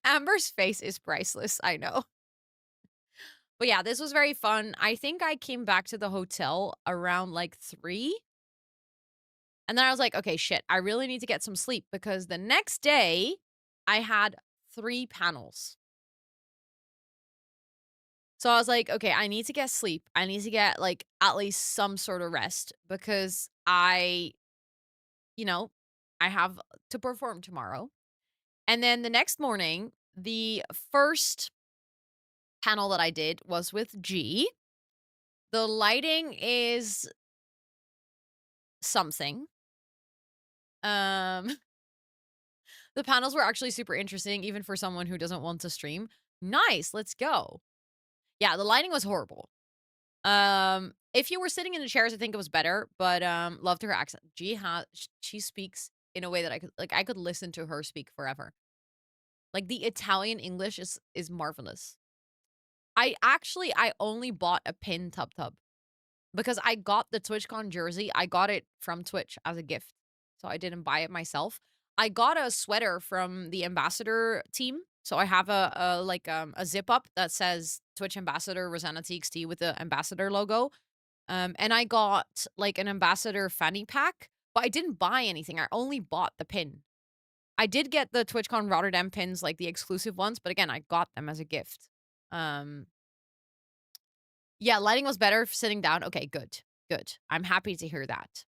Amber's face is priceless. I know. But yeah, this was very fun. I think I came back to the hotel around like 3. And then I was like, okay, shit, I really need to get some sleep because the next day I had 3 panels. So I was like, okay, I need to get sleep. I need to get like at least some sort of rest because I have to perform tomorrow. And then the next morning, the first panel that I did was with G. The lighting is something. The panels were actually super interesting, even for someone who doesn't want to stream. Nice, let's go. Yeah, the lighting was horrible. If you were sitting in the chairs, I think it was better, but loved her accent. She speaks in a way that I could listen to her speak forever. Like the Italian English is marvelous. I only bought a pin tub because I got the TwitchCon jersey. I got it from Twitch as a gift. So I didn't buy it myself. I got a sweater from the ambassador team. So I have a zip up that says Twitch ambassador Rosannatxt with the ambassador logo. And I got like an ambassador fanny pack, but I didn't buy anything. I only bought the pin. I did get the TwitchCon Rotterdam pins, like the exclusive ones, but again, I got them as a gift. Yeah, lighting was better sitting down. Okay, good. Good. I'm happy to hear that.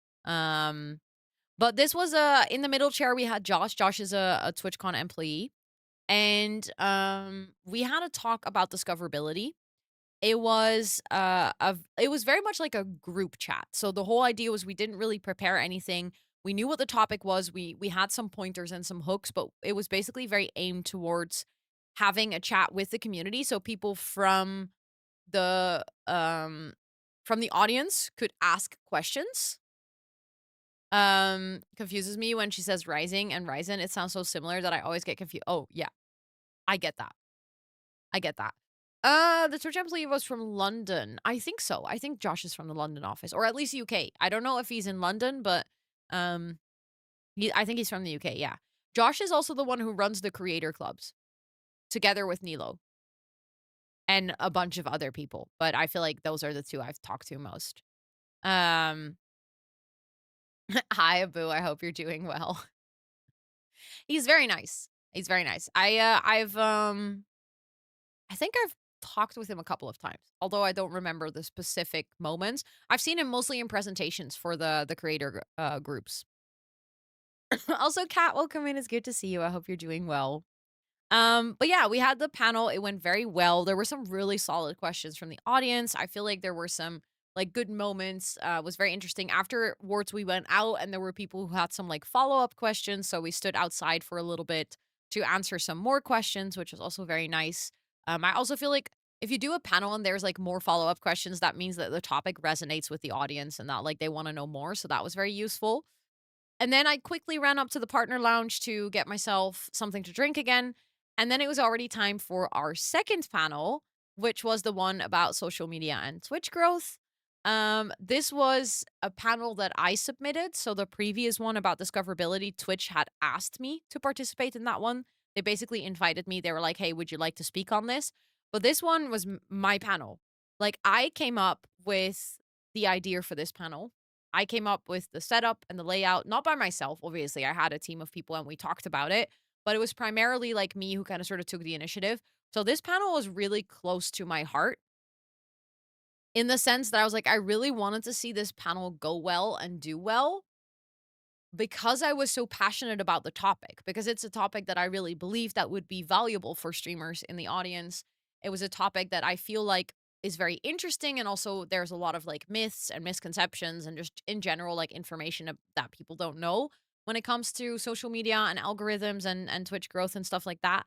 But this was in the middle chair we had Josh. Josh is a TwitchCon employee. And we had a talk about discoverability. It was very much like a group chat. So the whole idea was we didn't really prepare anything. We knew what the topic was. We had some pointers and some hooks, but it was basically very aimed towards having a chat with the community so people from the audience could ask questions. Confuses me when she says rising and Ryzen. It sounds so similar that I always get confused. Oh, yeah. I get that. The Twitch employee was from London. I think so. I think Josh is from the London office, or at least UK. I don't know if he's in London, but I think he's from the UK, yeah. Josh is also the one who runs the creator clubs together with Nilo and a bunch of other people, but I feel like those are the 2 I've talked to most. Hi, Abu. I hope you're doing well. He's very nice. I think I've talked with him a couple of times, although I don't remember the specific moments. I've seen him mostly in presentations for the creator groups. Also, Kat, welcome in. It's good to see you. I hope you're doing well. But yeah, we had the panel. It went very well. There were some really solid questions from the audience. I feel like there were some like good moments. It was very interesting. Afterwards, we went out and there were people who had some like follow-up questions. So we stood outside for a little bit to answer some more questions, which was also very nice. I also feel like if you do a panel and there's like more follow-up questions, that means that the topic resonates with the audience and that like they want to know more. So that was very useful. And then I quickly ran up to the partner lounge to get myself something to drink again. And then it was already time for our second panel, which was the one about social media and Twitch growth. This was a panel that I submitted. So the previous one about discoverability, Twitch had asked me to participate in that one. They basically invited me. They were like, hey, would you like to speak on this? But this one was my panel. Like, I came up with the idea for this panel. I came up with the setup and the layout, not by myself, obviously. I had a team of people and we talked about it, but it was primarily like me who kind of sort of took the initiative. So this panel was really close to my heart in the sense that I was like, I really wanted to see this panel go well and do well because I was so passionate about the topic, because it's a topic that I really believe that would be valuable for streamers in the audience. It was a topic that I feel like is very interesting, and also there's a lot of like myths and misconceptions and just in general like information that people don't know when it comes to social media and algorithms and Twitch growth and stuff like that.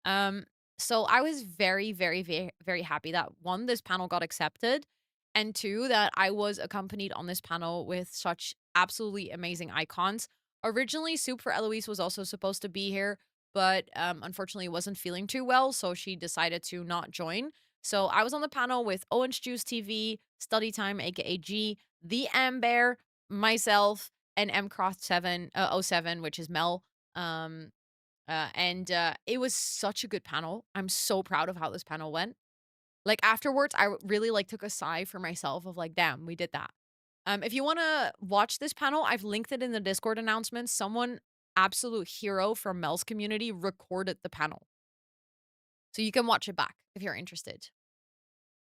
Um so I was very very very very happy that one, this panel got accepted, and two, that I was accompanied on this panel with such absolutely amazing icons. Originally, Soup for Eloise was also supposed to be here, but unfortunately wasn't feeling too well, so she decided to not join. So I was on the panel with Orange Juice TV, Study Time, aka G, the Amber, myself, and MCross707, which is Mel. And it was such a good panel. I'm so proud of how this panel went. Like, afterwards, I really like took a sigh for myself of like, damn, we did that. If you want to watch this panel, I've linked it in the Discord announcements. Someone, absolute hero from Mel's community, recorded the panel. So you can watch it back if you're interested.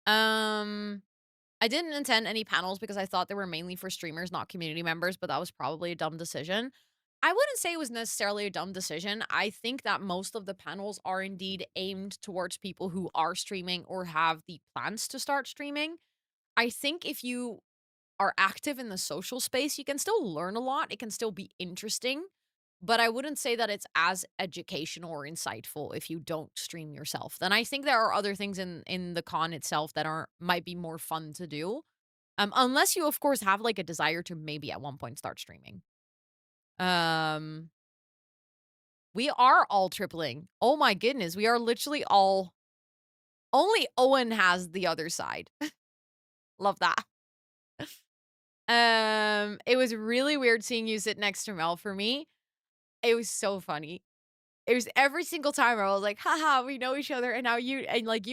I didn't attend any panels because I thought they were mainly for streamers, not community members, but that was probably a dumb decision. I wouldn't say it was necessarily a dumb decision. I think that most of the panels are indeed aimed towards people who are streaming or have the plans to start streaming. I think if you are active in the social space, you can still learn a lot. It can still be interesting, but I wouldn't say that it's as educational or insightful if you don't stream yourself. Then I think there are other things in the con itself that might be more fun to do. Unless you of course have like a desire to maybe at one point start streaming. We are all tripling. Oh my goodness, we are literally all. Only Owen has the other side. Love that. It was really weird seeing you sit next to Mel for me. It was so funny. It was every single time I was like, haha, we know each other, and now you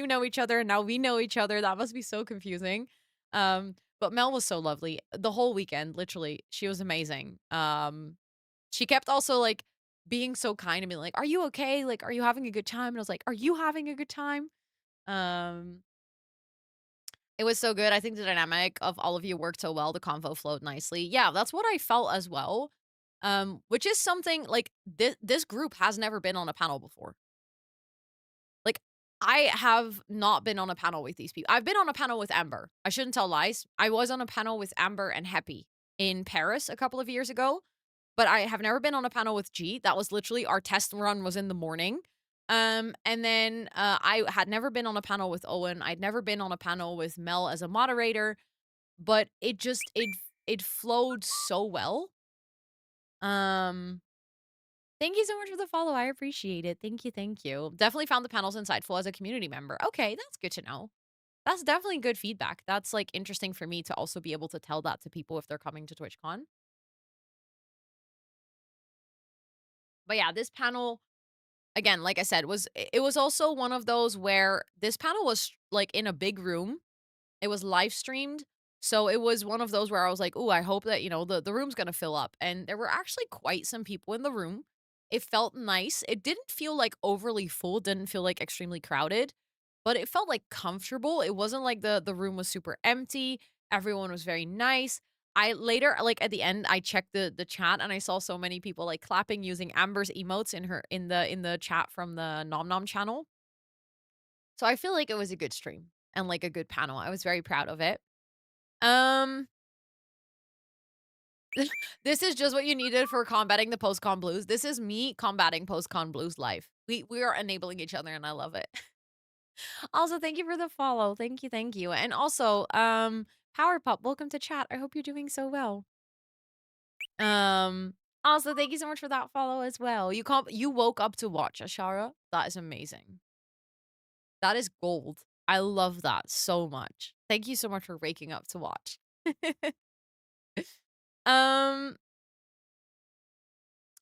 know each other, and now we know each other. That must be so confusing. But Mel was so lovely. The whole weekend, literally, she was amazing. She kept also like being so kind and being like, are you okay? Like, are you having a good time? And I was like, are you having a good time? It was so good. I think the dynamic of all of you worked so well. The convo flowed nicely. Yeah, that's what I felt as well. Which is something like this group has never been on a panel before. Like, I have not been on a panel with these people. I've been on a panel with Amber. I shouldn't tell lies. I was on a panel with Amber and Happy in Paris a couple of years ago, but I have never been on a panel with G. That was literally our test run was in the morning. And then I had never been on a panel with Owen. I'd never been on a panel with Mel as a moderator, but it flowed so well. Thank you so much for the follow. I appreciate it. Thank you, thank you. Definitely found the panels insightful as a community member. Okay, that's good to know. That's definitely good feedback. That's like interesting for me to also be able to tell that to people if they're coming to TwitchCon. But yeah, this panel, again, like I said, it was also one of those where this panel was like in a big room. It was live streamed. So it was one of those where I was like, "Ooh, I hope that, the room's going to fill up." And there were actually quite some people in the room. It felt nice. It didn't feel like overly full, didn't feel like extremely crowded, but it felt like comfortable. It wasn't like the room was super empty. Everyone was very nice. I later, like at the end, I checked the chat and I saw so many people like clapping using Amber's emotes in the chat from the Nom Nom channel. So I feel like it was a good stream and like a good panel. I was very proud of it. This is just what you needed for combating the post-con blues. This is me combating post-con blues live. We are enabling each other and I love it. Also, thank you for the follow. Thank you, thank you. And also, Power Pop, welcome to chat. I hope you're doing so well. Also, thank you so much for that follow as well. You woke up to watch Ashara. That is amazing. That is gold. I love that so much. Thank you so much for waking up to watch. um,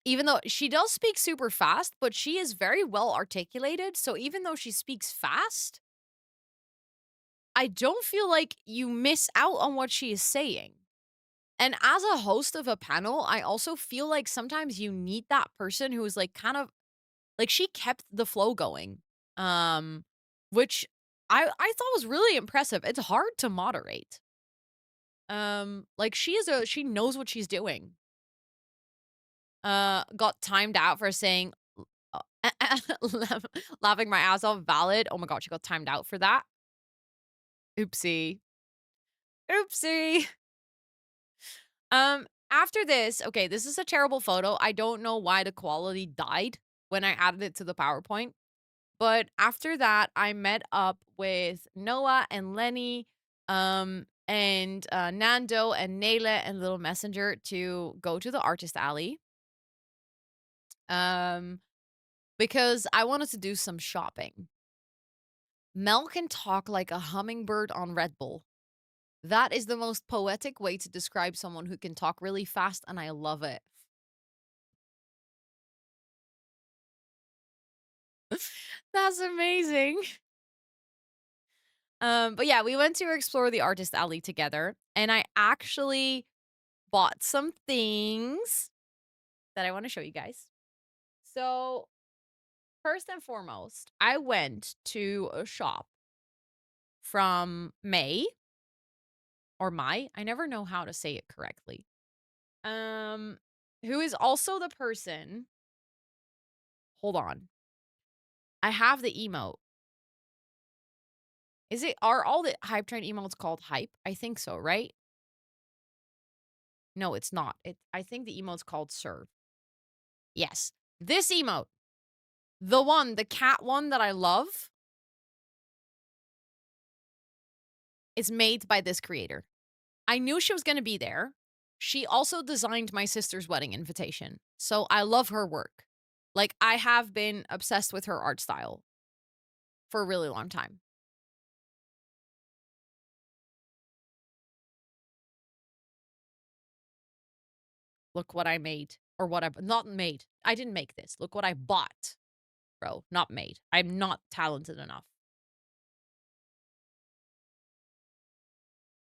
even though she does speak super fast, but she is very well articulated. So even though she speaks fast, I don't feel like you miss out on what she is saying. And as a host of a panel, I also feel like sometimes you need that person who is like kind of like she kept the flow going. Which I thought was really impressive. It's hard to moderate. Like she knows what she's doing. Got timed out for saying laughing my ass off valid. Oh my god, she got timed out for that. Oopsie. Oopsie. After this, okay, this is a terrible photo. I don't know why the quality died when I added it to the PowerPoint. But after that, I met up with Noah and Lenny, and Nando and Nele and Little Messenger to go to the artist alley. Because I wanted to do some shopping. Mel can talk like a hummingbird on Red Bull. That is the most poetic way to describe someone who can talk really fast, and I love it. That's amazing. But yeah, we went to explore the artist alley together, and I actually bought some things that I want to show you guys. So, first and foremost, I went to a shop from May or Mai. I never know how to say it correctly. Who is also the person. Hold on. I have the emote. Are all the hype train emotes called hype? I think so, right? No, it's not. I think the emote's called serve. Yes. This emote. The cat one that I love, is made by this creator. I knew she was going to be there. She also designed my sister's wedding invitation. So I love her work. Like, I have been obsessed with her art style for a really long time. Look what I made. Or what not made. I didn't make this. Look what I bought. Bro, not made. I'm not talented enough.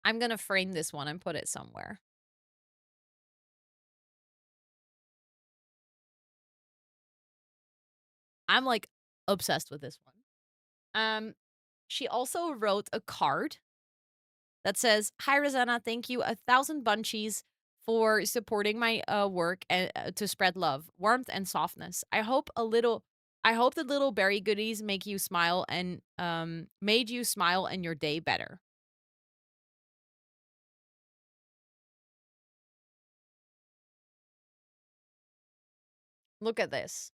I'm going to frame this one and put it somewhere. I'm like obsessed with this one. She also wrote a card that says, "Hi Rosanna, thank you 1,000 bunchies for supporting my work and to spread love, warmth, and softness. I hope the little berry goodies make you smile and made you smile and your day better." Look at this.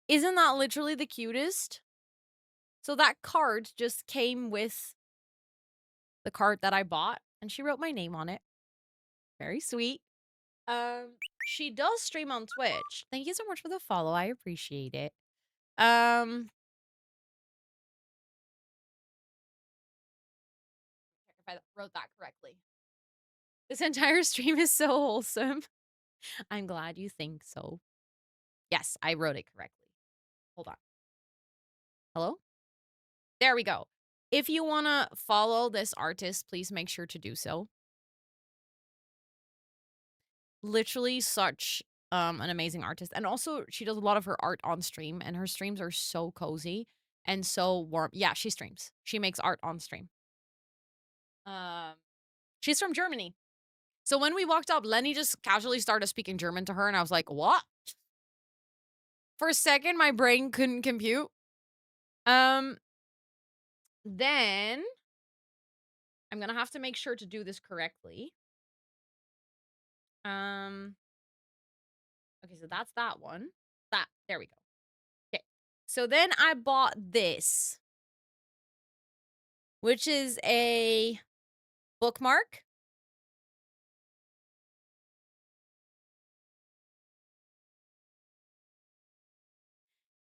Isn't that literally the cutest? So that card just came with the card that I bought, and she wrote my name on it. Very sweet. She does stream on Twitch. Thank you so much for the follow. I appreciate it. If I wrote that correctly. This entire stream is so wholesome. I'm glad you think so. Yes, I wrote it correctly. Hold on. Hello? There we go. If you want to follow this artist, please make sure to do so. Literally such an amazing artist. And also, she does a lot of her art on stream, and her streams are so cozy and so warm. Yeah, she streams. She makes art on stream. She's from Germany. So when we walked up, Lenny just casually started speaking German to her, and I was like, what? For a second, my brain couldn't compute. Then I'm gonna have to make sure to do this correctly. Okay, so that's that one. There we go. Okay. So then I bought this. which is a bookmark.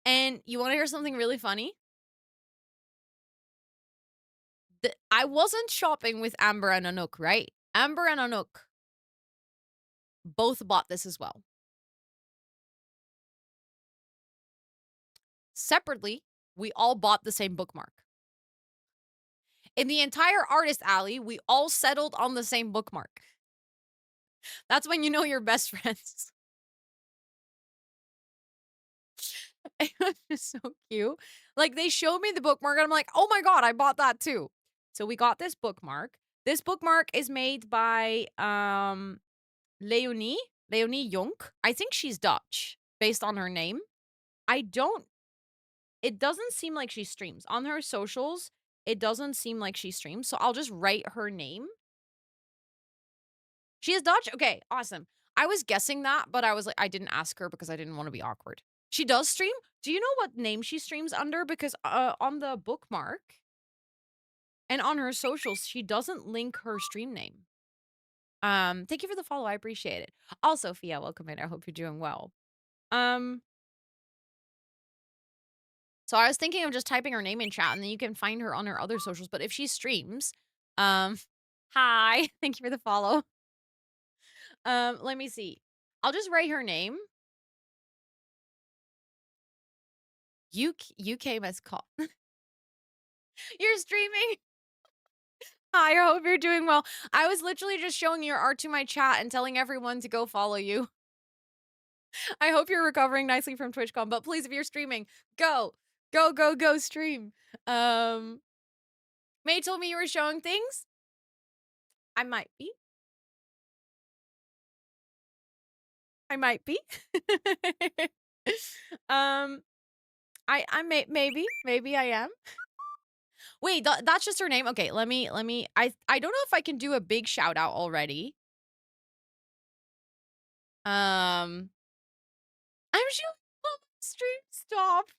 And you want to hear something really funny? I wasn't shopping with Amber and Anouk, right? Amber and Anouk both bought this as well. Separately, we all bought the same bookmark. In the entire artist alley, we all settled on the same bookmark. That's when you know you're best friends. It was just so cute. Like, they showed me the bookmark, and I'm like, oh my god, I bought that too. So we got this bookmark. This bookmark is made by Leonie Jonk. I think she's Dutch, based on her name. It doesn't seem like she streams. On her socials, it doesn't seem like she streams, so I'll just write her name. She is Dutch? Okay, awesome. I was guessing that, but I was like, I didn't ask her because I didn't want to be awkward. She does stream? Do you know what name she streams under? Because on the bookmark and on her socials, she doesn't link her stream name. Thank you for the follow. I appreciate it. Also, Fia, welcome in. I hope you're doing well. So I was thinking of just typing her name in chat, and then you can find her on her other socials. But if she streams, hi, thank you for the follow. Let me see. I'll just write her name. You came as call. You're streaming. Hi, I hope you're doing well. I was literally just showing your art to my chat and telling everyone to go follow you. I hope you're recovering nicely from TwitchCon, but please, if you're streaming, go stream. May told me you were showing things. I might be. I maybe I am. Wait, that's just her name. Okay, let me. I don't know if I can do a big shout out already. I'm showing stream. Stop.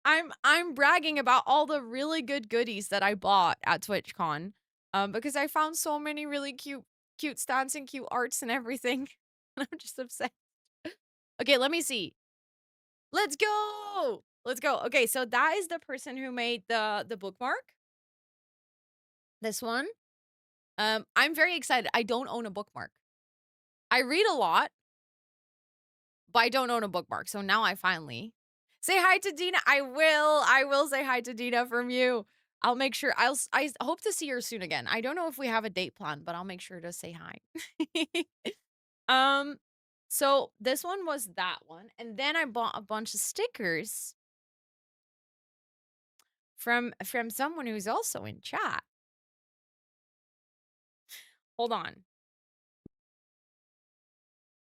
I'm bragging about all the really good goodies that I bought at TwitchCon. Because I found so many really cute stands and cute arts and everything. And I'm just obsessed. Okay, let me see. Let's go. Okay, so that is the person who made the bookmark. This one. I'm very excited. I don't own a bookmark. I read a lot, but I don't own a bookmark. So now I finally say hi to Dina. I will say hi to Dina from you. I'll make sure. I hope to see her soon again. I don't know if we have a date planned, but I'll make sure to say hi. So this one was that one, and then I bought a bunch of stickers from someone who's also in chat. Hold on.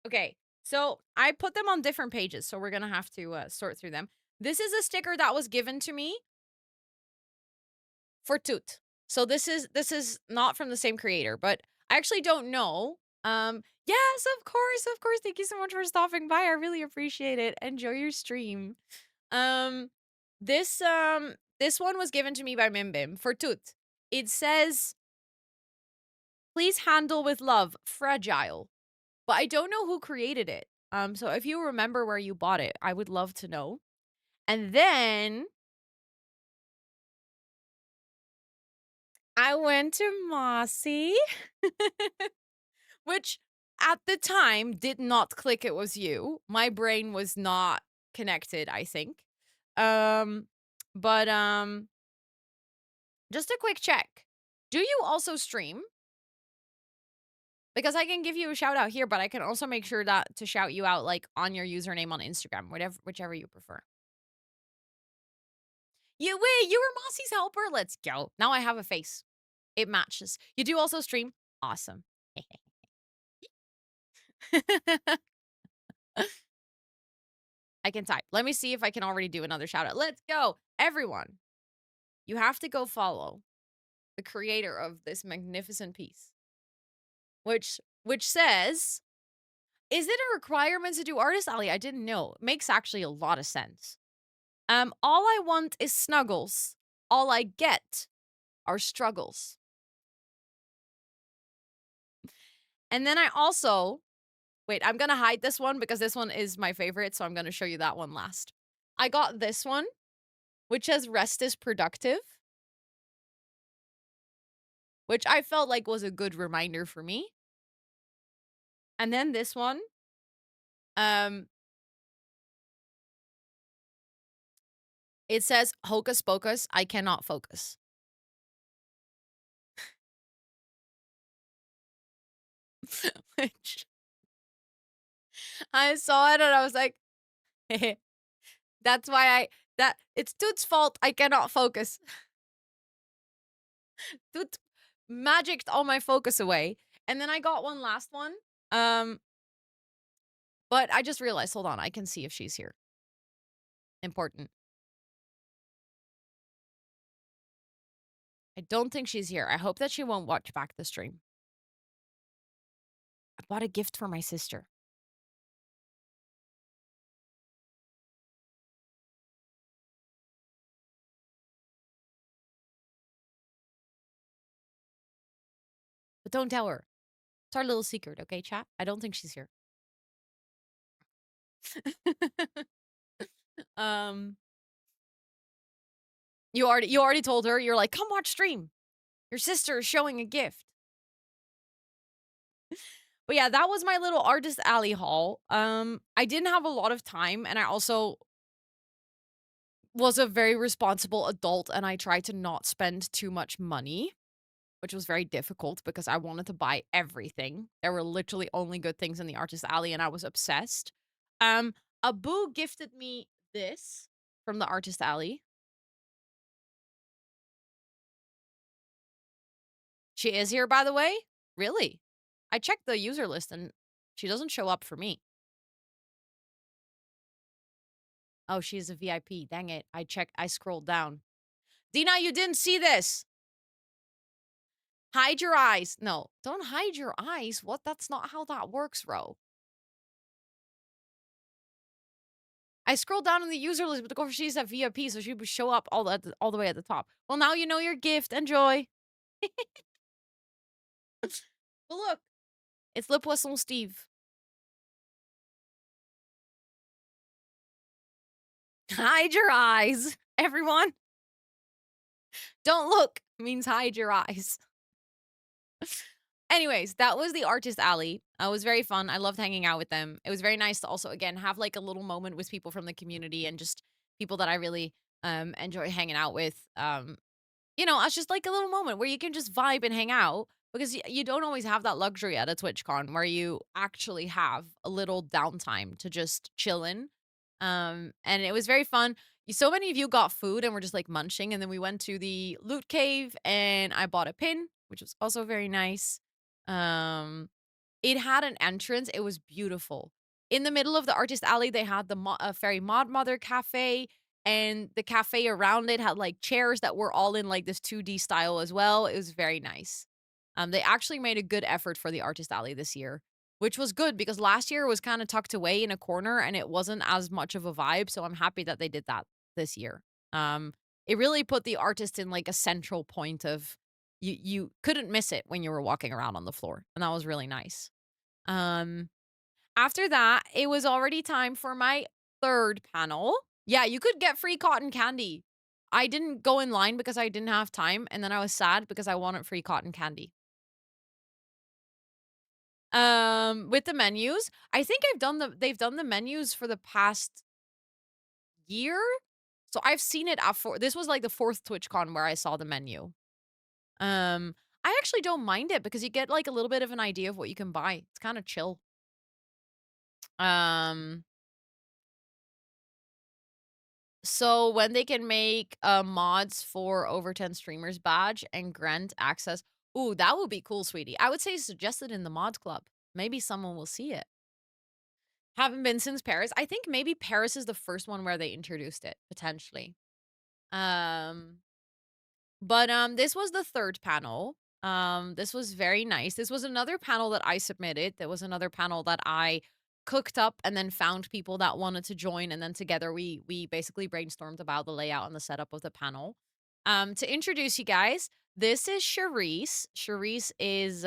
Okay, so I put them on different pages, so we're gonna have to sort through them. This is a sticker that was given to me for Toot. So this is not from the same creator, but I actually don't know. Yes, of course. Thank you so much for stopping by. I really appreciate it. Enjoy your stream. This one was given to me by Mimbim for Toot. It says, "Please handle with love, fragile." But I don't know who created it. So if you remember where you bought it, I would love to know. And then I went to Mossy, which at the time did not click it was you. My brain was not connected, I think. But just a quick check. Do you also stream? Because I can give you a shout out here, but I can also make sure that to shout you out like on your username on Instagram, whichever you prefer. You were Mossy's helper. Let's go. Now I have a face. It matches. You do also stream? Awesome. I can type. Let me see if I can already do another shout out. Let's go. Everyone, you have to go follow the creator of this magnificent piece. Which says, is it a requirement to do Artist Alley? I didn't know. It makes actually a lot of sense. All I want is snuggles. All I get are struggles. And then I also, wait, I'm going to hide this one because this one is my favorite, so I'm going to show you that one last. I got this one, which says rest is productive, which I felt like was a good reminder for me. And then this one, it says, hocus pocus, I cannot focus. Which I saw it and I was like, that's why it's Toot's fault I cannot focus. Toot magicked all my focus away. And then I got one last one. But I just realized, hold on, I can see if she's here. Important. I don't think she's here. I hope that she won't watch back the stream. I bought a gift for my sister. But don't tell her. It's our little secret, okay, chat? I don't think she's here. You already told her. You're like, come watch stream. Your sister is showing a gift. But yeah, that was my little Artist Alley haul. I didn't have a lot of time, and I also was a very responsible adult, and I tried to not spend too much money, which was very difficult because I wanted to buy everything. There were literally only good things in the Artist Alley, and I was obsessed. Abu gifted me this from the Artist Alley. She is here, by the way? Really? I checked the user list and she doesn't show up for me. Oh, she's a VIP. Dang it. I scrolled down. Dina, you didn't see this. Hide your eyes. No, don't hide your eyes. What? That's not how that works, Ro. I scrolled down in the user list, but of course she's a VIP, so she would show up all the way at the top. Well, now you know your gift. Enjoy. Well, look. It's Le Poisson Steve. Hide your eyes, everyone. Don't look means hide your eyes. Anyways, that was the Artist Alley. It was very fun. I loved hanging out with them. It was very nice to also, again, have like a little moment with people from the community and just people that I really enjoy hanging out with. You know, it's just like a little moment where you can just vibe and hang out because you don't always have that luxury at a TwitchCon where you actually have a little downtime to just chill in. And it was very fun. So many of you got food and were just like munching. And then we went to the loot cave and I bought a pin, which was also very nice. It had an entrance. It was beautiful. In the middle of the Artist Alley, they had the Fairy Mod Mother Cafe, and the cafe around it had like chairs that were all in like this 2D style as well. It was very nice. They actually made a good effort for the Artist Alley this year, which was good because last year it was kind of tucked away in a corner and it wasn't as much of a vibe. So I'm happy that they did that this year. It really put the artist in like a central point of you couldn't miss it when you were walking around on the floor, and that was really nice. After that, it was already time for my third panel. Yeah, you could get free cotton candy. I didn't go in line because I didn't have time, and then I was sad because I wanted free cotton candy. With the menus, I think they've done the menus for the past year. So I've seen it this was like the 4th TwitchCon where I saw the menu. I actually don't mind it because you get like a little bit of an idea of what you can buy. It's kind of chill. So when they can make mods for over 10 streamers badge and grant access. Ooh, that would be cool, sweetie. I would say suggest it in the mod club. Maybe someone will see it. Haven't been since Paris. I think maybe Paris is the first one where they introduced it, potentially. But this was the third panel. This was very nice. This was another panel that I submitted. There was another panel that I cooked up and then found people that wanted to join, and then together we basically brainstormed about the layout and the setup of the panel. To introduce you guys, this is Charisse. Charisse is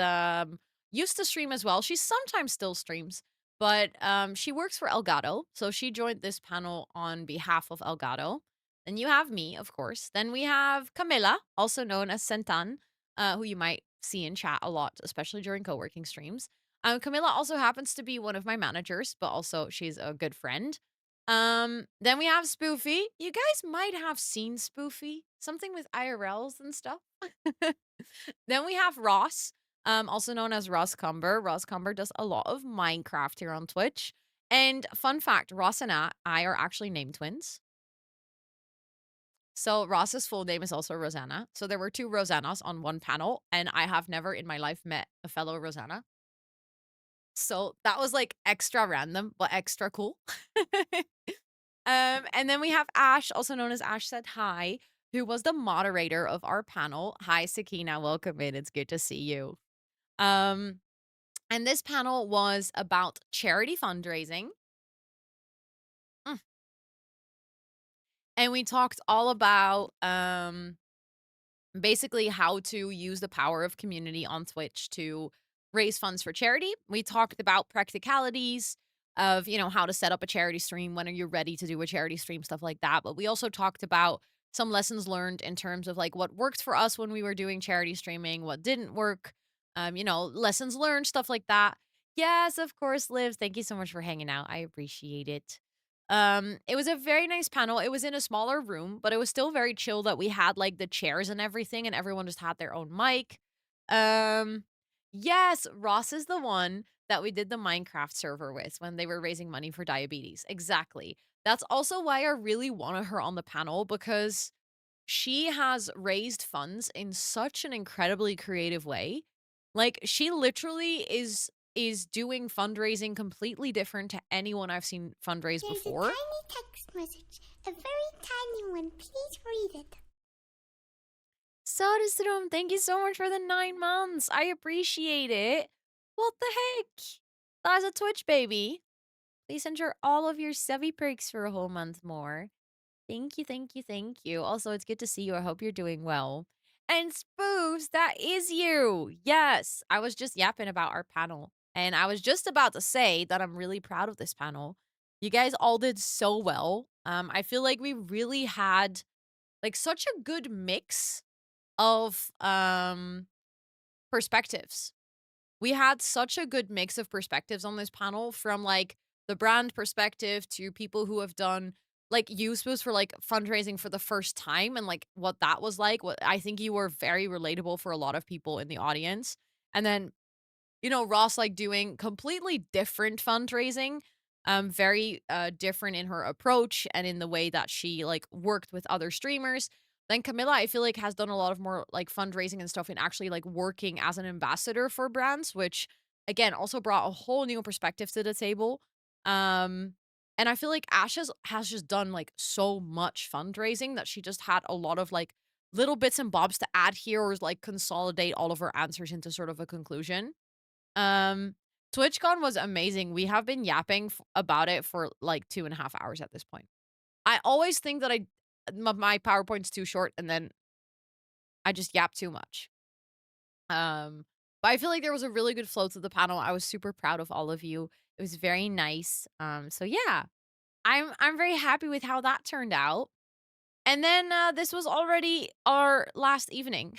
used to stream as well. She sometimes still streams, but she works for Elgato, so she joined this panel on behalf of Elgato. Then you have me, of course. Then we have Camilla, also known as Sentan, who you might see in chat a lot, especially during co-working streams. Camilla also happens to be one of my managers, but also she's a good friend. Then we have Spoofy. You guys might have seen Spoofy, something with IRLs and stuff. Then we have Ross, also known as Ross Cumber. Ross Cumber does a lot of Minecraft here on Twitch. And fun fact, Ross and I are actually name twins. So Ross's full name is also Rosanna. So there were two Rosannas on one panel, and I have never in my life met a fellow Rosanna. So that was like extra random, but extra cool. And then we have Ash, also known as Ash Said Hi, who was the moderator of our panel. Hi, Sakina. Welcome in. It's good to see you. And this panel was about charity fundraising. And we talked all about basically how to use the power of community on Twitch to raise funds for charity. We talked about practicalities of, how to set up a charity stream, when are you ready to do a charity stream, stuff like that. But we also talked about some lessons learned in terms of like what worked for us when we were doing charity streaming, what didn't work, lessons learned, stuff like that. Yes, of course, Liv. Thank you so much for hanging out. I appreciate it. It was a very nice panel. It was in a smaller room, but it was still very chill that we had like the chairs and everything, and everyone just had their own mic. Yes, Ross is the one that we did the Minecraft server with when they were raising money for diabetes. Exactly. That's also why I really wanted her on the panel, because she has raised funds in such an incredibly creative way. Like, she literally is doing fundraising completely different to anyone I've seen fundraise before. There's a tiny text message, a very tiny one. Please read it. Soderstrom, thank you so much for the 9 months. I appreciate it. What the heck? That's a Twitch baby. Please enter all of your Sevi perks for a whole month more. Thank you, thank you, thank you. Also, it's good to see you. I hope you're doing well. And Spoofs, that is you. Yes, I was just yapping about our panel. And I was just about to say that I'm really proud of this panel. You guys all did so well. I feel like we really had like such a good mix of perspectives. We had such a good mix of perspectives on this panel, from like the brand perspective to people who have done like USPOs for like fundraising for the first time and like what that was like. What I think you were very relatable for a lot of people in the audience. And then, Ross like doing completely different fundraising, very different in her approach and in the way that she like worked with other streamers. Then Camilla, I feel like, has done a lot of more like fundraising and stuff and actually like working as an ambassador for brands, which again also brought a whole new perspective to the table. And I feel like Ash has just done like so much fundraising that she just had a lot of like little bits and bobs to add here, or like consolidate all of her answers into sort of a conclusion. TwitchCon was amazing. We have been yapping about it for like 2.5 hours at this point. I always think that my PowerPoint's too short and then I just yap too much. But I feel like there was a really good flow to the panel. I was super proud of all of you. It was very nice. So yeah, I'm very happy with how that turned out. And then this was already our last evening.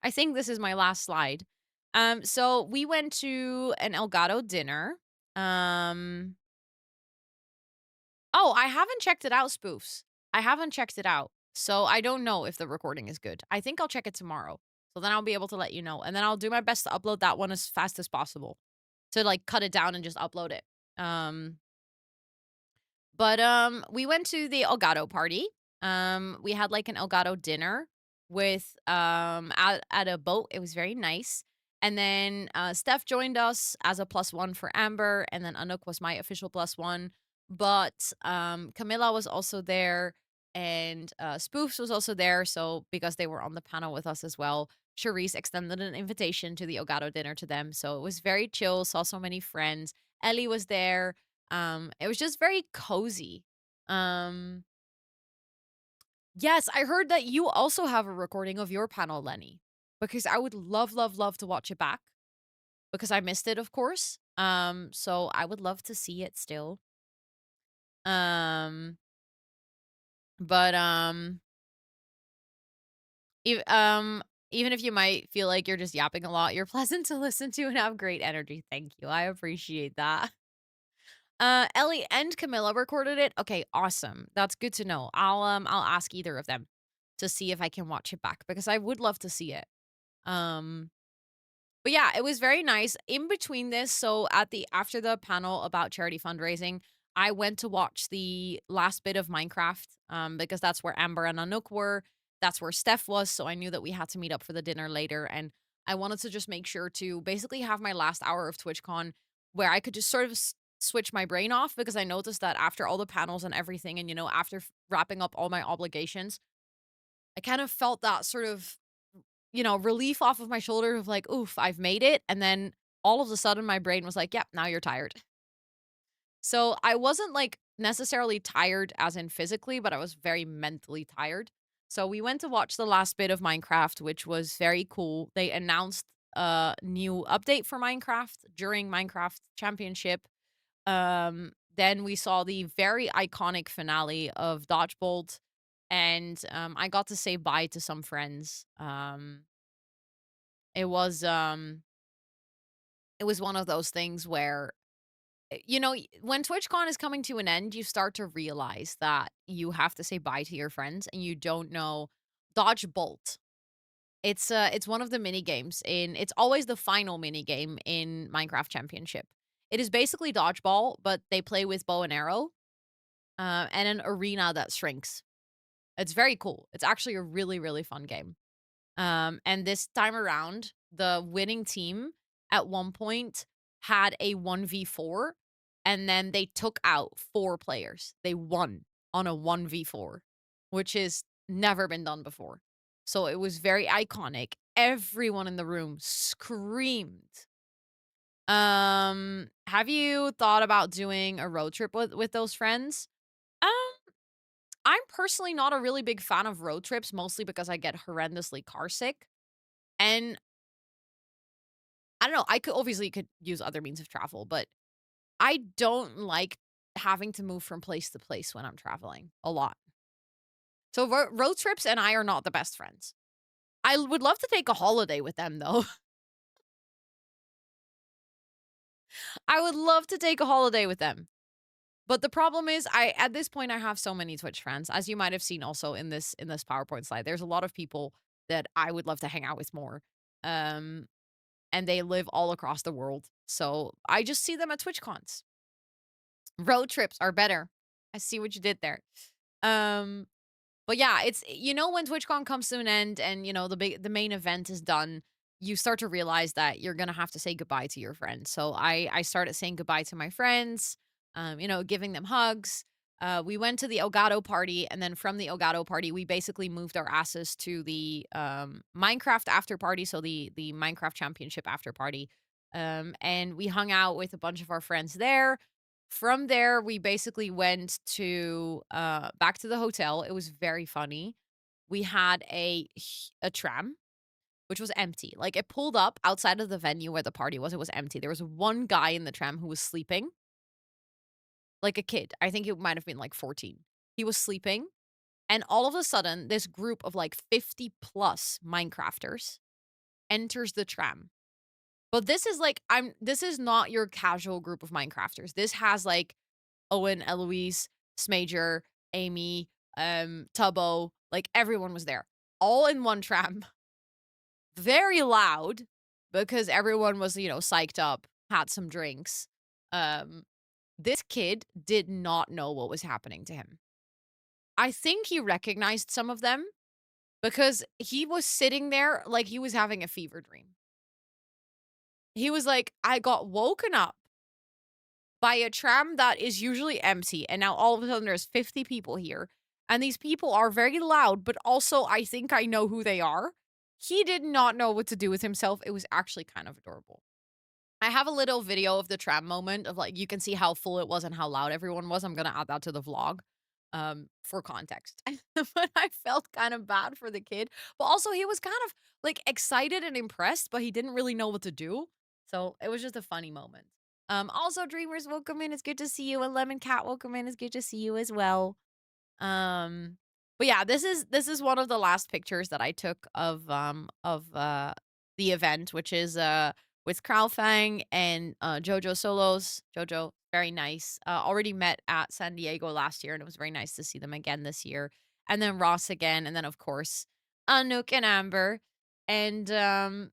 I think this is my last slide. So we went to an Elgato dinner. Oh, I haven't checked it out, Spoofs. I haven't checked it out. So I don't know if the recording is good. I think I'll check it tomorrow. So then I'll be able to let you know. And then I'll do my best to upload that one as fast as possible. To like cut it down and just upload it. But we went to the Elgato party. We had like an Elgato dinner with at a boat. It was very nice. And then Steph joined us as a +1 for Amber, and then Anouk was my official +1. But Camilla was also there, and Spoofs was also there. So because they were on the panel with us as well, Charisse extended an invitation to the Elgato dinner to them. So it was very chill. Saw so many friends. Ellie was there. It was just very cozy. Yes, I heard that you also have a recording of your panel, Lenny, because I would love, love, love to watch it back because I missed it, of course. So I would love to see it still. Um, but even if you might feel like you're just yapping a lot, you're pleasant to listen to and have great energy. Thank you. I appreciate that. Ellie and Camilla recorded it. Okay, awesome. That's good to know. I'll ask either of them to see if I can watch it back because I would love to see it. Um but yeah, it was very nice. In between this, so after the panel about charity fundraising, I went to watch the last bit of Minecraft because that's where Amber and Anouk were. That's where Steph was, so I knew that we had to meet up for the dinner later and I wanted to just make sure to basically have my last hour of TwitchCon where I could just sort of switch my brain off because I noticed that after all the panels and everything and after wrapping up all my obligations, I kind of felt that sort of relief off of my shoulder of like, oof, I've made it. And then all of a sudden my brain was like, yep, now you're tired. So I wasn't like necessarily tired as in physically, but I was very mentally tired. So we went to watch the last bit of Minecraft, which was very cool. They announced a new update for Minecraft during Minecraft Championship. Then we saw the very iconic finale of Dodgebolt, and I got to say bye to some friends. It was one of those things where when TwitchCon is coming to an end, you start to realize that you have to say bye to your friends and you don't know Dodgebolt. It's one of the mini games it's always the final mini game in Minecraft Championship. It is basically dodgeball, but they play with bow and arrow, and an arena that shrinks. It's very cool. It's actually a really, really fun game. And this time around, the winning team at one point had a 1v4, and then they took out 4 players. They won on a 1v4, which has never been done before. So it was very iconic. Everyone in the room screamed. Have you thought about doing a road trip with those friends? Um, I'm personally not a really big fan of road trips, mostly because I get horrendously car sick. And I don't know, I could use other means of travel, but I don't like having to move from place to place when I'm traveling a lot. So road trips and I are not the best friends. I would love to take a holiday with them though. I would love to take a holiday with them. But the problem is at this point I have so many Twitch friends. As you might have seen also in this PowerPoint slide. There's a lot of people that I would love to hang out with more. And they live all across the world. So I just see them at TwitchCons. Road trips are better. I see what you did there. But yeah, it's when TwitchCon comes to an end and the main event is done, you start to realize that you're gonna have to say goodbye to your friends. So I started saying goodbye to my friends, giving them hugs. We went to the Elgato party, and then from the Elgato party, we basically moved our asses to the Minecraft after party, so the Minecraft Championship after party. And we hung out with a bunch of our friends there. From there, we basically went to back to the hotel. It was very funny. We had a tram, which was empty. Like it pulled up outside of the venue where the party was. It was empty. There was one guy in the tram who was sleeping, like a kid. I think it might have been like 14. He was sleeping. And all of a sudden, this group of like 50 plus Minecrafters enters the tram. But this is this is not your casual group of Minecrafters. This has like Owen, Eloise, Smager, Amy, Tubbo, like everyone was there. All in one tram. Very loud because everyone was, psyched up, had some drinks. This kid did not know what was happening to him. I think he recognized some of them because he was sitting there like he was having a fever dream. He was like, I got woken up by a tram that is usually empty, and now all of a sudden there's 50 people here, and these people are very loud, but also I think I know who they are. He did not know what to do with himself. It was actually kind of adorable. I have a little video of the tram moment of like you can see how full it was and how loud everyone was. I'm gonna add that to the vlog for context. But I felt kind of bad for the kid. But also he was kind of like excited and impressed, but he didn't really know what to do. So it was just a funny moment. Also Dreamers, welcome in. It's good to see you. And Lemon Cat, welcome in. It's good to see you as well. But yeah, this is one of the last pictures that I took of the event, which is with Crowfang and Jojo Solos. Jojo, very nice. Already met at San Diego last year, and it was very nice to see them again this year. And then Ross again, and then of course Anouk and Amber. And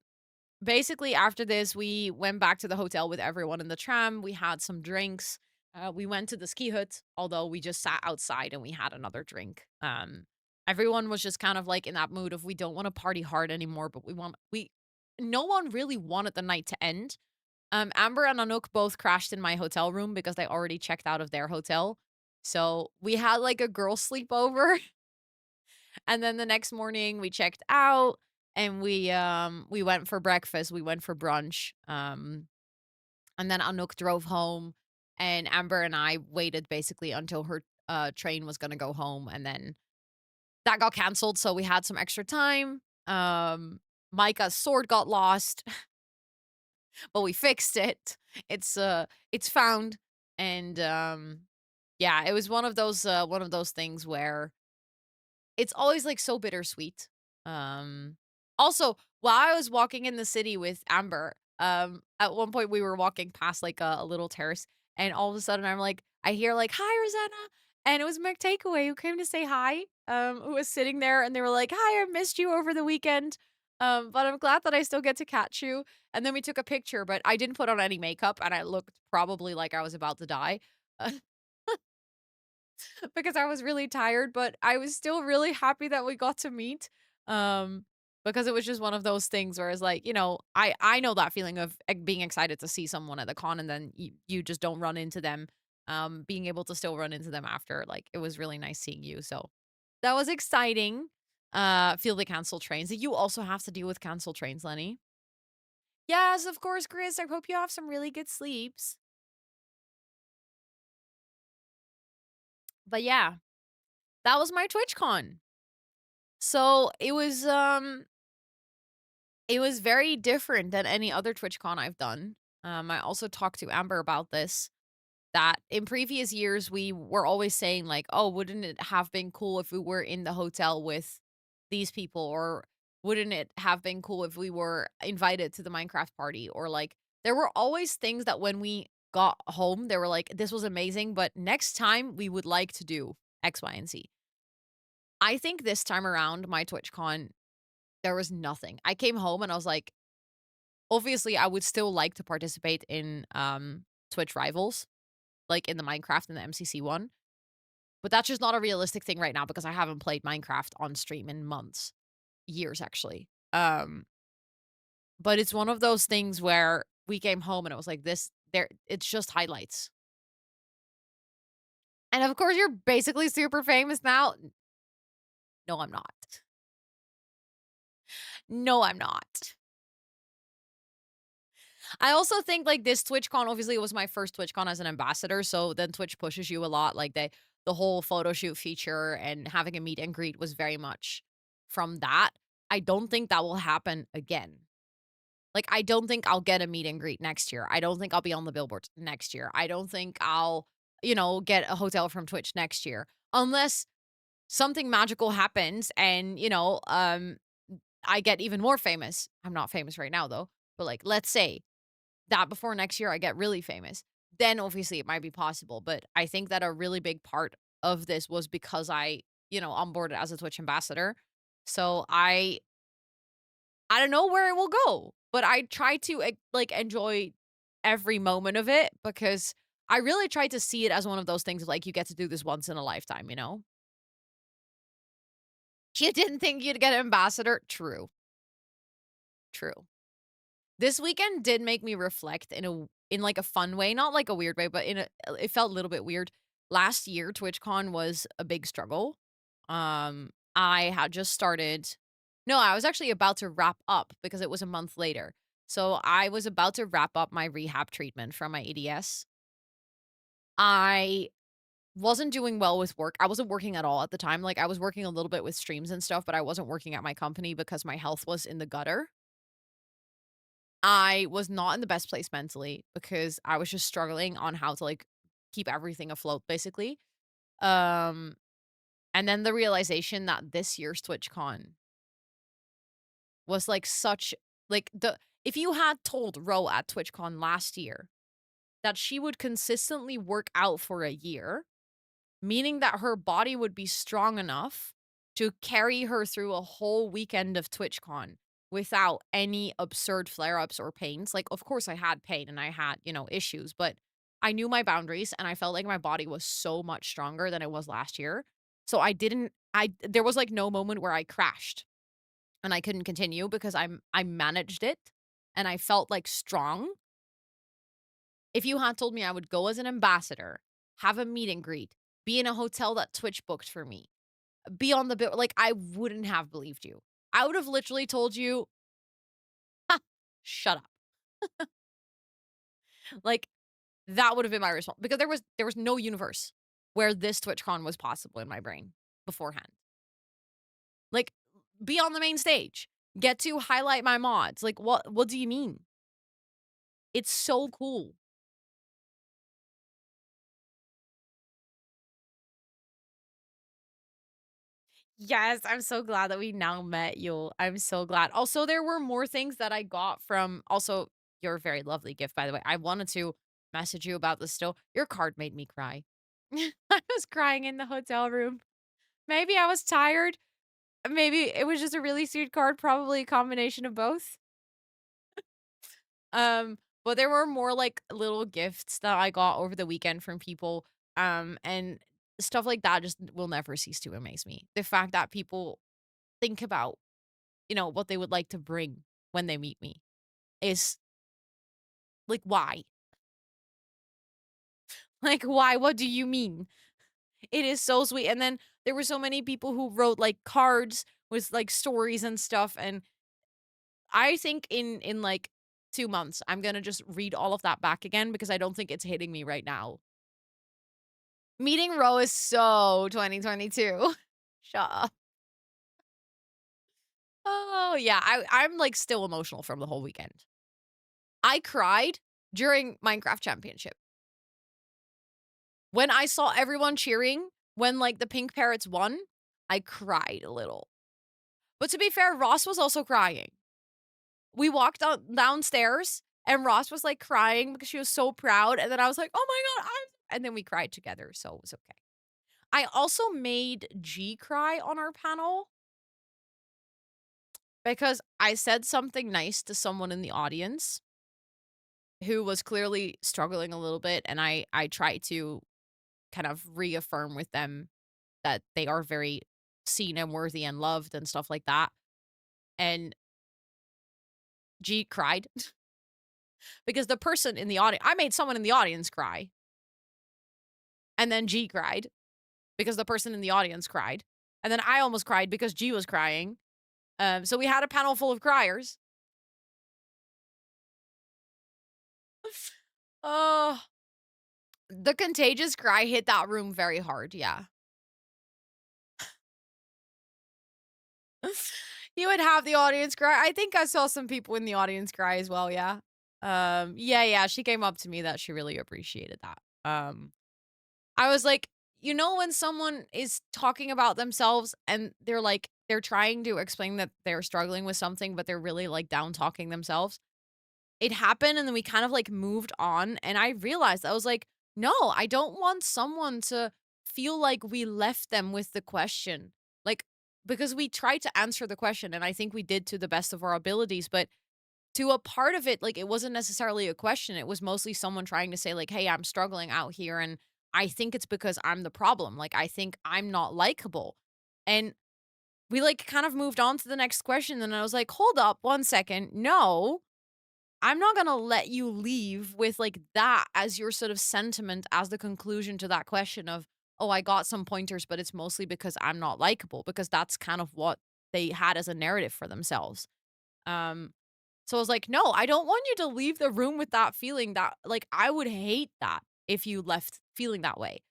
basically after this, we went back to the hotel with everyone in the tram. We had some drinks. We went to the ski hut, although we just sat outside and we had another drink. Everyone was just kind of like in that mood of we don't want to party hard anymore, but no one really wanted the night to end. Amber and Anouk both crashed in my hotel room because they already checked out of their hotel. So we had like a girl sleepover. And then the next morning we checked out and we went for breakfast, we went for brunch. And then Anouk drove home and Amber and I waited basically until her train was gonna go home, and then that got canceled, so we had some extra time. Micah's sword got lost, but we fixed it. It's found, and yeah, it was one of those things where it's always like so bittersweet. Also, while I was walking in the city with Amber, at one point we were walking past like a little terrace, and all of a sudden I'm like, I hear like, "Hi, Rosanna," and it was Mac Takeaway who came to say hi. Who was sitting there, and they were like, "Hi, I missed you over the weekend, but I'm glad that I still get to catch you." And then we took a picture, but I didn't put on any makeup, and I looked probably like I was about to die. Because I was really tired, but I was still really happy that we got to meet. Um, because it was just one of those things where it's like, I know that feeling of being excited to see someone at the con and then you just don't run into them. Being able to still run into them after, like, it was really nice seeing you. So that was exciting. Feel the cancel trains. You also have to deal with cancel trains, Lenny. Yes, of course, Chris. I hope you have some really good sleeps. But yeah, that was my TwitchCon. So it was very different than any other TwitchCon I've done. I also talked to Amber about this, that in previous years we were always saying like, "Oh, wouldn't it have been cool if we were in the hotel with these people, or wouldn't it have been cool if we were invited to the Minecraft party?" Or like there were always things that when we got home, they were like, "This was amazing, but next time we would like to do X, Y, and Z." I think this time around, my TwitchCon, there was nothing. I came home and I was like, obviously, I would still like to participate in Twitch Rivals, like in the Minecraft and the MCC one. But that's just not a realistic thing right now because I haven't played Minecraft on stream in months, years actually. But it's one of those things where we came home and it was like it's just highlights. And of course, you're basically super famous now. No, I'm not. No, I'm not. I also think like this TwitchCon, obviously it was my first TwitchCon as an ambassador, so then Twitch pushes you a lot. Like the whole photo shoot feature and having a meet and greet was very much from that. I don't think that will happen again. Like I don't think I'll get a meet and greet next year. I don't think I'll be on the billboards next year. I don't think I'll, get a hotel from Twitch next year unless something magical happens and, I get even more famous. I'm not famous right now though, but like let's say that before next year I get really famous, then obviously it might be possible. But I think that a really big part of this was because I, onboarded as a Twitch ambassador. So I don't know where it will go, but I try to like enjoy every moment of it because I really try to see it as one of those things like you get to do this once in a lifetime, you know? You didn't think you'd get an ambassador? True. True. This weekend did make me reflect in like a fun way, not like a weird way, but it felt a little bit weird. Last year, TwitchCon was a big struggle. I had just started. No, I was actually about to wrap up because it was a month later. So I was about to wrap up my rehab treatment from my ADS. I wasn't doing well with work. I wasn't working at all at the time. Like, I was working a little bit with streams and stuff, but I wasn't working at my company because my health was in the gutter. I was not in the best place mentally because I was just struggling on how to, like, keep everything afloat, basically. Um, and then the realization that this year's TwitchCon was, like, such like, if you had told Ro at TwitchCon last year that she would consistently work out for a year, meaning that her body would be strong enough to carry her through a whole weekend of TwitchCon without any absurd flare-ups or pains. Like, of course I had pain and I had, issues, but I knew my boundaries and I felt like my body was so much stronger than it was last year. So there was like no moment where I crashed and I couldn't continue because I managed it and I felt like strong. If you had told me I would go as an ambassador, have a meet and greet, be in a hotel that Twitch booked for me, be on the bill, like, I wouldn't have believed you. I would have literally told you, "Ha, shut up." Like, that would have been my response because there was no universe where this TwitchCon was possible in my brain beforehand. Like, be on the main stage, get to highlight my mods. Like, what do you mean? It's so cool. Yes, I'm so glad that we now met you. I'm so glad. Also, there were more things that I got from also your very lovely gift, by the way. I wanted to message you about this still. Your card made me cry. I was crying in the hotel room. Maybe I was tired. Maybe it was just a really sweet card, probably a combination of both. But there were more like little gifts that I got over the weekend from people. And stuff like that just will never cease to amaze me. The fact that people think about, what they would like to bring when they meet me is like, why? Like, why? What do you mean? It is so sweet. And then there were so many people who wrote like cards with like stories and stuff. And I think in like 2 months, I'm gonna just read all of that back again because I don't think it's hitting me right now. Meeting Ro is so 2022. Shut up. Oh yeah, I'm like still emotional from the whole weekend. I cried during Minecraft Championship. When I saw everyone cheering when like the pink parrots won, I cried a little. But to be fair, Ross was also crying. We walked downstairs and Ross was like crying because she was so proud. And then I was like, oh my God. And then we cried together. So it was okay. I also made G cry on our panel because I said something nice to someone in the audience who was clearly struggling a little bit. And I tried to kind of reaffirm with them that they are very seen and worthy and loved and stuff like that. And G cried because the person in the audience, I made someone in the audience cry. And then G cried because the person in the audience cried. And then I almost cried because G was crying. So we had a panel full of criers. Oh, the contagious cry hit that room very hard. Yeah. You would have the audience cry. I think I saw some people in the audience cry as well. Yeah. Yeah. She came up to me that she really appreciated that. I was like, when someone is talking about themselves and they're trying to explain that they're struggling with something, but they're really like down talking themselves. It happened and then we kind of like moved on. And I realized I was like, no, I don't want someone to feel like we left them with the question. Like, because we tried to answer the question and I think we did to the best of our abilities, but to a part of it, like it wasn't necessarily a question. It was mostly someone trying to say like, hey, I'm struggling out here and I think it's because I'm the problem. Like, I think I'm not likable. And we like kind of moved on to the next question. And I was like, hold up 1 second. No, I'm not going to let you leave with like that as your sort of sentiment as the conclusion to that question of, oh, I got some pointers, but it's mostly because I'm not likable, because that's kind of what they had as a narrative for themselves. So I was like, no, I don't want you to leave the room with that feeling that, like, I would hate that if you left feeling that way.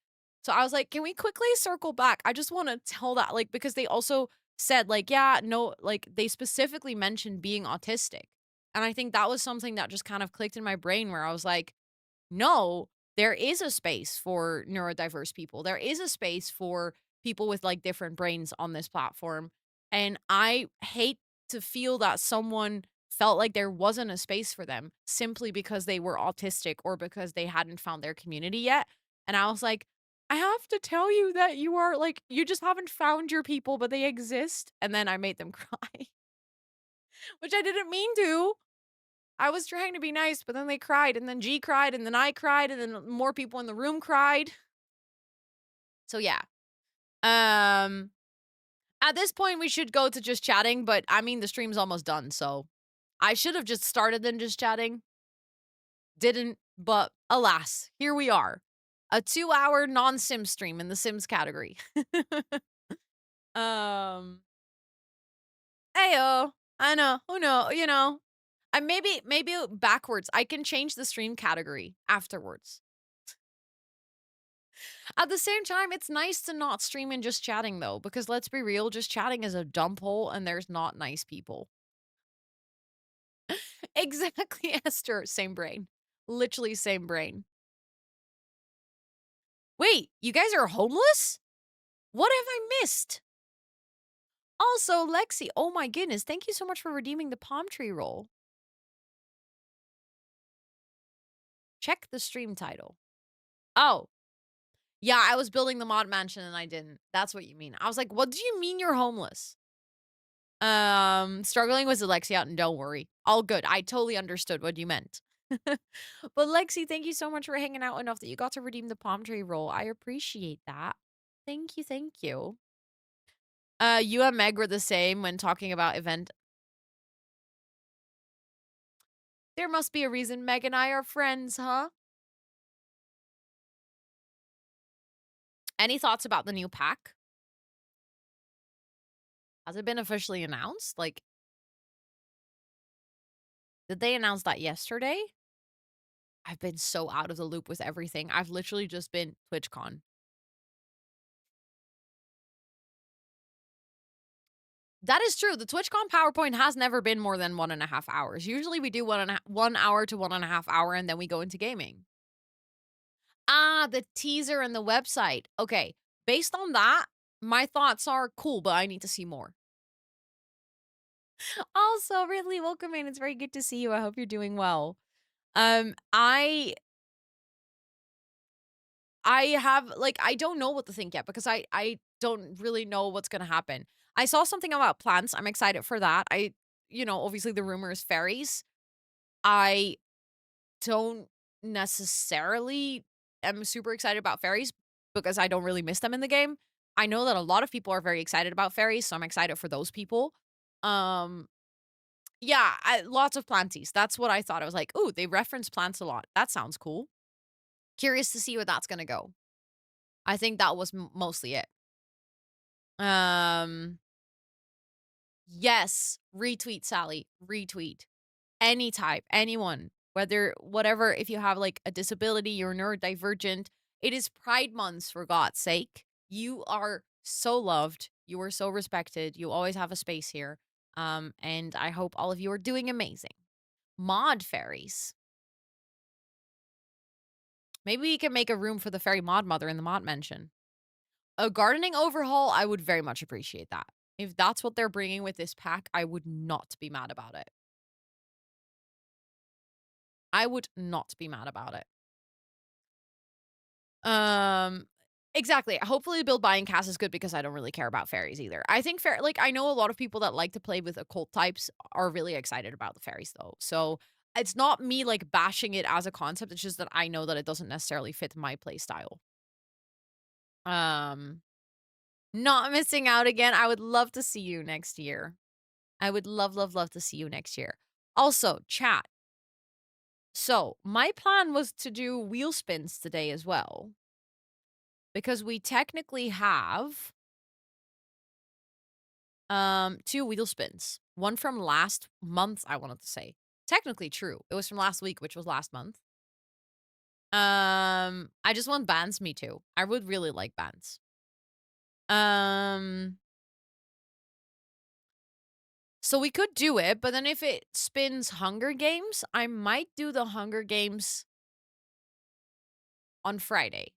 So I was like, can we quickly circle back? I just want to tell that, like, because they also said, like, yeah, no, like, they specifically mentioned being autistic. And I think that was something that just kind of clicked in my brain where I was like, no, there is a space for neurodiverse people. There is a space for people with like different brains on this platform. And I hate to feel that someone felt like there wasn't a space for them simply because they were autistic or because they hadn't found their community yet. And I was like, I have to tell you that you are like, you just haven't found your people, but they exist. And then I made them cry, which I didn't mean to. I was trying to be nice, but then they cried, and then G cried, and then I cried, and then more people in the room cried. So yeah. At this point we should go to just chatting, but I mean the stream's almost done, so I should have just started then just chatting. Didn't, but alas, here we are. A 2-hour non-sim stream in the Sims category. Ayo. I know. Who know, you know. Maybe backwards. I can change the stream category afterwards. At the same time, it's nice to not stream and just chatting though, because let's be real, just chatting is a dump hole and there's not nice people. Exactly, Esther. Same brain. Literally same brain. Wait, you guys are homeless? What have I missed? Also, Lexi, oh my goodness, thank you so much for redeeming the palm tree roll. Check the stream title. Oh. Yeah, I was building the mod mansion and I didn't. That's what you mean. I was like, what do you mean you're homeless? Struggling with dyslexia, and don't worry. All good. I totally understood what you meant. But Lexi, thank you so much for hanging out enough that you got to redeem the palm tree roll. I appreciate that. Thank you, thank you. You and Meg were the same when talking about event. There must be a reason Meg and I are friends, huh? Any thoughts about the new pack? Has it been officially announced? Like, did they announce that yesterday? I've been so out of the loop with everything. I've literally just been TwitchCon. That is true. The TwitchCon PowerPoint has never been more than 1.5 hours. Usually we do 1 hour to 1.5 hour and then we go into gaming. Ah, the teaser and the website. Okay. Based on that, my thoughts are cool, but I need to see more. Also, Ridley, welcome in. It's very good to see you. I hope you're doing well. I have, like, I don't know what to think yet because I don't really know what's going to happen. I saw something about plants. I'm excited for that. Obviously the rumor is fairies. I don't necessarily am super excited about fairies because I don't really miss them in the game. I know that a lot of people are very excited about fairies, so I'm excited for those people. Yeah, lots of planties. That's what I thought. I was like, ooh, they reference plants a lot. That sounds cool. Curious to see where that's going to go. I think that was mostly it. Yes, retweet, Sally. Retweet. Any type, anyone, whatever, if you have like a disability, you're neurodivergent. It is Pride Month, for God's sake. You are so loved. You are so respected. You always have a space here. And I hope all of you are doing amazing. Mod fairies. Maybe we can make a room for the fairy mod mother in the mod mansion. A gardening overhaul, I would very much appreciate that. If that's what they're bringing with this pack, I would not be mad about it. I would not be mad about it. Exactly. Hopefully build buying cast is good because I don't really care about fairies either. I think I know a lot of people that like to play with occult types are really excited about the fairies though. So it's not me like bashing it as a concept. It's just that I know that it doesn't necessarily fit my play style. Not missing out again. I would love to see you next year. I would love, love, love to see you next year. Also, chat. So my plan was to do wheel spins today as well. Because we technically have 2 wheel spins. One from last month, I wanted to say. technically true. It was from last week, which was last month. I just want bands, me too. I would really like bands. So we could do it, but then if it spins Hunger Games, I might do the Hunger Games on Friday.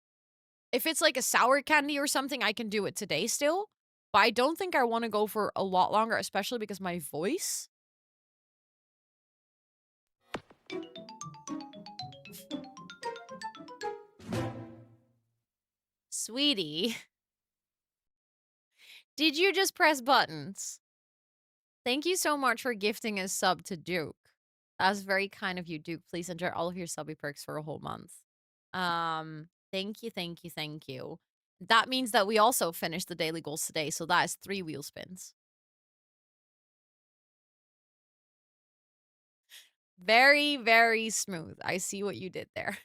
If it's like a sour candy or something, I can do it today still. But I don't think I want to go for a lot longer, especially because my voice. Sweetie, did you just press buttons? Thank you so much for gifting a sub to Duke. That's very kind of you, Duke. Please enjoy all of your subby perks for a whole month. Thank you, thank you, thank you. That means that we also finished the daily goals today, so that is 3 wheel spins. Very, very smooth. I see what you did there.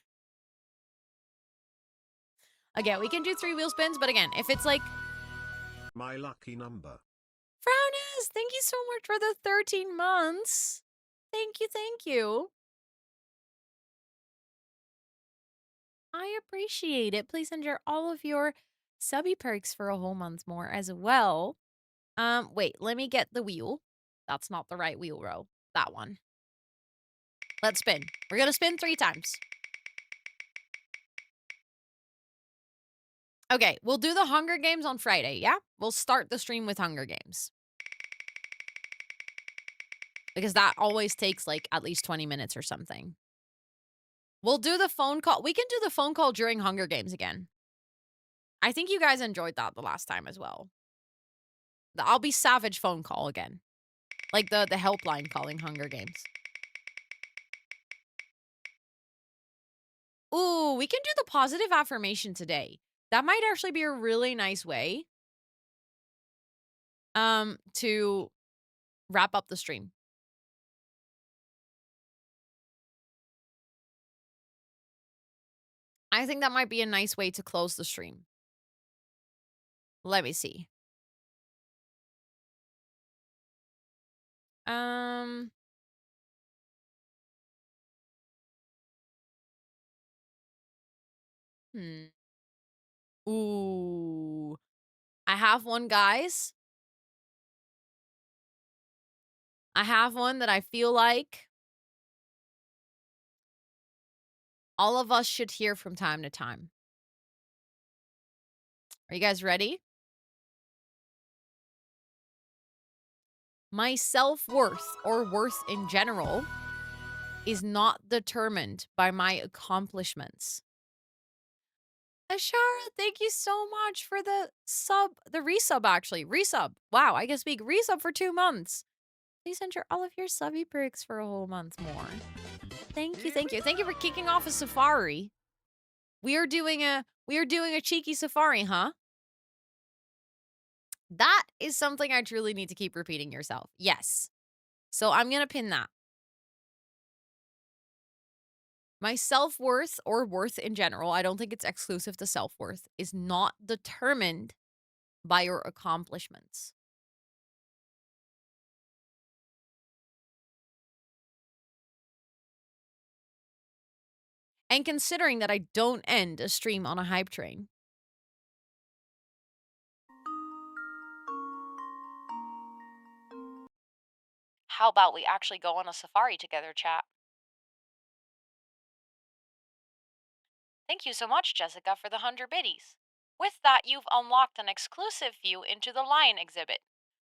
Again, we can do 3 wheel spins, but again, if it's like... My lucky number. Frowness, thank you so much for the 13 months. Thank you, thank you. I appreciate it. Please enjoy all of your subby perks for a whole month more as well. Wait, let me get the wheel. That's not the right wheel row. That one. Let's spin. We're gonna spin 3 times. Okay, we'll do the Hunger Games on Friday, yeah? We'll start the stream with Hunger Games. Because that always takes like at least 20 minutes or something. We'll do the phone call. We can do the phone call during Hunger Games again. I think you guys enjoyed that the last time as well. The I'll Be Savage phone call again. Like the helpline calling Hunger Games. Ooh, we can do the positive affirmation today. That might actually be a really nice way to wrap up the stream. I think that might be a nice way to close the stream. Let me see. Ooh. I have one, guys. I have one that I feel like all of us should hear from time to time. Are you guys ready? My self-worth, or worth in general, is not determined by my accomplishments. Ashara, thank you so much for the sub, the resub actually. Resub. Wow, I can speak resub for 2 months. Please enter all of your subby perks for a whole month more. Thank you, thank you. Thank you for kicking off a safari. We are doing a cheeky safari, huh? That is something I truly need to keep repeating yourself. Yes. So I'm going to pin that. My self-worth, or worth in general, I don't think it's exclusive to self-worth, is not determined by your accomplishments. And considering that I don't end a stream on a hype train. How about we actually go on a safari together, chat? Thank you so much, Jessica, for the 100 biddies. With that, you've unlocked an exclusive view into the lion exhibit.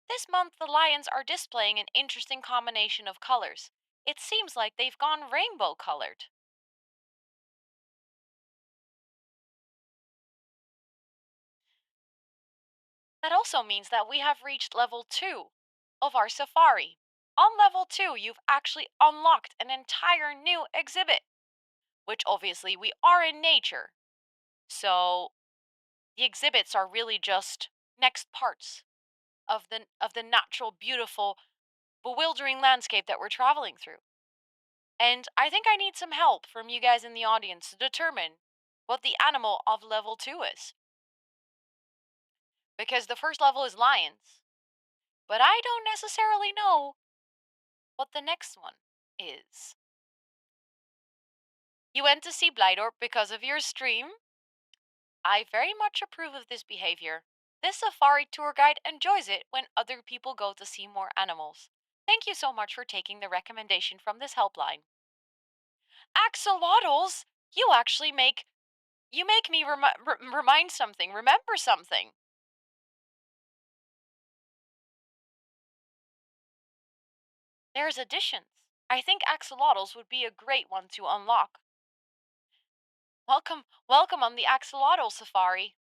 This month, the lions are displaying an interesting combination of colors. It seems like they've gone rainbow colored. That also means that we have reached level 2 of our safari. On level 2, you've actually unlocked an entire new exhibit, which obviously we are in nature. So the exhibits are really just next parts of the natural, beautiful, bewildering landscape that we're traveling through. And I think I need some help from you guys in the audience to determine what the animal of level 2 is. Because the first level is lions, but I don't necessarily know what the next one is. You went to see Blightorp because of your stream? I very much approve of this behavior. This safari tour guide enjoys it when other people go to see more animals. Thank you so much for taking the recommendation from this helpline. Axolotls? You actually make me remember something. There's additions. I think axolotls would be a great one to unlock. Welcome on the axolotl safari.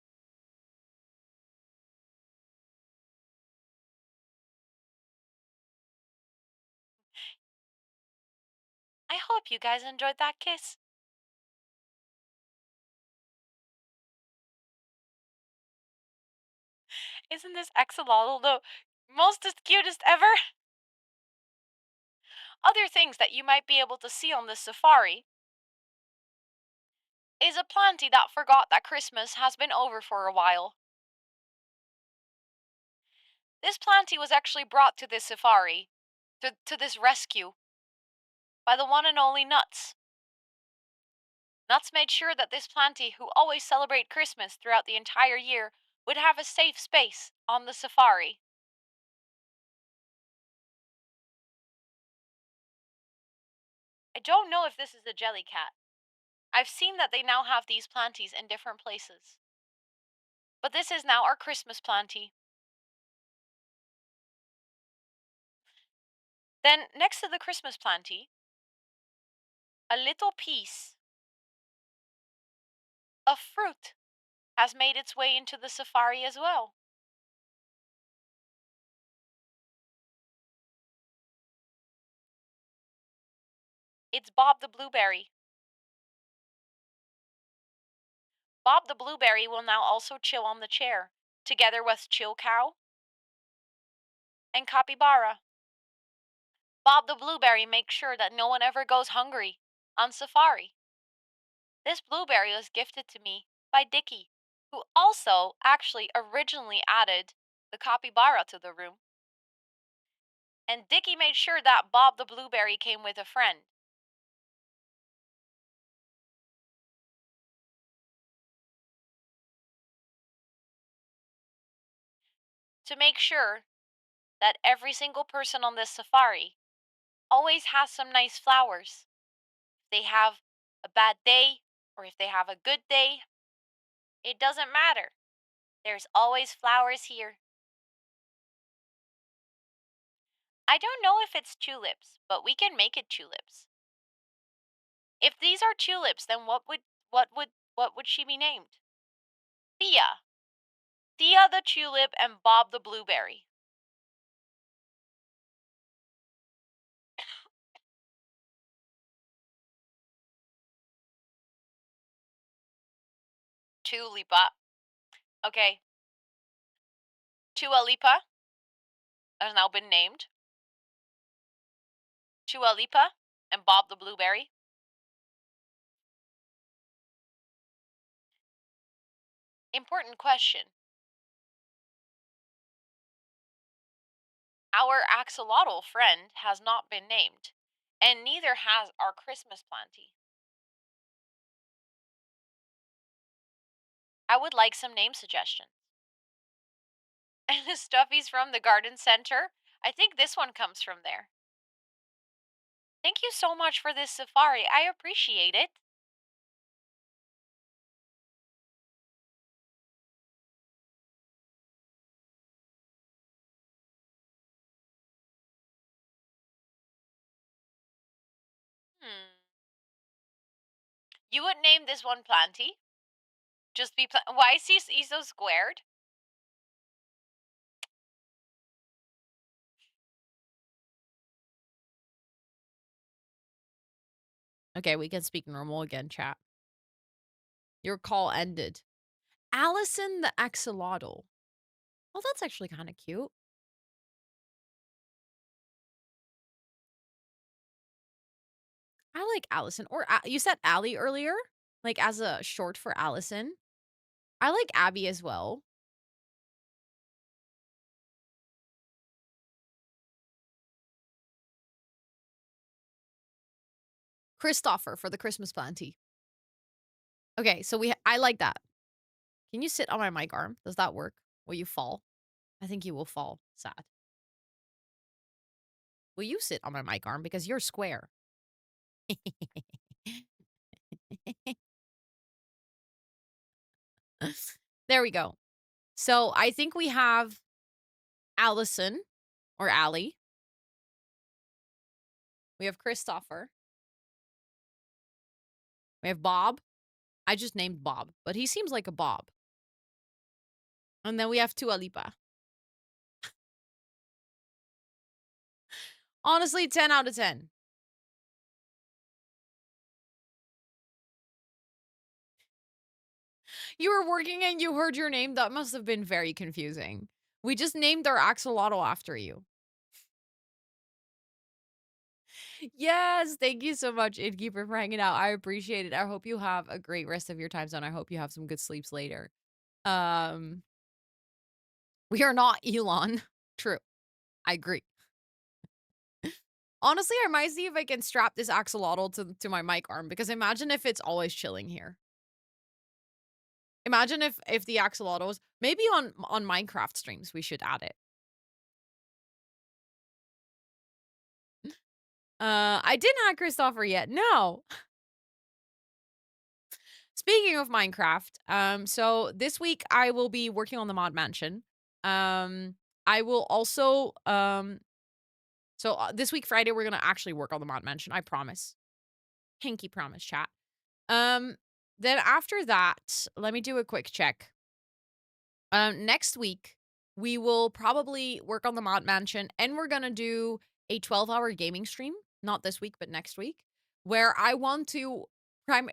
I hope you guys enjoyed that kiss. Isn't this axolotl the mostest cutest ever? Other things that you might be able to see on this safari is a planty that forgot that Christmas has been over for a while. This planty was actually brought to this safari, to this rescue, by the one and only Nuts. Nuts made sure that this planty, who always celebrate Christmas throughout the entire year, would have a safe space on the safari. I don't know if this is a jellycat. I've seen that they now have these planties in different places. But this is now our Christmas planty. Then, next to the Christmas planty, a little piece of fruit has made its way into the safari as well. It's Bob the Blueberry. Bob the Blueberry will now also chill on the chair, together with Chill Cow and Capybara. Bob the Blueberry makes sure that no one ever goes hungry on safari. This blueberry was gifted to me by Dickie, who also actually originally added the capybara to the room. And Dickie made sure that Bob the Blueberry came with a friend. To make sure that every single person on this safari always has some nice flowers. If they have a bad day or if they have a good day, it doesn't matter. There's always flowers here. I don't know if it's tulips, but we can make it tulips. If these are tulips, then what would she be named? Thea. Thea the tulip and Bob the blueberry. Tulipa. Okay. Tualipa has now been named. Tualipa and Bob the blueberry. Important question. Our axolotl friend has not been named, and neither has our Christmas planty. I would like some name suggestions. And the stuffies from the garden center? I think this one comes from there. Thank you so much for this safari. I appreciate it. You would name this one planty? Just be why is he so squared? Okay, we can speak normal again, chat. Your call ended. Allison the axolotl. Well, that's actually kind of cute. I like Allison. Or you said Allie earlier? Like as a short for Allison. I like Abby as well. Christopher for the Christmas plenty. Okay, so I like that. Can you sit on my mic arm? Does that work? Will you fall? I think you will fall. Sad. Will you sit on my mic arm? Because you're square. There we go. So I think we have Allison or Allie. We have Christopher. We have Bob. I just named Bob, but he seems like a Bob. And then we have Dua Lipa. Honestly, 10 out of 10. You were working and you heard your name? That must have been very confusing. We just named our axolotl after you. Yes, thank you so much, Innkeeper, for hanging out. I appreciate it. I hope you have a great rest of your time zone. I hope you have some good sleeps later. We are not Elon. True. I agree. Honestly, I might see if I can strap this axolotl to my mic arm, because imagine if it's always chilling here. Imagine if the axolotl was maybe on Minecraft streams, we should add it. I didn't have Christopher yet. No. Speaking of Minecraft, so this week I will be working on the mod mansion. I will also this week Friday we're gonna actually work on the mod mansion. I promise. Pinky promise, chat. Then after that, let me do a quick check. Next week we will probably work on the mod mansion, and we're gonna do a 12-hour gaming stream. Not this week, but next week, where I want to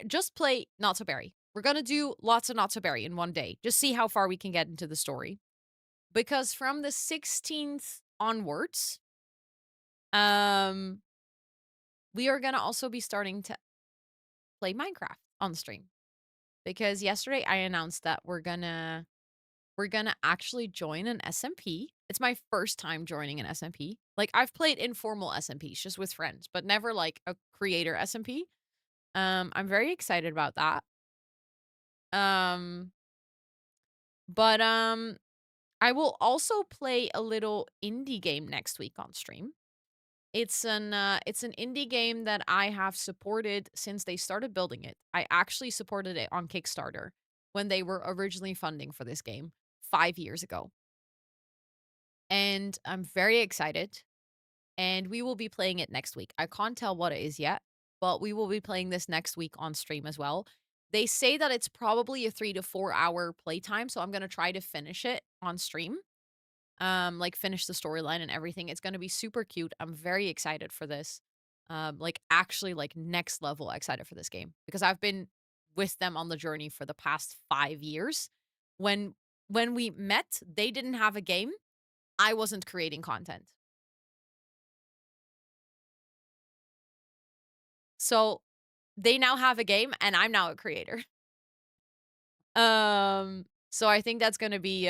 just play Not So Berry. We're gonna do lots of Not So Berry in one day. Just see how far we can get into the story. Because from the 16th onwards, we are gonna also be starting to play Minecraft on stream. Because yesterday I announced that we're gonna actually join an SMP. It's my first time joining an SMP. Like, I've played informal SMPs just with friends, but never like a creator SMP. I'm very excited about that. But I will also play a little indie game next week on stream. It's an indie game that I have supported since they started building it. I actually supported it on Kickstarter when they were originally funding for this game 5 years ago. And I'm very excited. And we will be playing it next week. I can't tell what it is yet, but we will be playing this next week on stream as well. They say that it's probably a 3 to 4 hour playtime, so I'm going to try to finish it on stream. Like finish the storyline and everything. It's going to be super cute. I'm very excited for this. Actually like next level excited for this game, because I've been with them on the journey for the past 5 years. When we met, they didn't have a game. I wasn't creating content. So they now have a game and I'm now a creator. So I think that's going to be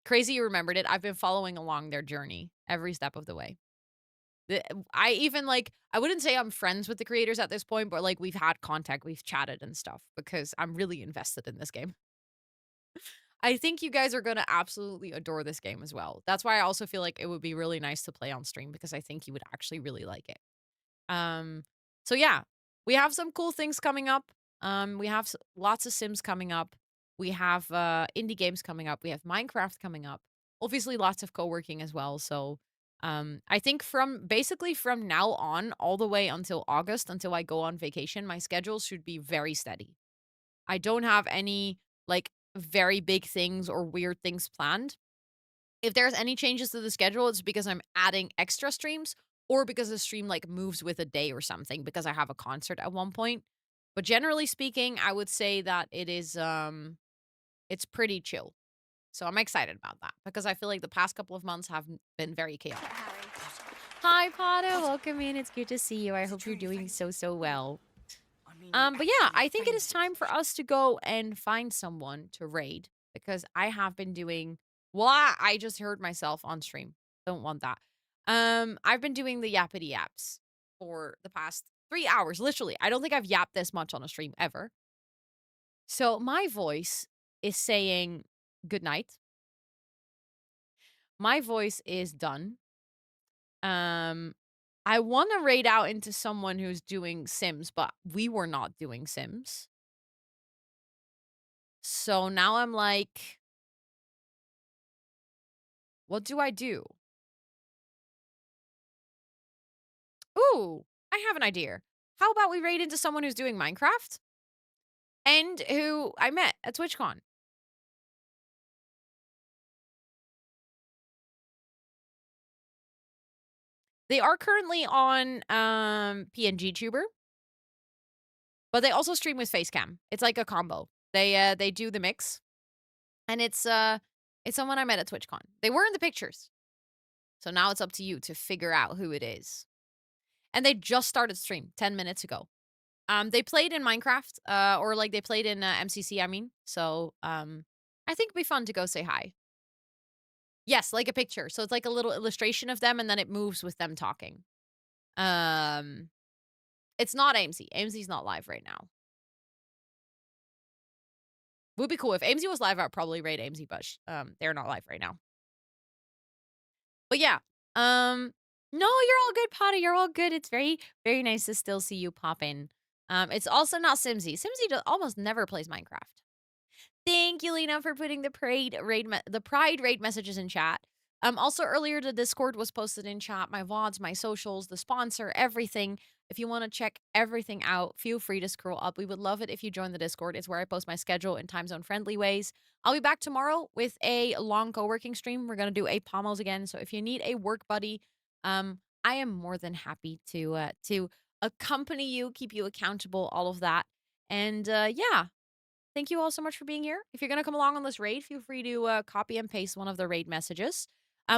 crazy you remembered it. I've been following along their journey every step of the way. I even I wouldn't say I'm friends with the creators at this point, but like we've had contact, we've chatted and stuff, because I'm really invested in this game. I think you guys are going to absolutely adore this game as well. That's why I also feel like it would be really nice to play on stream, because I think you would actually really like it. So yeah, we have some cool things coming up. We have lots of Sims coming up. We have indie games coming up. We have Minecraft coming up. Obviously, lots of co-working as well. So I think from now on, all the way until August, until I go on vacation, my schedule should be very steady. I don't have any very big things or weird things planned. If there's any changes to the schedule, it's because I'm adding extra streams, or because the stream moves with a day or something, because I have a concert at one point. But generally speaking, I would say that it is it's pretty chill. So I'm excited about that, because I feel like the past couple of months have been very chaotic. Hi, Potter. Welcome in. It's good to see you. I hope you're doing so well. But yeah, I think it is time for us to go and find someone to raid, because I have been doing I just heard myself on stream. Don't want that. I've been doing the yappity yaps for the past 3 hours, literally. I don't think I've yapped this much on a stream ever. So my voice is saying good night. My voice is done. I want to raid out into someone who's doing Sims, but we were not doing Sims. So now I'm like, what do I do? Ooh, I have an idea. How about we raid into someone who's doing Minecraft and who I met at TwitchCon? They are currently on PNG Tuber, but they also stream with Facecam. It's like a combo. They do the mix, and it's someone I met at TwitchCon. They were in the pictures, so now it's up to you to figure out who it is. And they just started stream 10 minutes ago. They played in Minecraft, or like they played in MCC. I mean, so I think it'd be fun to go say hi. Yes, like a picture. So it's like a little illustration of them, and then it moves with them talking. It's not AMC. AMC's not live right now. Would be cool if AMC was live. I'd probably raid AMC, but they're not live right now. But yeah, no, you're all good, Potter. You're all good. It's very, very nice to still see you pop in. It's also not Simsy. Simsy almost never plays Minecraft. Thank you, Lena, for putting the Pride raid messages in chat. Also earlier the Discord was posted in chat. My VODs, my socials, the sponsor, everything. If you want to check everything out, feel free to scroll up. We would love it if you join the Discord. It's where I post my schedule in time zone friendly ways. I'll be back tomorrow with a long co-working stream. We're gonna do 8 pommels again. So if you need a work buddy, I am more than happy to accompany you, keep you accountable, all of that. And yeah. Thank you all so much for being here. If you're going to come along on this raid, feel free to copy and paste one of the raid messages.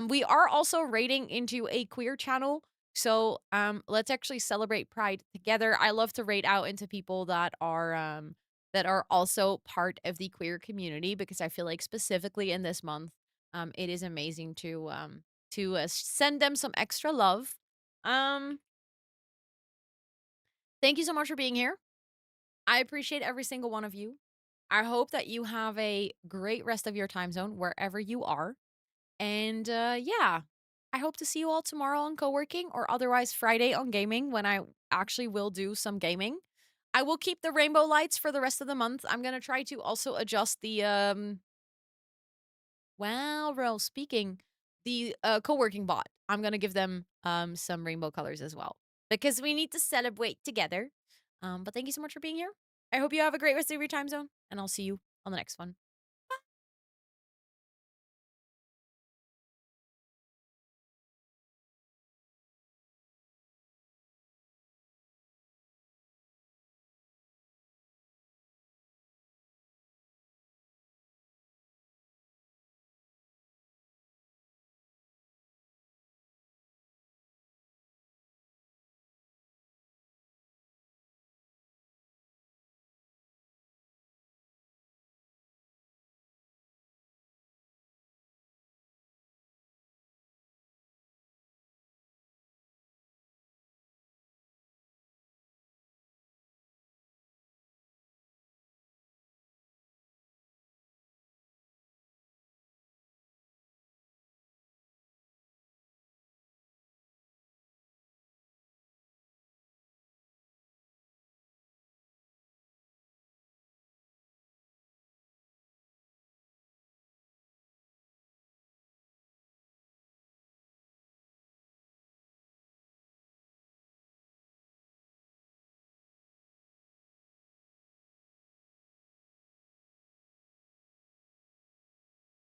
We are also raiding into a queer channel, so let's actually celebrate Pride together. I love to raid out into people that are also part of the queer community, because I feel like specifically in this month, it is amazing to send them some extra love. Thank you so much for being here. I appreciate every single one of you. I hope that you have a great rest of your time zone wherever you are. And yeah, I hope to see you all tomorrow on co-working, or otherwise Friday on gaming, when I actually will do some gaming. I will keep the rainbow lights for the rest of the month. I'm going to try to also adjust the the co-working bot. I'm going to give them some rainbow colors as well, because we need to celebrate together. But thank you so much for being here. I hope you have a great rest of your time zone, and I'll see you on the next one.